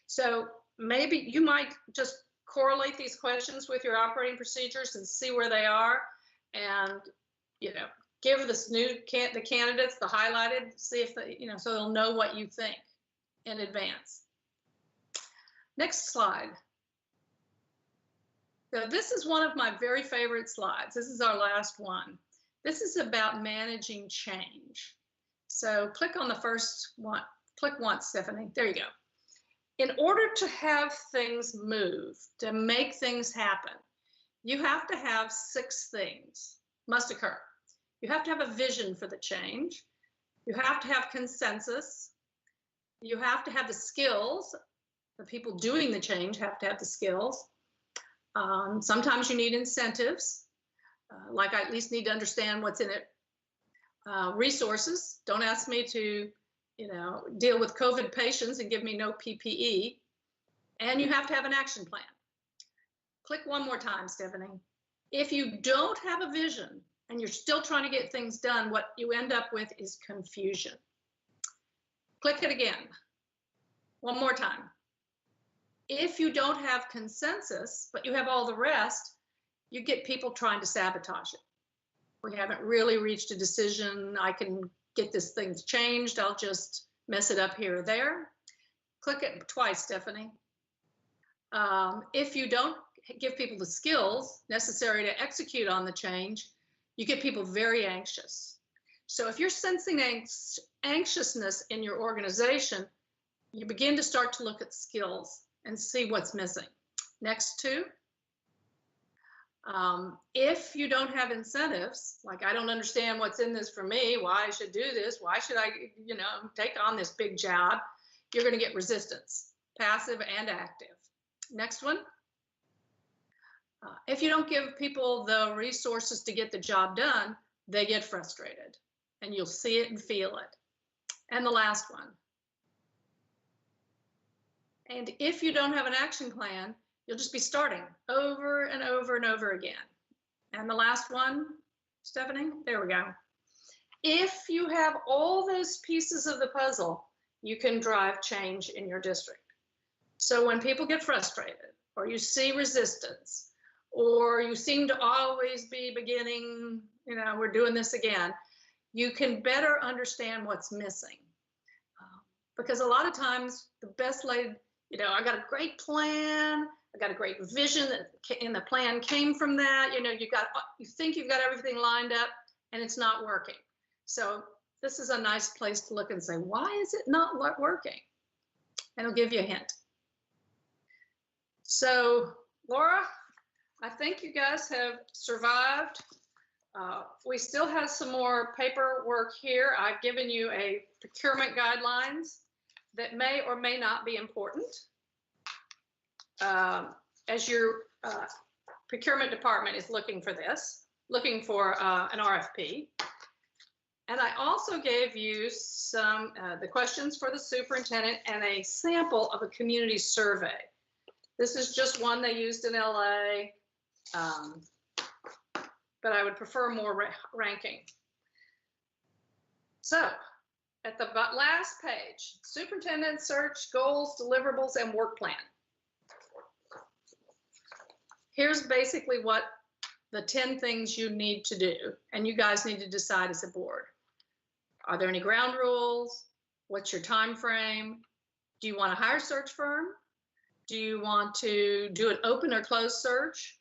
So maybe you might just correlate these questions with your operating procedures and see where they are, and give the candidates the highlighted, see if they, so they'll know what you think in advance. Next slide. So this is one of my very favorite slides. This is our last one. This is about managing change. So click on the first one. Click once, Stephanie. There you go. In order to have things move, to make things happen, you have to have 6 things must occur. You have to have a vision for the change. You have to have consensus. You have to have the skills. The people doing the change have to have the skills. Sometimes you need incentives, like I at least need to understand what's in it. Resources. Don't ask me to, deal with COVID patients and give me no PPE. And you have to have an action plan. Click one more time, Stephanie. If you don't have a vision and you're still trying to get things done, what you end up with is confusion. Click it again. One more time. If you don't have consensus, but you have all the rest, you get people trying to sabotage it. We haven't really reached a decision. I can get this thing changed. I'll just mess it up here or there. Click it twice, Stephanie. If you don't give people the skills necessary to execute on the change, you get people very anxious. So if you're sensing anxiousness in your organization, you begin to start to look at skills and see what's missing. Next 2. If you don't have incentives, like I don't understand what's in this for me, why I should do this, why should I, take on this big job, you're going to get resistance, passive and active. Next one. If you don't give people the resources to get the job done, they get frustrated, and you'll see it and feel it. And the last one. And if you don't have an action plan, you'll just be starting over and over and over again. And the last one, Stephanie, there we go. If you have all those pieces of the puzzle, you can drive change in your district. So when people get frustrated, or you see resistance, or you seem to always be beginning, we're doing this again, you can better understand what's missing. Because a lot of times the best laid, I got a great plan, I got a great vision, and the plan came from that. You think you've got everything lined up, and it's not working. So this is a nice place to look and say, why is it not working? And it'll give you a hint. So Laura, I think you guys have survived. We still have some more paperwork here. I've given you a procurement guidelines that may or may not be important. As your procurement department is looking for this, looking for an RFP. And I also gave you some, the questions for the superintendent and a sample of a community survey. This is just one they used in LA, but I would prefer more ranking. So at the last page, superintendent search, goals, deliverables, and work plan. Here's basically what the 10 things you need to do, and you guys need to decide as a board. Are there any ground rules? What's your time frame? Do you want to hire a search firm? Do you want to do an open or closed search?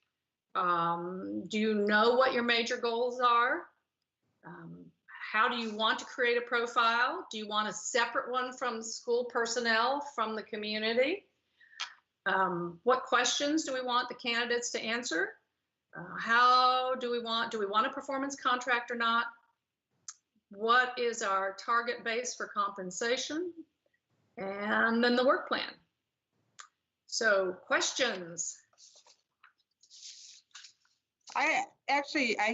Do you know what your major goals are? How do you want to create a profile? Do you want a separate one from school personnel, from the community? What questions do we want the candidates to answer? How do we want a performance contract or not? What is our target base for compensation? And then the work plan. So questions. I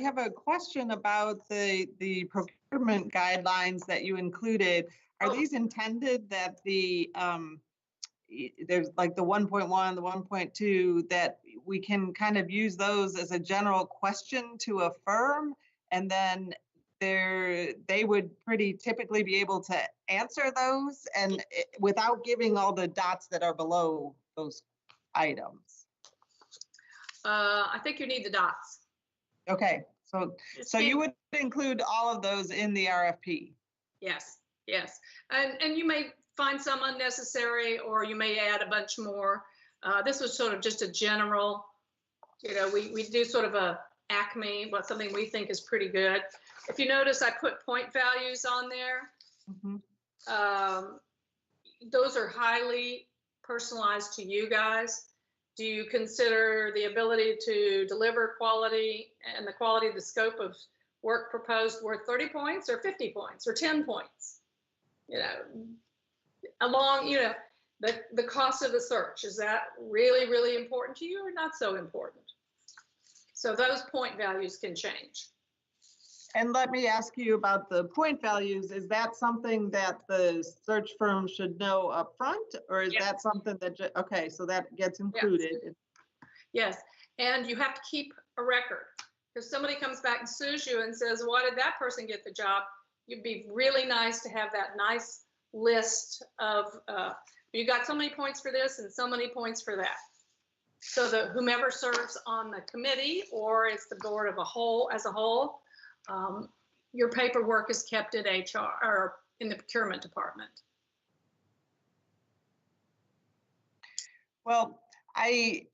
have a question about the procurement guidelines that you included. Are these intended that there's like the 1.1, the 1.2, that we can kind of use those as a general question to a firm, and then they would pretty typically be able to answer those and without giving all the dots that are below those items? I think you need the dots. Okay, so you would include all of those in the RFP? Yes, yes. And you may find some unnecessary, or you may add a bunch more. This was sort of just a general, we do sort of a ACME, something we think is pretty good. If you notice, I put point values on there. Mm-hmm. Those are highly personalized to you guys. Do you consider the ability to deliver quality and the quality of the scope of work proposed worth 30 points or 50 points or 10 points? Along, the cost of the search, is that really, really important to you or not so important? So those point values can change. And let me ask you about the point values. Is that something that the search firm should know up front, or is that something that, okay, so that gets included? Yes, and you have to keep a record. If somebody comes back and sues you and says, why did that person get the job? It'd be really nice to have that nice list of, you got so many points for this and so many points for that. So that whomever serves on the committee, or it's the board as a whole, your paperwork is kept at HR or in the procurement department. Well, I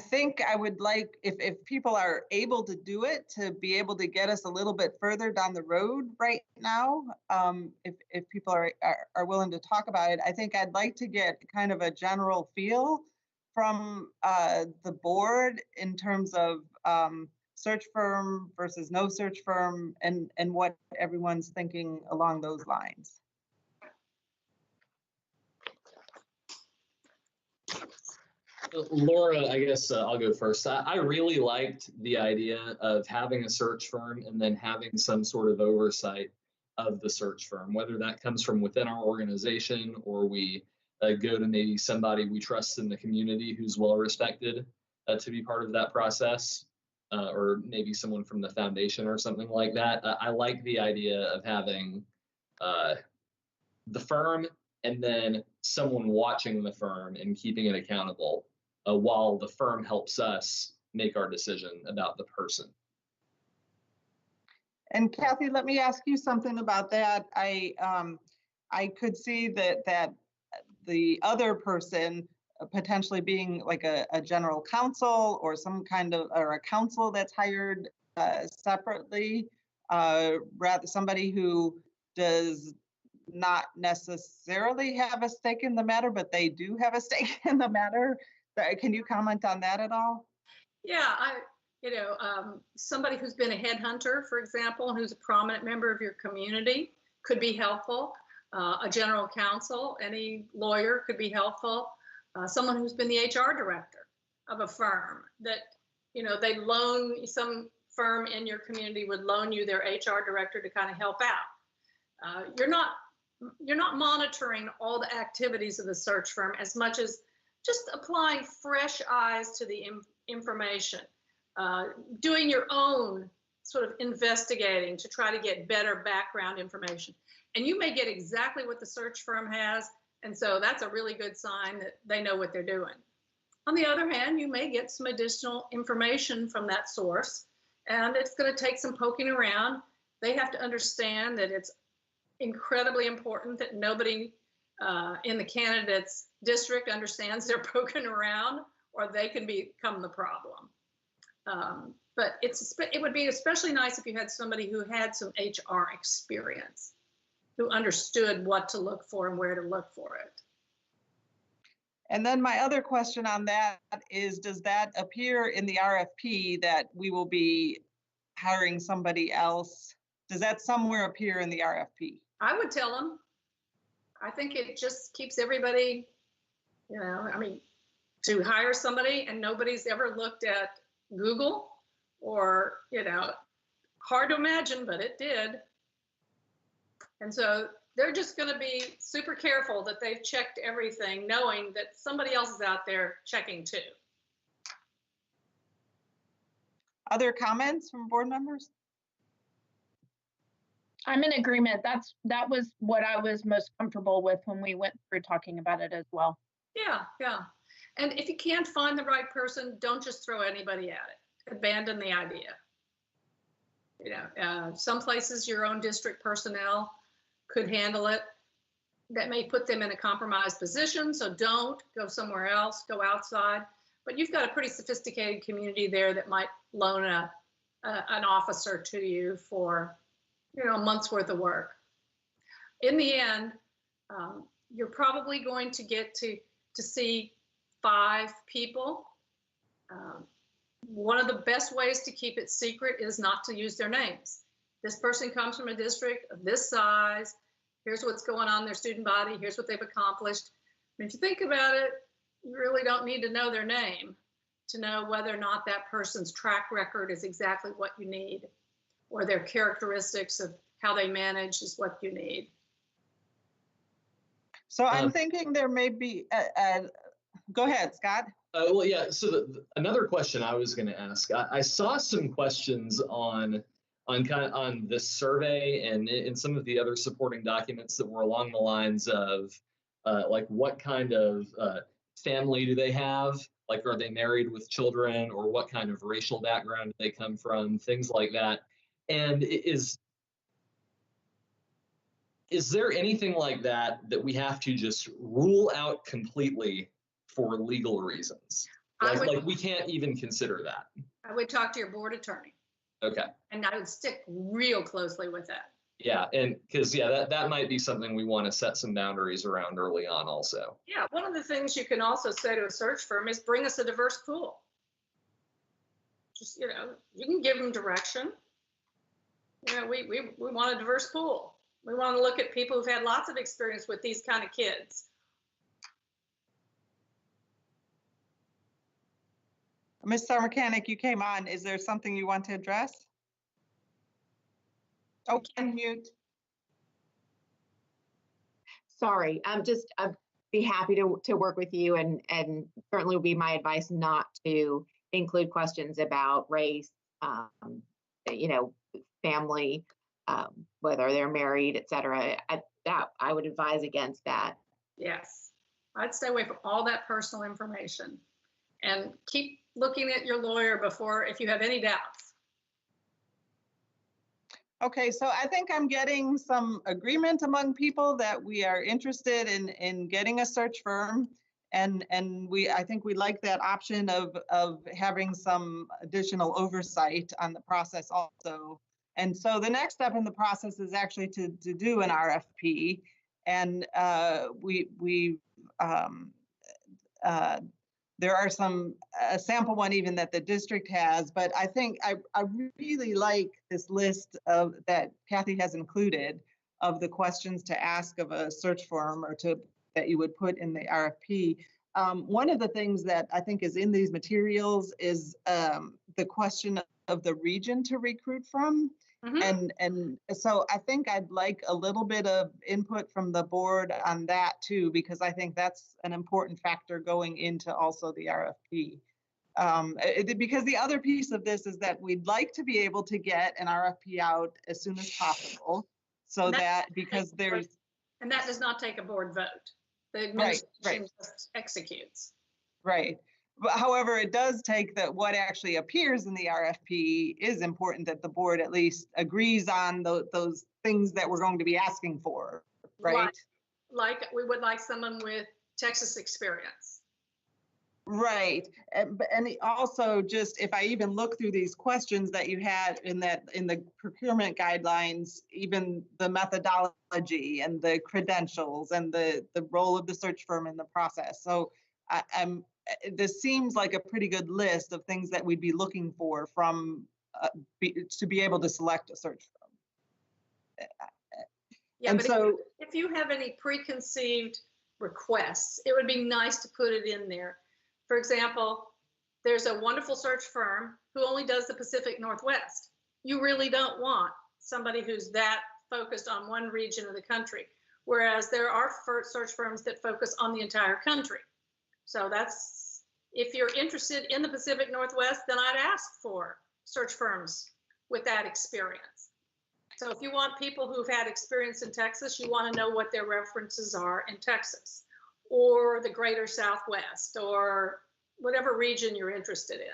think I would like, if people are able to do it, to be able to get us a little bit further down the road right now. If people are willing to talk about it, I think I'd like to get kind of a general feel from the board in terms of search firm versus no search firm, and what everyone's thinking along those lines. Laura, I guess I'll go first. I really liked the idea of having a search firm and then having some sort of oversight of the search firm, whether that comes from within our organization or we go to maybe somebody we trust in the community who's well respected to be part of that process, or maybe someone from the foundation or something like that. I like the idea of having the firm and then someone watching the firm and keeping it accountable while the firm helps us make our decision about the person. And Kathy, let me ask you something about that. I could see that the other person potentially being like a general counsel or some kind of, or a counsel that's hired separately, rather somebody who does not necessarily have a stake in the matter, but they do have a stake in the matter. Can you comment on that at all? Yeah, somebody who's been a headhunter, for example, who's a prominent member of your community could be helpful. A general counsel, any lawyer could be helpful. Someone who's been the HR director of a firm that, they loan, some firm in your community would loan you their HR director to kind of help out. You're not monitoring all the activities of the search firm as much as just applying fresh eyes to the information, doing your own sort of investigating to try to get better background information. And you may get exactly what the search firm has, and so that's a really good sign that they know what they're doing. On the other hand, you may get some additional information from that source, and it's going to take some poking around. They have to understand that it's incredibly important that nobody in the candidate's district understands they're poking around, or they can become the problem. But it would be especially nice if you had somebody who had some HR experience, who understood what to look for and where to look for it. And then my other question on that is, does that appear in the RFP that we will be hiring somebody else? Does that somewhere appear in the RFP? I would tell them. I think it just keeps everybody, to hire somebody and nobody's ever looked at Google or, hard to imagine, but it did. And so they're just going to be super careful that they've checked everything, knowing that somebody else is out there checking too. Other comments from board members? I'm in agreement. That was what I was most comfortable with when we went through talking about it as well. Yeah, yeah. And if you can't find the right person, don't just throw anybody at it. Abandon the idea. Some places your own district personnel could handle it. That may put them in a compromised position, so don't go somewhere else, go outside. But you've got a pretty sophisticated community there that might loan an officer to you for, a month's worth of work. In the end, you're probably going to get to see 5 people. One of the best ways to keep it secret is not to use their names. This person comes from a district of this size. Here's what's going on in their student body. Here's what they've accomplished. I mean, if you think about it, you really don't need to know their name to know whether or not that person's track record is exactly what you need, or their characteristics of how they manage is what you need. So I'm thinking there may be, go ahead, Scott. Well, yeah, so another question I was going to ask, I saw some questions on this survey and in some of the other supporting documents that were along the lines of like what kind of family do they have? Like, are they married with children, or what kind of racial background do they come from? Things like that. And is there anything like that we have to just rule out completely for legal reasons? Like we can't even consider that. I would talk to your board attorney. Okay. And I would stick real closely with that. Yeah, and because that might be something we want to set some boundaries around early on also. Yeah, one of the things you can also say to a search firm is bring us a diverse pool. Just, you can give them direction. We want a diverse pool. We want to look at people who've had lots of experience with these kind of kids. Ms. Mechanic, you came on. Is there something you want to address? Oh, unmute. Sorry, I'd be happy to work with you, and certainly would be my advice not to include questions about race, family, whether they're married, et cetera. I would advise against that. Yes, I'd stay away from all that personal information and keep looking at your lawyer before, if you have any doubts. Okay, so I think I'm getting some agreement among people that we are interested in getting a search firm. And I think we like that option of having some additional oversight on the process also. And so the next step in the process is actually to do an RFP. And there are a sample one even that the district has, but I think I really like this list that Kathy has included of the questions to ask of a search firm or that you would put in the RFP. One of the things that I think is in these materials is the question of the region to recruit from. Mm-hmm. And so I think I'd like a little bit of input from the board on that too, because I think that's an important factor going into also the RFP. Because the other piece of this is that we'd like to be able to get an RFP out as soon as possible, so that because there's. And that does not take a board vote. The administration just executes. Right. But however, it does take that what actually appears in the RFP is important that the board at least agrees on those things that we're going to be asking for, right? Like we would like someone with Texas experience. Right. And also just if I even look through these questions that you had in the procurement guidelines, even the methodology and the credentials and the role of the search firm in the process. So this seems like a pretty good list of things that we'd be looking for from to be able to select a search firm. Yeah, and but so if you have any preconceived requests, it would be nice to put it in there. For example, there's a wonderful search firm who only does the Pacific Northwest. You really don't want somebody who's that focused on one region of the country, whereas there are search firms that focus on the entire country. So that's, if you're interested in the Pacific Northwest, then I'd ask for search firms with that experience. So if you want people who've had experience in Texas, you want to know what their references are in Texas or the greater Southwest or whatever region you're interested in.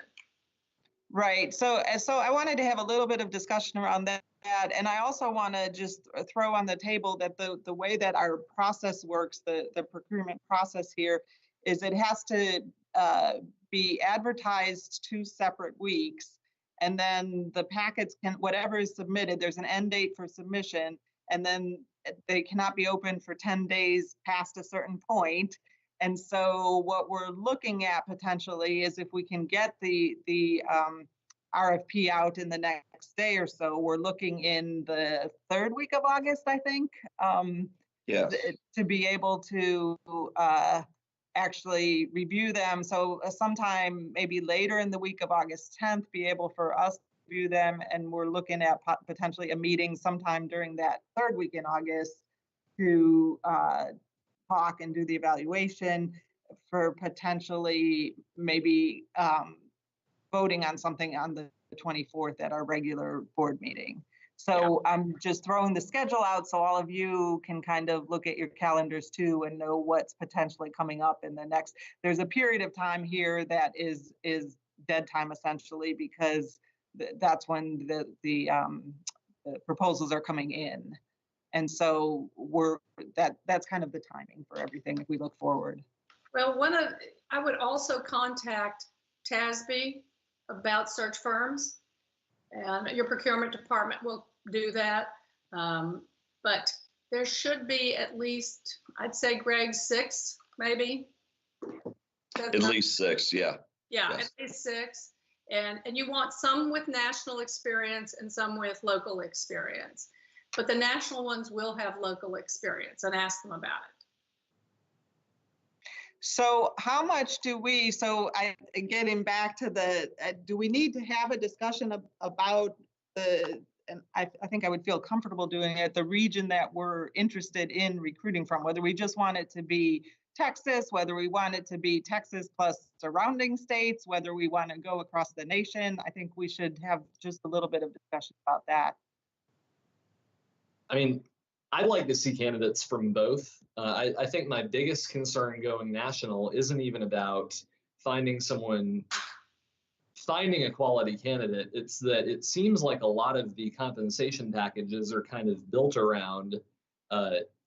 Right. So I wanted to have a little bit of discussion around that. And I also want to just throw on the table that the way that our process works, the procurement process here, is it has to be advertised 2 separate weeks. And then the packets can, whatever is submitted, there's an end date for submission, and then they cannot be open for 10 days past a certain point. And so what we're looking at potentially is if we can get the RFP out in the next day or so, we're looking in the 3rd week of August, I think, Yes. to be able to actually review them. So sometime maybe later in the week of August 10th, be able for us to review them. And we're looking at potentially a meeting sometime during that 3rd week in August to talk and do the evaluation for potentially maybe voting on something on the 24th at our regular board meeting. So I'm just throwing the schedule out so all of you can kind of look at your calendars too and know what's potentially coming up in the next. There's a period of time here that is dead time essentially, because that's when the proposals are coming in. And so that's kind of the timing for everything if we look forward. Well, I would also contact TASB about search firms, and your procurement department will do that. But there should be at least, I'd say, Greg, 6, maybe. At least 6, yeah. Yeah, Yes. at least 6. And you want some with national experience and some with local experience. But the national ones will have local experience, and ask them about it. So how much do we, getting back to do we need to have a discussion about and I think I would feel comfortable doing it, the region that we're interested in recruiting from, whether we just want it to be Texas, whether we want it to be Texas plus surrounding states, whether we want to go across the nation. I think we should have just a little bit of discussion about that. I mean, I'd like to see candidates from both. I think my biggest concern going national isn't even about finding a quality candidate. It's that it seems like a lot of the compensation packages are kind of built around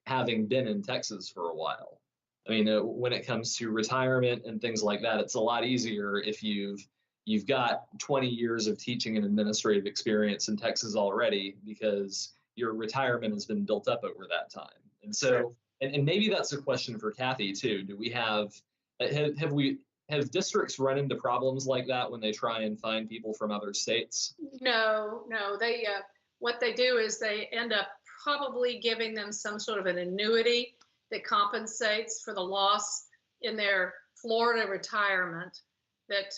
having been in Texas for a while. I mean, when it comes to retirement and things like that, it's a lot easier if you've got 20 years of teaching and administrative experience in Texas already, because your retirement has been built up over that time. And so, and maybe that's a question for Kathy too. Do we have districts run into problems like that when they try and find people from other states? No, they, what they do is they end up probably giving them some sort of an annuity that compensates for the loss in their Florida retirement that,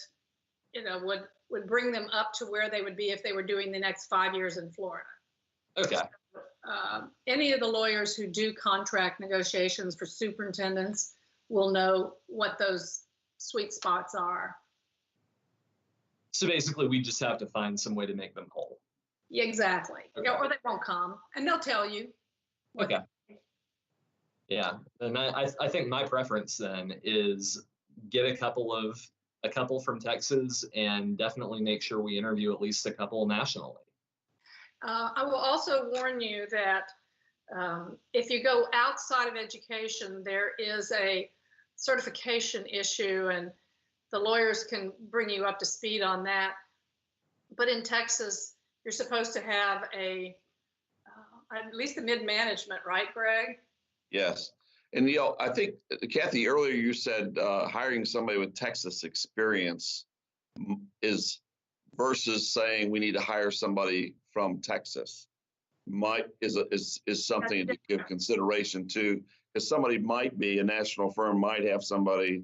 would bring them up to where they would be if they were doing the next 5 years in Florida. Okay. Any of the lawyers who do contract negotiations for superintendents will know what those sweet spots are. So basically, we just have to find some way to make them whole. Yeah, exactly. Okay. Or they won't come, and they'll tell you. Okay. Yeah, and I think my preference then is get a couple from Texas, and definitely make sure we interview at least a couple nationally. I will also warn you that if you go outside of education, there is a certification issue, and the lawyers can bring you up to speed on that. But in Texas, you're supposed to have at least a mid-management, right, Greg? Yes. And, I think, Kathy, earlier you said hiring somebody with Texas experience is versus saying we need to hire somebody from Texas is something to give consideration to, because somebody might be, a national firm might have somebody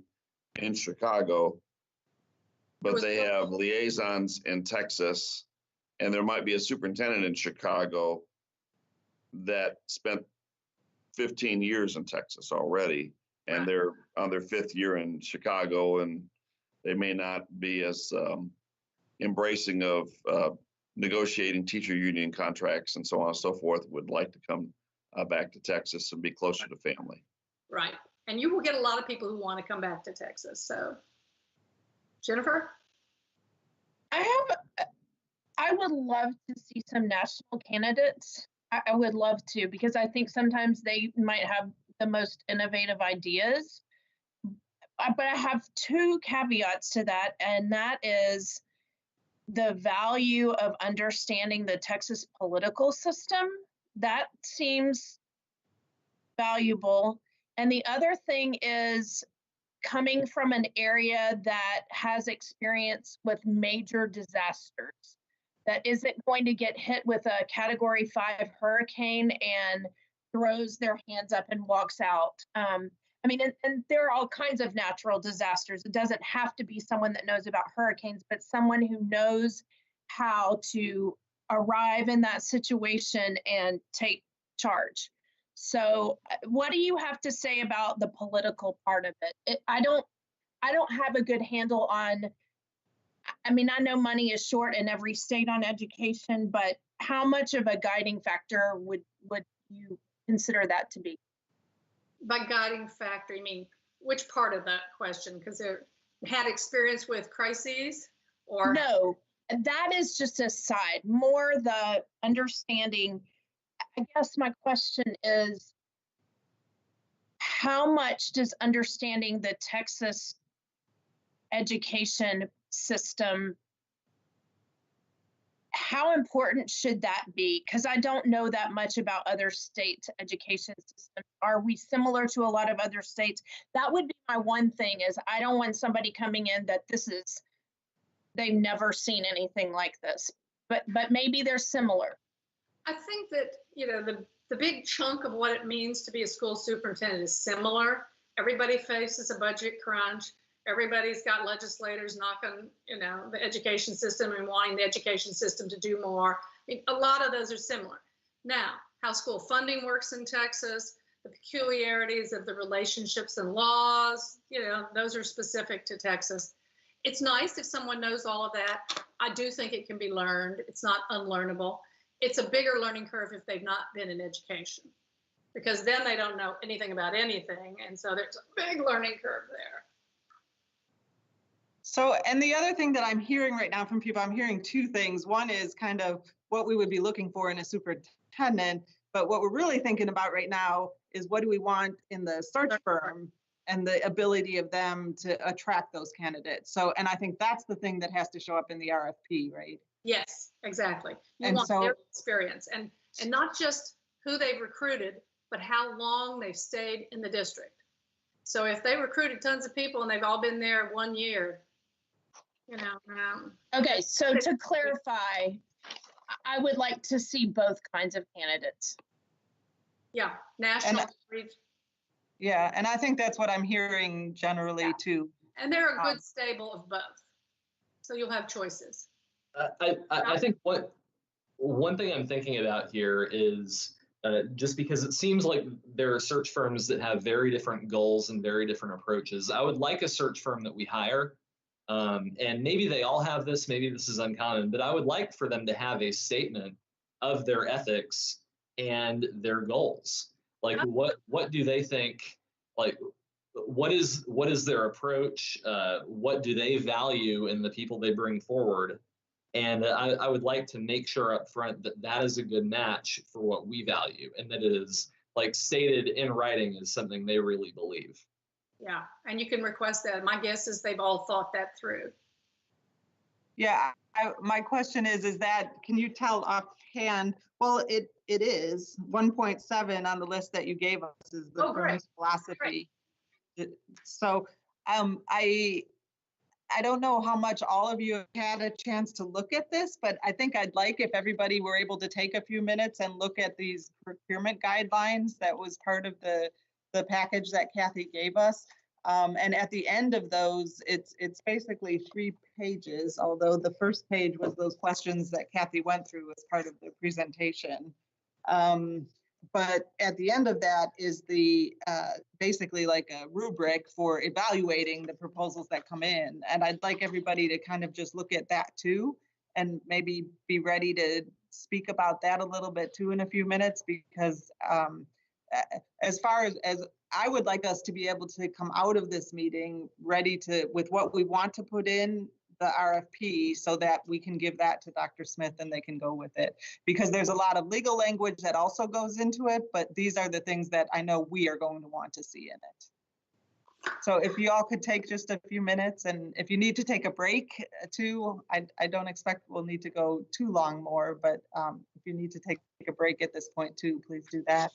in Chicago but they have liaisons in Texas, and there might be a superintendent in Chicago that spent 15 years in Texas already, and they're on their 5th year in Chicago, and they may not be as embracing of negotiating teacher union contracts and so on and so forth, would like to come back to Texas and be closer to family. Right. And you will get a lot of people who want to come back to Texas. So, Jennifer? I would love to see some national candidates. I would love to, because I think sometimes they might have the most innovative ideas. But I have 2 caveats to that, and that is the value of understanding the Texas political system. That seems valuable. And the other thing is coming from an area that has experience with major disasters, that isn't going to get hit with a Category 5 hurricane and throws their hands up and walks out. I mean, and there are all kinds of natural disasters. It doesn't have to be someone that knows about hurricanes, but someone who knows how to arrive in that situation and take charge. So what do you have to say about the political part of it? I don't have a good handle on, I mean, I know money is short in every state on education, but how much of a guiding factor would you consider that to be? By guiding factor, you mean which part of that question? Because they had experience with crises, or? No, that is just a side, more the understanding. I guess my question is, how much does understanding the Texas education system, how important should that be? Because I don't know that much about other state education systems. Are we similar to a lot of other states? That would be my one thing, is I don't want somebody coming in that they've never seen anything like this, but maybe they're similar. I think that, the big chunk of what it means to be a school superintendent is similar. Everybody faces a budget crunch. Everybody's got legislators knocking, the education system and wanting the education system to do more. I mean, a lot of those are similar. Now, how school funding works in Texas, the peculiarities of the relationships and laws, those are specific to Texas. It's nice if someone knows all of that. I do think it can be learned. It's not unlearnable. It's a bigger learning curve if they've not been in education, because then they don't know anything about anything. And so there's a big learning curve there. So, and the other thing that I'm hearing right now from people, I'm hearing 2 things. One is kind of what we would be looking for in a superintendent, but what we're really thinking about right now is what do we want in the search firm and the ability of them to attract those candidates. So, and I think that's the thing that has to show up in the RFP, right? Yes, exactly. You And want so- their experience, and not just who they've recruited, but how long they've stayed in the district. So if they recruited tons of people and they've all been there 1 year, Okay, so to clarify, I would like to see both kinds of candidates. Yeah, national. Yeah, and I think that's what I'm hearing generally too. And they're a good stable of both. So you'll have choices. I think one thing I'm thinking about here is just because it seems like there are search firms that have very different goals and very different approaches. I would like a search firm that we hire, and maybe they all have this, maybe this is uncommon, but I would like for them to have a statement of their ethics and their goals. Like what do they think, like what is their approach? What do they value in the people they bring forward? And I would like to make sure up front that that is a good match for what we value, and that it is like stated in writing is something they really believe. Yeah, and you can request that. My guess is they've all thought that through. Yeah, my question is that, can you tell offhand? Well, it is 1.7 on the list that you gave us is the firm's philosophy. So I don't know how much all of you have had a chance to look at this, but I think I'd like if everybody were able to take a few minutes and look at these procurement guidelines that was part of the package that Kathy gave us. And at the end of those, it's basically 3 pages, although the first page was those questions that Kathy went through as part of the presentation. But at the end of that is the basically like a rubric for evaluating the proposals that come in. And I'd like everybody to kind of just look at that too, and maybe be ready to speak about that a little bit too in a few minutes, because as far as I would like us to be able to come out of this meeting ready to, with what we want to put in the RFP, so that we can give that to Dr. Smith and they can go with it. Because there's a lot of legal language that also goes into it, but these are the things that I know we are going to want to see in it. So if you all could take just a few minutes, and if you need to take a break too, I don't expect we'll need to go too long more, but if you need to take a break at this point too, please do that.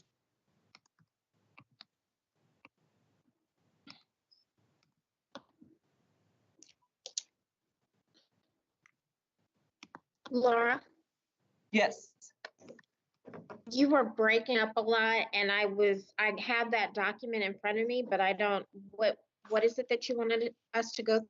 Laura, Yes. you were breaking up a lot, and I had that document in front of me, but I don't, what is it that you wanted us to go?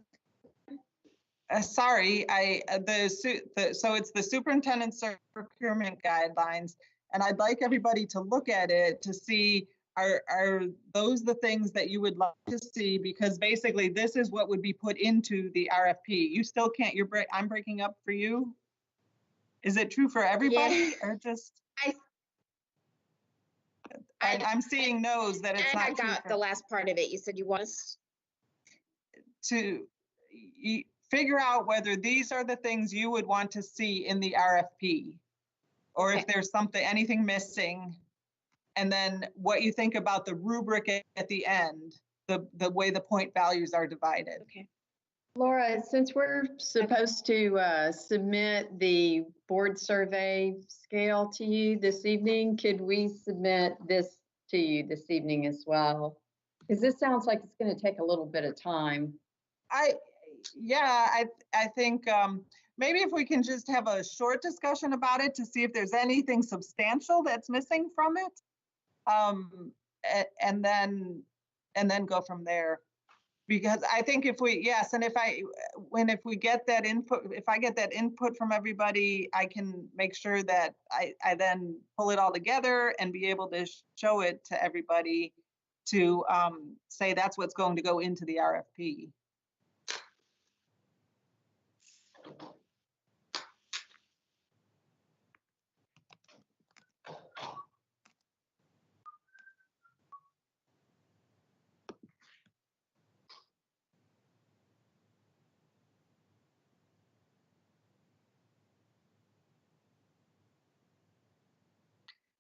Sorry, so it's the superintendent's procurement guidelines, and I'd like everybody to look at it to see, are those the things that you would like to see? Because basically this is what would be put into the RFP. You still can't, I'm breaking up for you? Is it true for everybody? Yeah. Or just? I'm seeing no's that it's not true. I got the last part of it. You said you want us to figure out whether these are the things you would want to see in the RFP, or if there's anything missing, and then what you think about the rubric at the end, the way the point values are divided. Okay. Laura, since we're supposed to submit the board survey scale to you this evening, could we submit this to you this evening as well? Because this sounds like it's going to take a little bit of time. I think maybe if we can just have a short discussion about it to see if there's anything substantial that's missing from it, and then go from there. Because I think if we, yes, and if we get that input, if I get that input from everybody, I can make sure that I then pull it all together and be able to show it to everybody to say that's what's going to go into the RFP.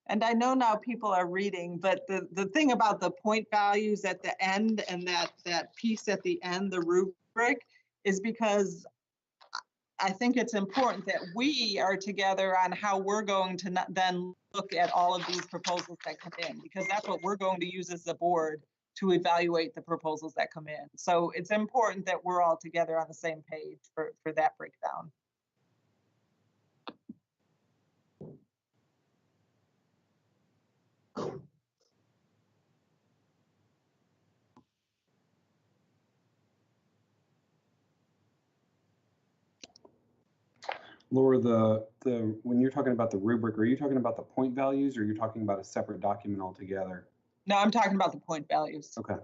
And I know now people are reading, but the thing about the point values at the end and that piece at the end, the rubric, is because I think it's important that we are together on how we're going to then look at all of these proposals that come in, because that's what we're going to use as the board to evaluate the proposals that come in. So it's important that we're all together on the same page for that breakdown. Laura, when you're talking about the rubric, are you talking about the point values, or are you talking about a separate document altogether? No, I'm talking about the point values. Okay.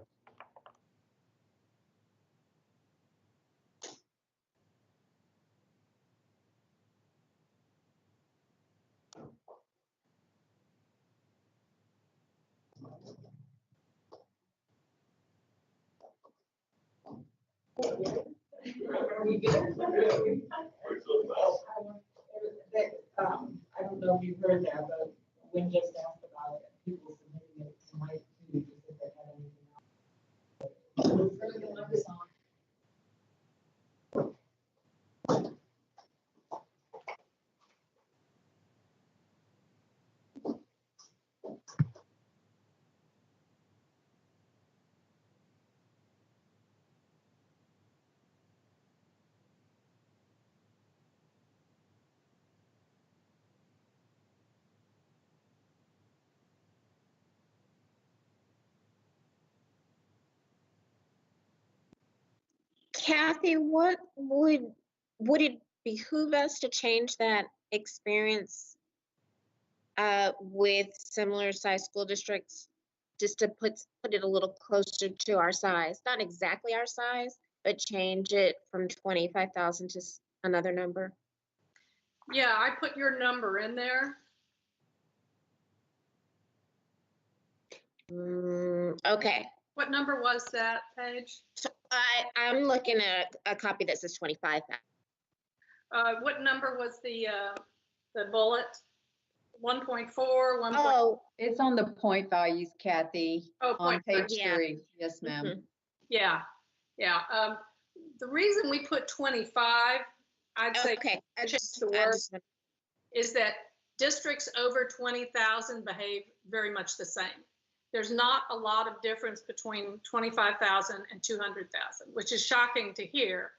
I don't know if you've heard that, but when just asked about it, people submitting it tonight too, just if they had anything else. Further than what is on. Kathy, what would it behoove us to change that experience with similar size school districts, just to put it a little closer to our size, not exactly our size, but change it from 25,000 to another number? Yeah, I put your number in there. Okay. What number was that, Paige? So I'm looking at a copy that says 25,000. What number was the bullet? 1.4, 1. Oh, It's on the point values, Kathy, Oh, on point page yeah. 3. Yes, ma'am. Mhm. Yeah, yeah. The reason we put 25, I'd say, Okay. I change just, the I word, just, is that districts over 20,000 behave very much the same. There's not a lot of difference between 25,000 and 200,000, which is shocking to hear,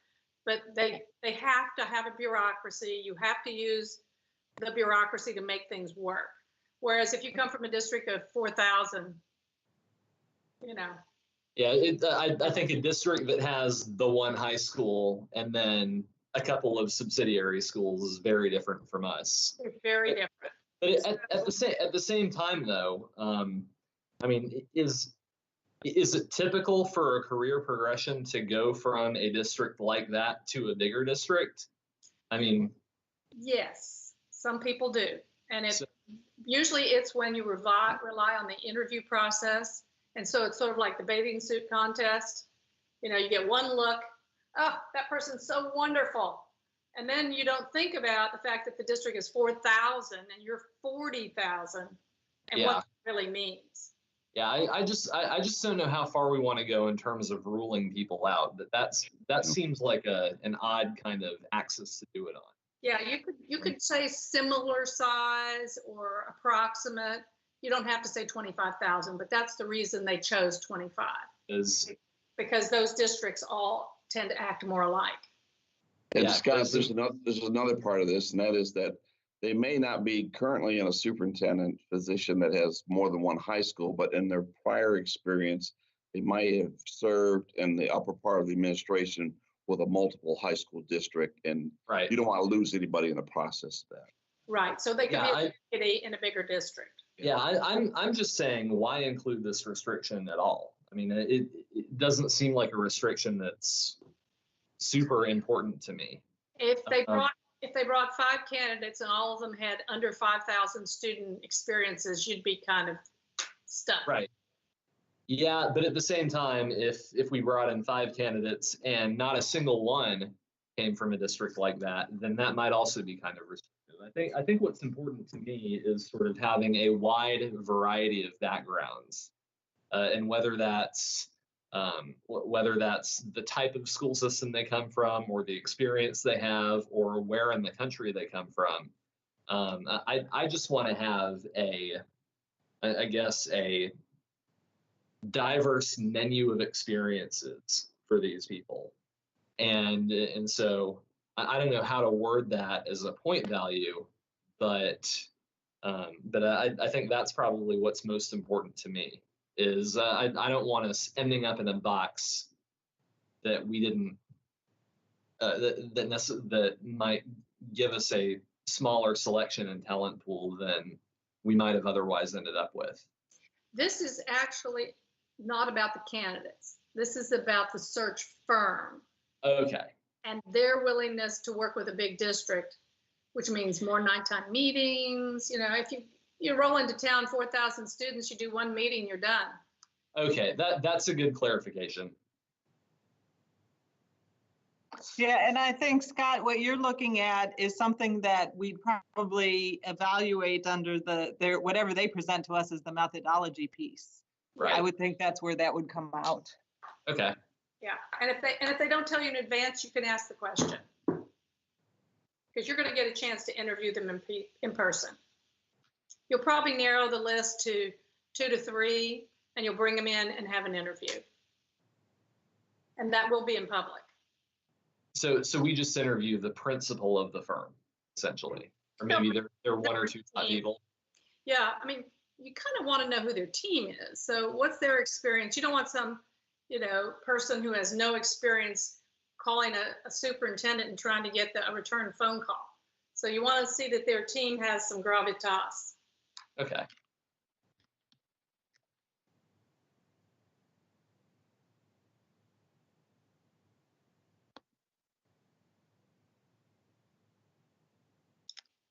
but they have to have a bureaucracy. You have to use the bureaucracy to make things work. Whereas if you come from a district of 4,000, you know. Yeah, I think a district that has the one high school and then a couple of subsidiary schools is very different from us. They're very different. But at the same time, though, I mean, is it typical for a career progression to go from a district like that to a bigger district? I mean, yes, some people do, and usually it's when you rely on the interview process, and so it's sort of like the bathing suit contest. You know, you get one look, oh, that person's so wonderful, and then you don't think about the fact that the district is 4,000 and you're 40,000, and what that really means. Yeah, I just don't know how far we want to go in terms of ruling people out. That seems like an odd kind of axis to do it on. Yeah, you could say similar size or approximate. You don't have to say 25,000, but that's the reason they chose 25. Because those districts all tend to act more alike. And Scott, there's another part of this, and that is that they may not be currently in a superintendent position that has more than one high school, but in their prior experience, they might have served in the upper part of the administration with a multiple high school district, and you don't want to lose anybody in the process of that. Right, so they can be a deputy in a bigger district. Yeah, I'm just saying, why include this restriction at all? I mean, it doesn't seem like a restriction that's super important to me. If they brought 5 candidates and all of them had under 5,000 student experiences, you'd be kind of stuck. Right. Yeah, but at the same time, if we brought in 5 candidates and not a single one came from a district like that, then that might also be kind of restrictive. I think what's important to me is sort of having a wide variety of backgrounds, and whether that's the type of school system they come from, or the experience they have, or where in the country they come from. I just want to have a diverse menu of experiences for these people, and so I don't know how to word that as a point value, but I think that's probably what's most important to me. Is I don't want us ending up in a box that we didn't that might give us a smaller selection and talent pool than we might have otherwise ended up with. This is actually not about the candidates. This is about the search firm. Okay. And their willingness to work with a big district, which means more nighttime meetings. You know, if you roll into town, 4,000 students, you do one meeting, you're done. Okay, that's a good clarification. Yeah, and I think, Scott, what you're looking at is something that we'd probably evaluate under whatever they present to us as the methodology piece. Right. I would think that's where that would come out. Okay. Yeah, and if they don't tell you in advance, you can ask the question, because you're going to get a chance to interview them in person. You'll probably narrow the list to 2 to 3, and you'll bring them in and have an interview, and that will be in public. So we just interview the principal of the firm, essentially, or maybe they're 1 or 2 top people. Yeah, I mean, you kind of want to know who their team is. So what's their experience? You don't want some, person who has no experience calling a superintendent and trying to get a return phone call. So you want to see that their team has some gravitas. Okay.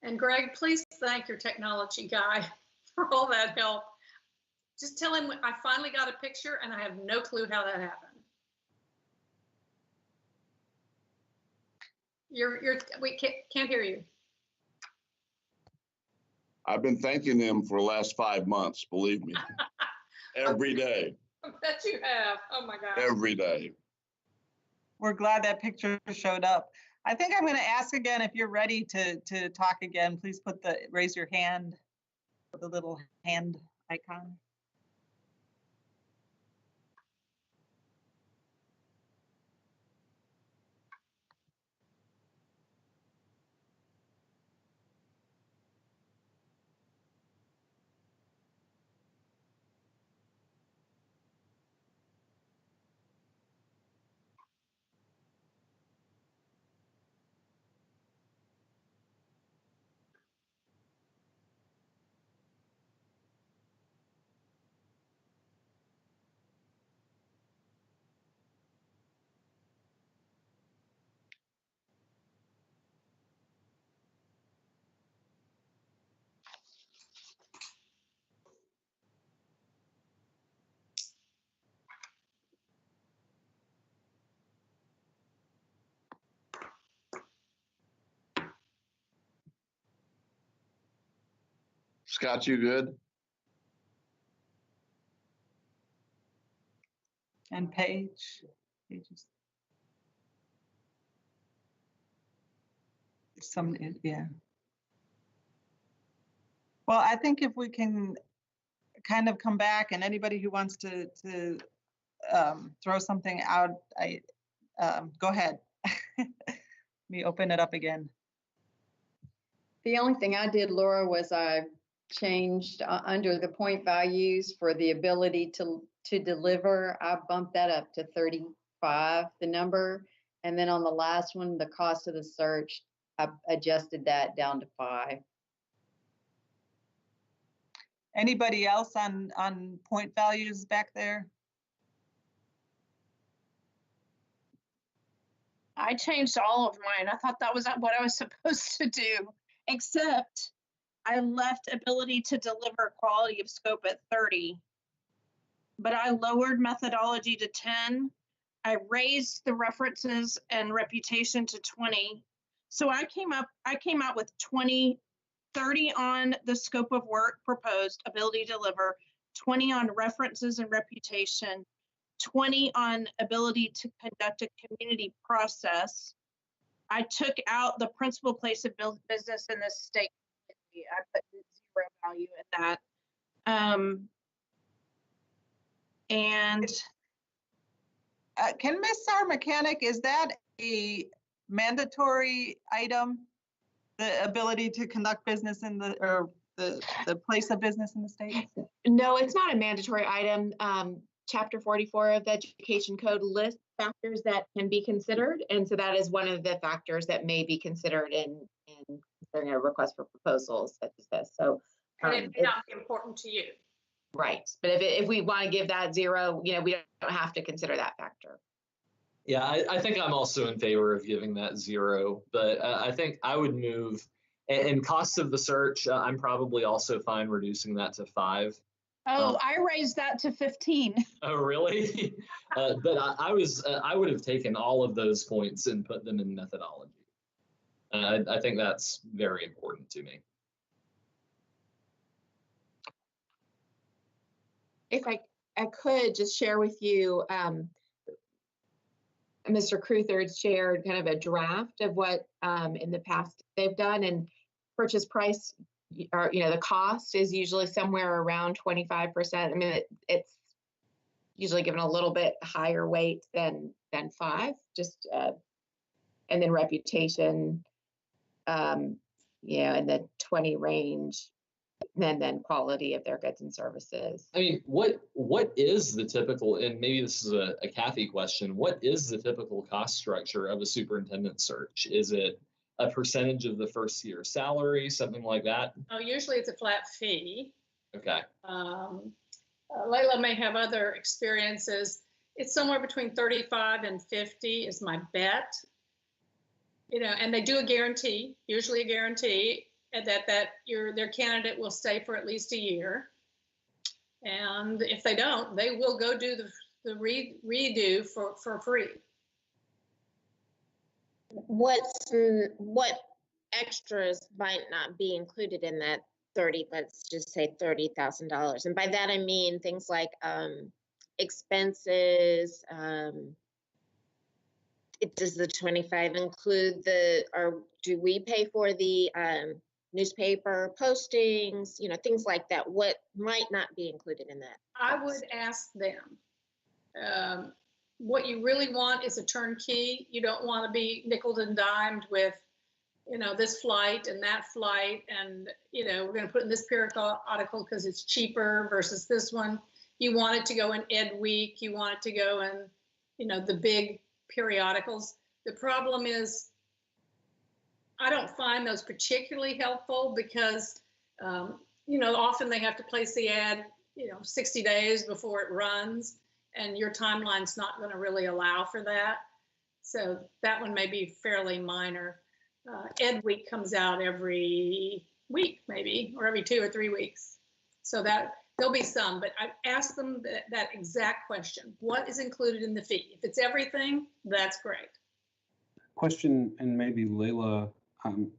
And Greg, please thank your technology guy for all that help. Just tell him I finally got a picture and I have no clue how that happened. We can't hear you. I've been thanking them for the last 5 months, believe me. Every day, I bet you have. Oh my God. every day. We're glad that picture showed up. I think I'm going to ask again, if you're ready to talk again, please raise your hand, the little hand icon. Scott, you good? And Paige. Yeah. Well, I think if we can kind of come back, and anybody who wants to throw something out, go ahead. Let me open it up again. The only thing I did, Laura, was I changed under the point values for the ability to deliver. I bumped that up to 35, the number. And then on the last one, the cost of the search, I adjusted that down to 5. Anybody else on point values back there? I changed all of mine. I thought that was what I was supposed to do, except I left ability to deliver quality of scope at 30, but I lowered methodology to 10. I raised the references and reputation to 20. So I came out with 20, 30 on the scope of work proposed, ability to deliver, 20 on references and reputation, 20 on ability to conduct a community process. I took out the principal place of business in the state. I put 0 value at that. And can Miss Our Mechanic, is that a mandatory item? The ability to conduct business in the place of business in the state? No, it's not a mandatory item. Chapter 44 of the Education Code lists factors that can be considered. And so that is one of the factors that may be considered in considering a request for proposals such as this. So and it may not be important to you. Right. But if we want to give that 0, we don't have to consider that factor. Yeah, I think I'm also in favor of giving that 0, but I think I would move, and costs of the search, I'm probably also fine reducing that to 5. Oh, I raised that to 15. Oh, really? But I would have taken all of those points and put them in methodology. I think that's very important to me. If I could just share with you, Mr. Cruthers shared kind of a draft of what in the past they've done, and purchase price, or the cost is usually somewhere around 25%. I mean, it's usually given a little bit higher weight than 5, just and then reputation, in the 20 range. and then quality of their goods and services. I mean, what is the typical, and maybe this is a Kathy question, what is the typical cost structure of a superintendent search? Is it a percentage of the first year salary, something like that? Oh, usually it's a flat fee. Okay. Layla may have other experiences. It's somewhere between 35 and 50 is my bet. You know, and they do a guarantee, usually a guarantee, and that their candidate will stay for at least a year. And if they don't, they will go do the redo for free. What extras might not be included in that 30, let's just say $30,000. And by that, I mean things like expenses. Does the 25 include or do we pay for the newspaper postings, you know, things like that? What might not be included in that? I would ask them. What you really want is a turnkey. You don't want to be nickeled and dimed with, you know, this flight and that flight, and, you know, we're going to put in this periodical because it's cheaper versus this one. You want it to go in Ed Week. You want it to go in, you know, the big periodicals. The problem is I don't find those particularly helpful because, you know, often they have to place the ad, you know, 60 days before it runs, and your timeline's not going to really allow for that. So that one may be fairly minor. Ed Week comes out every week, maybe, or every 2 or 3 weeks. So that there'll be some, but I asked them that exact question. What is included in the fee? If it's everything, that's great. Question, and maybe Layla,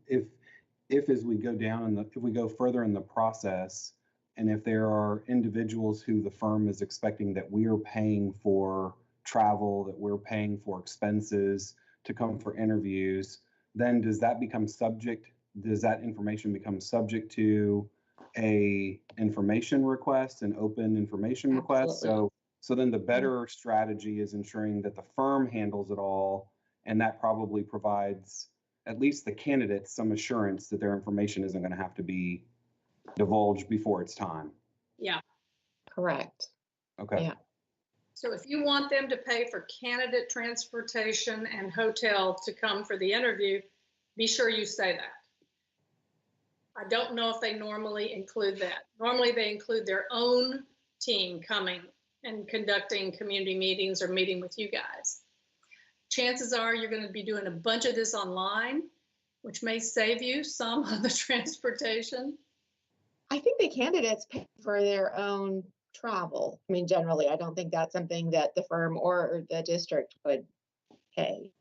if as we go down if we go further in the process, and if there are individuals who the firm is expecting that we are paying for travel, that we're paying for expenses to come for interviews, then does that information become subject to a information request, an open information request? So then the better strategy is ensuring that the firm handles it all, and that probably provides at least the candidates some assurance that their information isn't going to have to be divulged before it's time. Yeah. Correct. Okay. Yeah. So if you want them to pay for candidate transportation and hotel to come for the interview, be sure you say that. I don't know if they normally include that. Normally they include their own team coming and conducting community meetings or meeting with you guys. Chances are you're going to be doing a bunch of this online, which may save you some of the transportation. I think the candidates pay for their own travel. I mean, generally, I don't think that's something that the firm or the district would pay.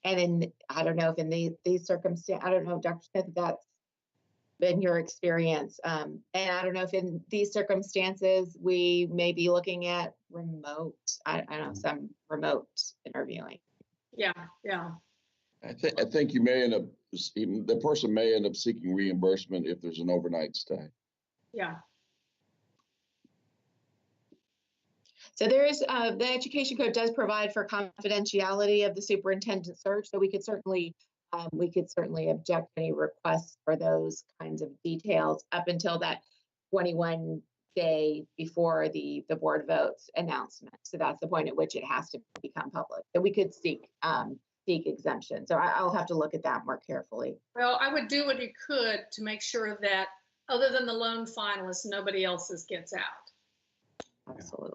And then I don't know if in these circumstances, I don't know, Dr. Smith, if that's been your experience. And I don't know if in these circumstances, we may be looking at remote, I don't know, some remote interviewing. Yeah, yeah. I think you may end up, the person may end up seeking reimbursement if there's an overnight stay. Yeah. So there is, the education code does provide for confidentiality of the superintendent search, so we could certainly object any requests for those kinds of details up until that 21 day before the board votes announcement. So that's the point at which it has to become public. So we could seek exemption. So I'll have to look at that more carefully. Well, I would do what you could to make sure that other than the lone finalists, nobody else's gets out. Absolutely.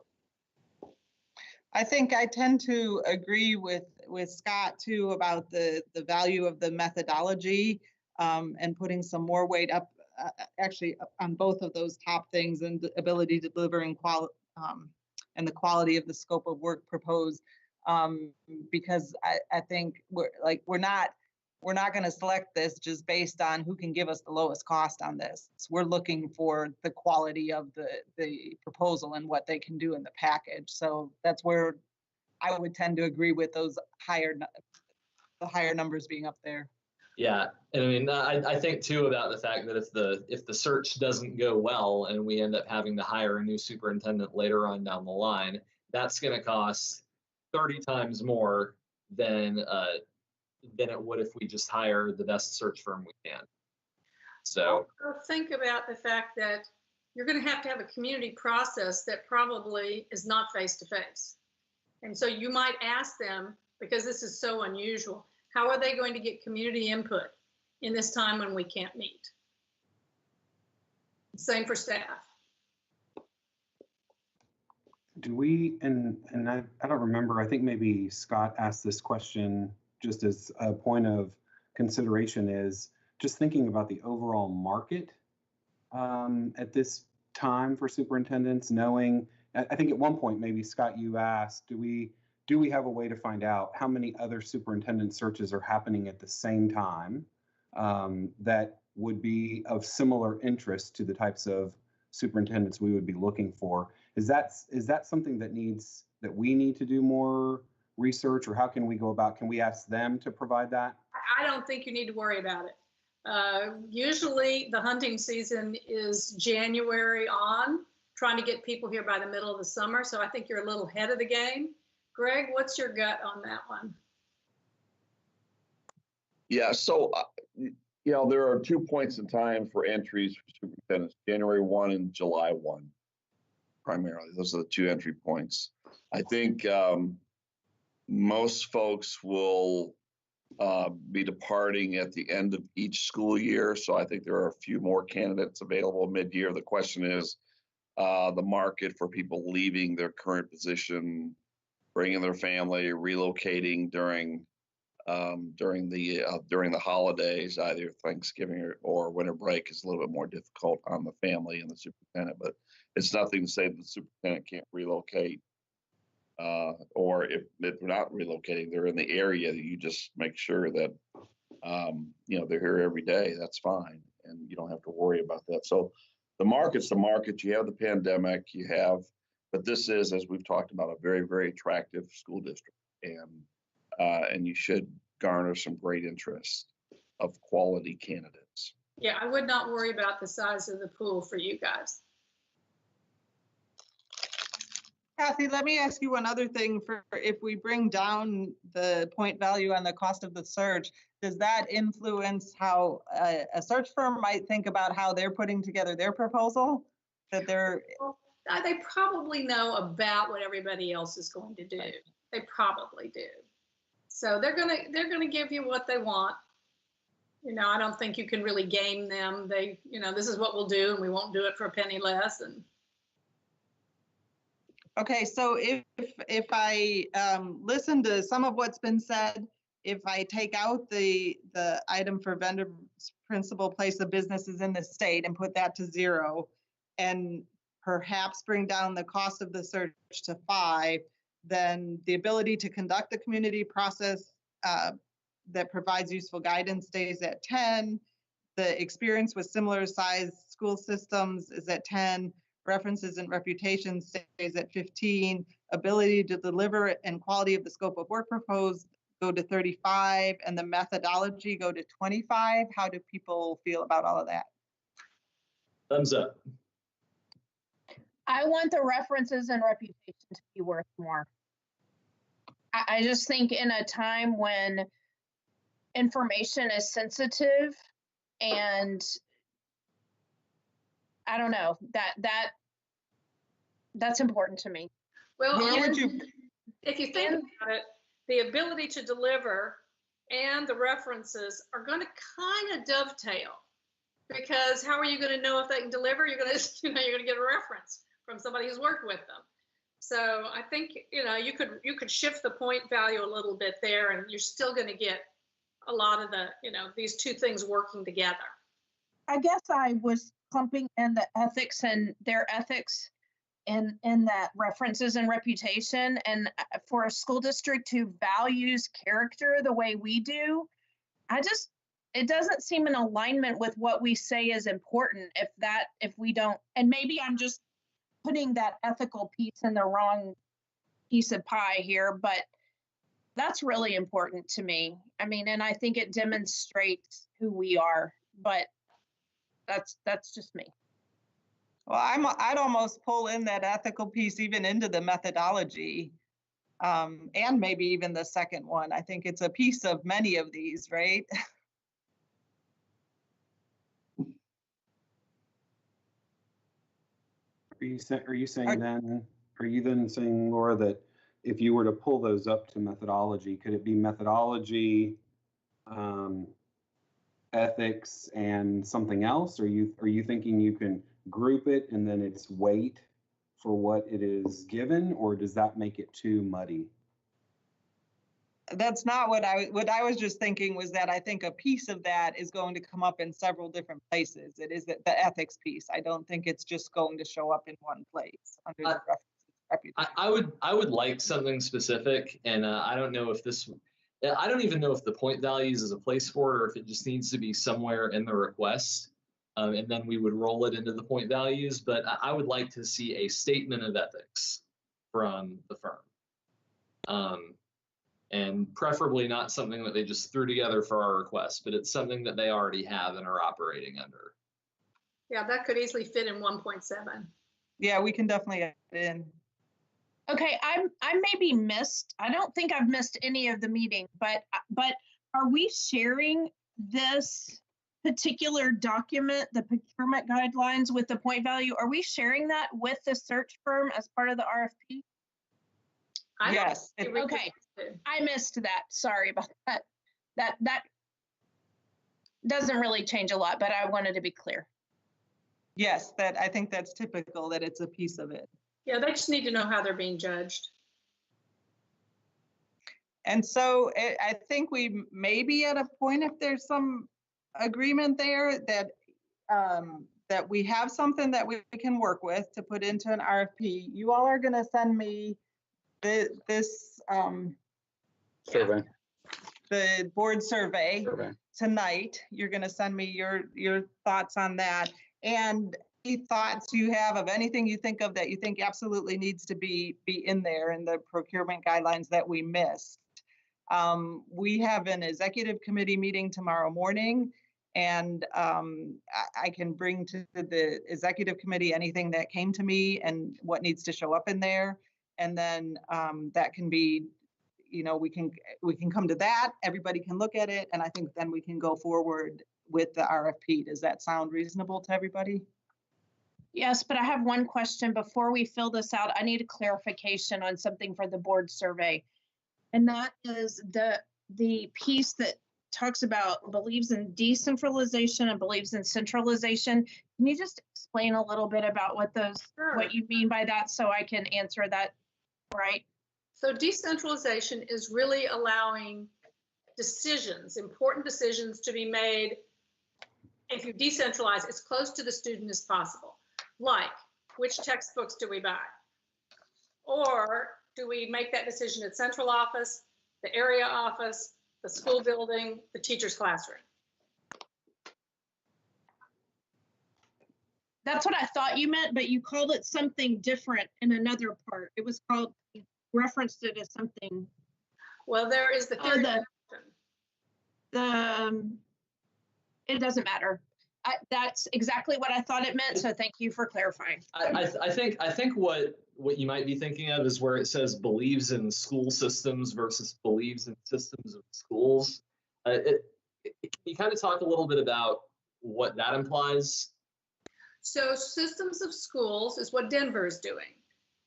I think I tend to agree with Scott too about the value of the methodology and putting some more weight up actually on both of those top things, and the ability to deliver and the quality of the scope of work proposed. Because I think we're not going to select this just based on who can give us the lowest cost on this. We're looking for the quality of the proposal and what they can do in the package. So that's where I would tend to agree with those higher numbers being up there. Yeah, and I mean, I think too about the fact that if the search doesn't go well and we end up having to hire a new superintendent later on down the line, that's going to cost 30 times more than it would if we just hire the best search firm we can. So Also think about the fact that you're going to have a community process that probably is not face-to-face. And so you might ask them, because this is so unusual, how are they going to get community input in this time when we can't meet? Same for staff. Do we, and I don't remember, I think maybe Scott asked this question just as a point of consideration, is just thinking about the overall market at this time for superintendents, knowing, I think at one point, maybe Scott, you asked, do we have a way to find out how many other superintendent searches are happening at the same time that would be of similar interest to the types of superintendents we would be looking for? Is that something that we need to do more research, or how can we go about, can we ask them to provide that? I don't think you need to worry about it. Usually the hunting season is January on, trying to get people here by the middle of the summer. So I think you're a little ahead of the game. Greg, what's your gut on that one? Yeah, so, there are 2 points in time for entries for superintendents, January 1 and July 1, primarily. Those are the 2 entry points. I think most folks will be departing at the end of each school year. So I think there are a few more candidates available mid-year. The question is the market for people leaving their current position, bringing their family, relocating during the holidays, either Thanksgiving or winter break, is a little bit more difficult on the family and the superintendent. But it's nothing to say that the superintendent can't relocate, or if they're not relocating, they're in the area. You just make sure that they're here every day. That's fine, and you don't have to worry about that. So the market's the market. You have the pandemic. But this is, as we've talked about, a very, very attractive school district, and you should garner some great interest of quality candidates. Yeah, I would not worry about the size of the pool for you guys. Kathy, let me ask you one other thing. For if we bring down the point value on the cost of the search, does that influence how a search firm might think about how they're putting together their proposal? They probably know about what everybody else is going to do. They probably do. So they're gonna give you what they want. I don't think you can really game them. This is what we'll do, and we won't do it for a penny less. And okay, so if I listen to some of what's been said, if I take out the item for vendor principal place of businesses in the state and put that to 0, and perhaps bring down the cost of the search to 5, then the ability to conduct a community process that provides useful guidance stays at 10. The experience with similar sized school systems is at 10. References and reputation stays at 15. Ability to deliver and quality of the scope of work proposed go to 35, and the methodology go to 25. How do people feel about all of that? Thumbs up. I want the references and reputation to be worth more. I just think in a time when information is sensitive, and I don't know, that's important to me. Well, if you think about it, the ability to deliver and the references are going to kind of dovetail, because how are you going to know if they can deliver? You're going to get a reference from somebody who's worked with them. So I think you could shift the point value a little bit there, and you're still going to get a lot of the these two things working together. I guess I was clumping in the ethics and their ethics in that references and reputation, and for a school district who values character the way we do, it doesn't seem in alignment with what we say is important if we don't, and maybe I'm just putting that ethical piece in the wrong piece of pie here, but that's really important to me. I mean, and I think it demonstrates who we are, but that's just me. Well, I'd almost pull in that ethical piece even into the methodology, and maybe even the second one. I think it's a piece of many of these, right? Are you saying then, are you then saying, Laura, that if you were to pull those up to methodology, could it be methodology, ethics, and something else? Are you thinking you can group it and then it's weight for what it is given, or does that make it too muddy? That's not what I was just thinking, was that I think a piece of that is going to come up in several different places. It is the ethics piece. I don't think it's just going to show up in one place under the reputation. I would like something specific, and I don't know if this, I don't even know if the point values is a place for it, or if it just needs to be somewhere in the request, and then we would roll it into the point values. But I would like to see a statement of ethics from the firm. And preferably not something that they just threw together for our request, but it's something that they already have and are operating under. Yeah, that could easily fit in 1.7. Yeah, we can definitely add it in. Okay, I maybe missed, I don't think I've missed any of the meeting, but are we sharing this particular document, the procurement guidelines with the point value? Are we sharing that with the search firm as part of the RFP? Yes. Okay, I missed that. Sorry about that. That doesn't really change a lot, but I wanted to be clear. Yes, that I think that's typical, that it's a piece of it. Yeah, they just need to know how they're being judged. And so I think we may be at a point, if there's some agreement there, that that we have something that we can work with to put into an RFP. You all are going to send me this Survey. the board survey tonight. You're going to send me your thoughts on that, and any thoughts you have of anything you think of that you think absolutely needs to be in there in the procurement guidelines that we missed. We have an executive committee meeting tomorrow morning, and I can bring to the executive committee anything that came to me and what needs to show up in there. And then that can be, we can come to that, everybody can look at it, and I think then we can go forward with the RFP. Does that sound reasonable to everybody? Yes, but I have one question before we fill this out. I need a clarification on something for the board survey. And that is the piece that talks about believes in decentralization and believes in centralization. Can you just explain a little bit about what you mean by that, so I can answer that right? So decentralization is really allowing decisions, important decisions, to be made. If you decentralize, as close to the student as possible. Like, which textbooks do we buy? Or do we make that decision at central office, the area office, the school building, the teacher's classroom? That's what I thought you meant, but you called it something different in another part. It was called, you referenced it as something. Well, there is the third option. It doesn't matter. That's exactly what I thought it meant, so thank you for clarifying. I think what you might be thinking of is where it says believes in school systems versus believes in systems of schools. Can you kind of talk a little bit about what that implies? So systems of schools is what Denver is doing.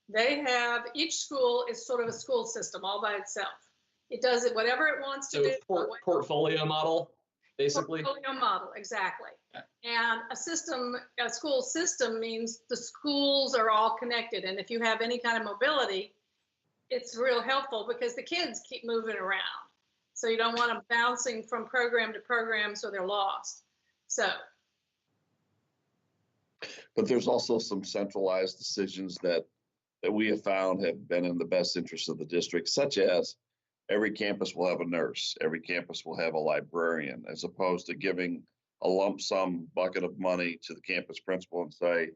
They have, each school is sort of a school system all by itself. It does it whatever it wants to do. Portfolio model, basically. Portfolio model, exactly. And a school system means the schools are all connected. And if you have any kind of mobility, it's real helpful because the kids keep moving around. So you don't want them bouncing from program to program so they're lost. But there's also some centralized decisions that we have found have been in the best interest of the district, such as every campus will have a nurse, every campus will have a librarian, as opposed to giving a lump sum bucket of money to the campus principal and say,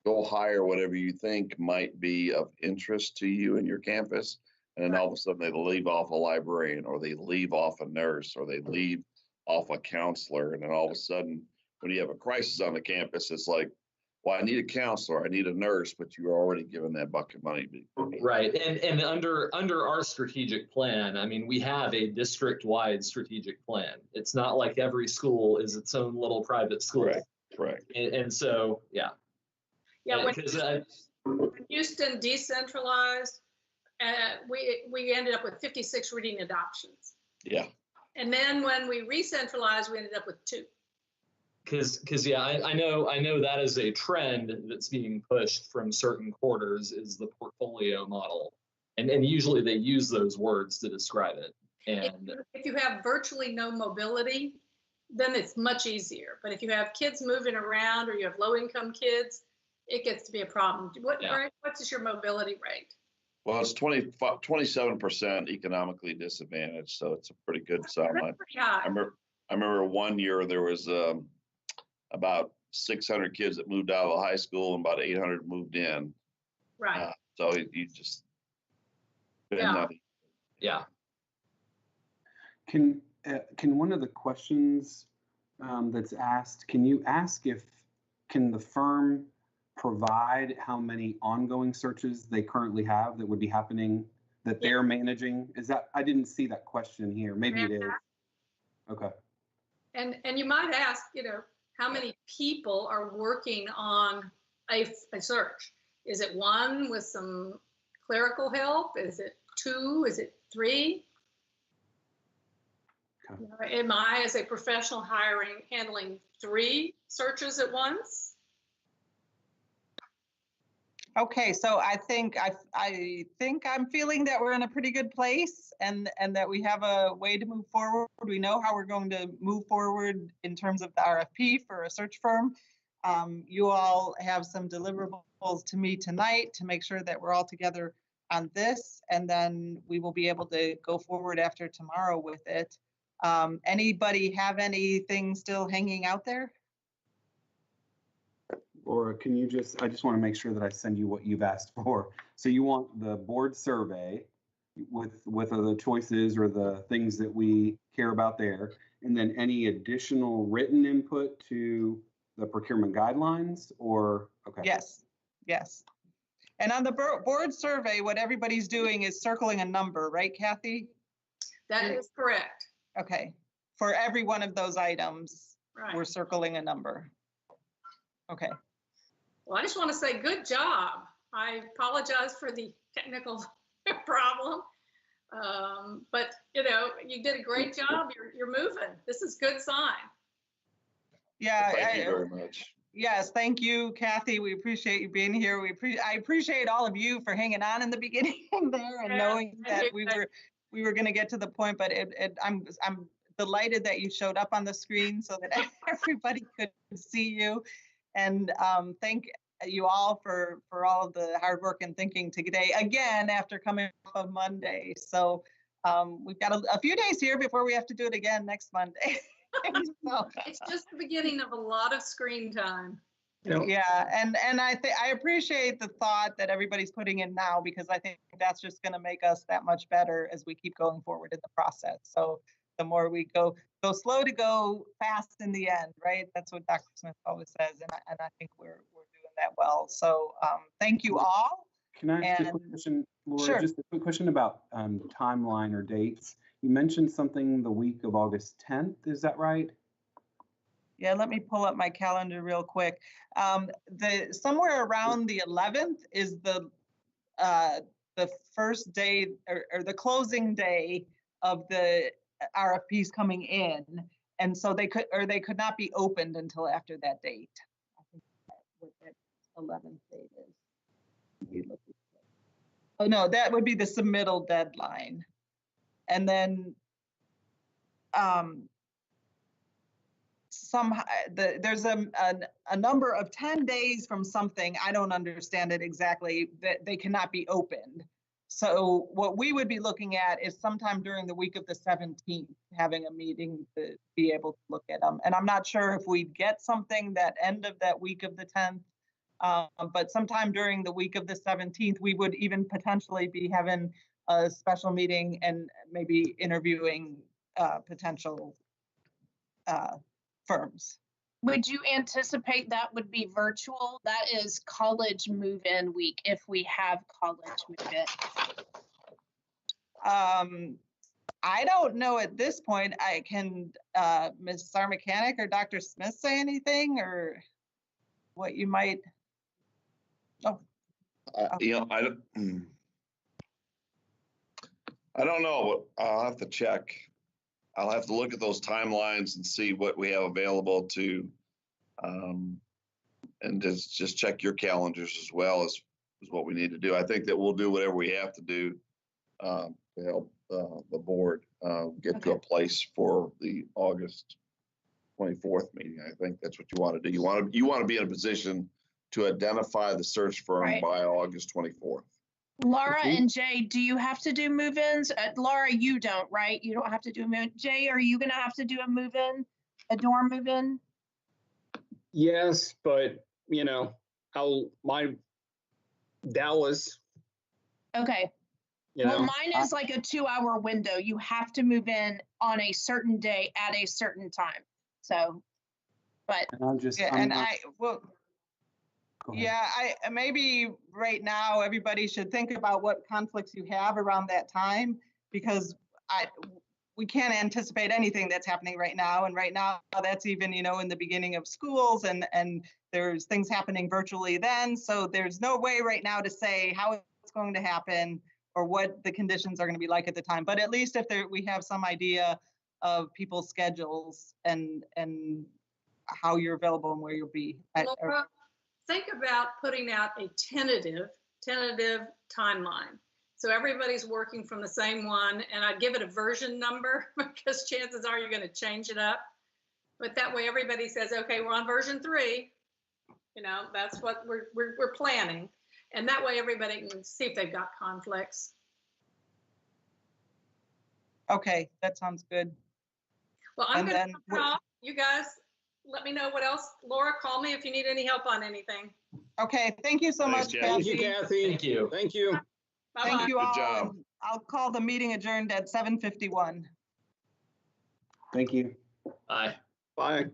go hire whatever you think might be of interest to you in your campus. And then all of a sudden they leave off a librarian, or they leave off a nurse, or they leave off a counselor. And then all of a sudden, when you have a crisis on the campus, it's like, well, I need a counselor, I need a nurse, but you're already given that bucket of money. Right, and under our strategic plan, I mean, we have a district-wide strategic plan. It's not like every school is its own little private school. Correct. And so, yeah. Yeah, when Because Houston decentralized, we ended up with 56 reading adoptions. Yeah. And then when we re-centralized, we ended up with 2. Because yeah, I know that is a trend that's being pushed from certain quarters is the portfolio model, and usually they use those words to describe it. And if you have virtually no mobility, then it's much easier. But if you have kids moving around or you have low-income kids, it gets to be a problem. What's your mobility rate? Well, it's 27% economically disadvantaged, so it's a pretty good sum. That's pretty high. I remember one year there was about 600 kids that moved out of the high school and about 800 moved in. Right. So you just yeah. Can one of the questions that's asked, can you ask can the firm provide how many ongoing searches they currently have that would be happening that they're managing? Is that, I didn't see that question here. Maybe it is. Okay. And you might ask, how many people are working on a search? Is it 1 with some clerical help? Is it 2? Is it 3? Okay. Am I, as a professional handling 3 searches at once? Okay, so I think I'm feeling that we're in a pretty good place and that we have a way to move forward. We know how we're going to move forward in terms of the RFP for a search firm. You all have some deliverables to me tonight to make sure that we're all together on this, and then we will be able to go forward after tomorrow with it. Anybody have anything still hanging out there? Or can you I just want to make sure that I send you what you've asked for. So you want the board survey with the choices or the things that we care about there, and then any additional written input to the procurement guidelines, or, okay. Yes. And on the board survey, what everybody's doing is circling a number, right, Kathy? That is correct. Okay. For every one of those items, right, we're circling a number. Okay. Well, I just want to say good job. I apologize for the technical problem, but you did a great job. You're moving. This is a good sign. Yeah. Thank you very much. Yes, thank you, Kathy. We appreciate you being here. I appreciate all of you for hanging on in the beginning there and knowing that we were going to get to the point. But I'm delighted that you showed up on the screen so that everybody could see you. And thank you all for all of the hard work and thinking today, again, after coming off of Monday. So we've got a few days here before we have to do it again next Monday. So, it's just the beginning of a lot of screen time. Yeah, and I appreciate the thought that everybody's putting in now, because I think that's just going to make us that much better as we keep going forward in the process. So the more we go slow to go fast in the end, right? That's what Dr. Smith always says, and I think we're doing that well. So thank you all. Can I ask a quick question, Laura? Sure. Just a quick question about timeline or dates. You mentioned something the week of August 10th. Is that right? Yeah, let me pull up my calendar real quick. Somewhere around the 11th is the first day or the closing day of the RFPs coming in, and so they could not be opened until after that date. I think what that 11th date is. Oh no, that would be the submittal deadline, and then there's a number of 10 days from something, I don't understand it exactly, that they cannot be opened. So what we would be looking at is sometime during the week of the 17th, having a meeting to be able to look at them. And I'm not sure if we'd get something that end of that week of the 10th, but sometime during the week of the 17th, we would even potentially be having a special meeting and maybe interviewing potential firms. Would you anticipate that would be virtual? That is college move-in week, if we have college move-in. I don't know at this point. I can Ms. Sarmakanik or Dr. Smith say anything, or what you might? You know, I don't know. I'll have to check. I'll have to look at those timelines and see what we have available to, and just check your calendars as well as what we need to do. I think that we'll do whatever we have to do to help the board get to a place for the August 24th meeting. I think that's what you want to do. You want to be in a position to identify the search firm Right. by August 24th. Laura and Jay, do you have to do move-ins? Laura, you don't, right? You don't have to do a move. Jay, are you gonna have to do a move-in, a dorm move-in? Yes, but you know, my Dallas, Okay. you Well, know, mine is like a 2-hour window. You have to move in on a certain day at a certain time. So, but And I'm just, Yeah, I'm and not- well, go ahead. yeah, maybe right now, everybody should think about what conflicts you have around that time, because we can't anticipate anything that's happening right now. And right now, that's even, you know, in the beginning of schools, and there's things happening virtually then. So there's no way right now to say how it's going to happen or what the conditions are going to be like at the time. But at least if we have some idea of people's schedules and how you're available and where you'll be. Laura, think about putting out a tentative timeline. So everybody's working from the same one, and I'd give it a version number because chances are you're going to change it up. But that way everybody says, okay, we're on version 3. You know, that's what we're planning. And that way everybody can see if they've got conflicts. Okay, that sounds good. Well, I'm And going then to off. You guys let me know what else. Laura, call me if you need any help on anything. Okay, thank you so Thanks, much, Kathy. thank you, Kathy. Kathy. Thank you. Thank you. Bye-bye. Thank you Good all. job. And I'll call the meeting adjourned at 7:51. Thank you. Bye. Bye.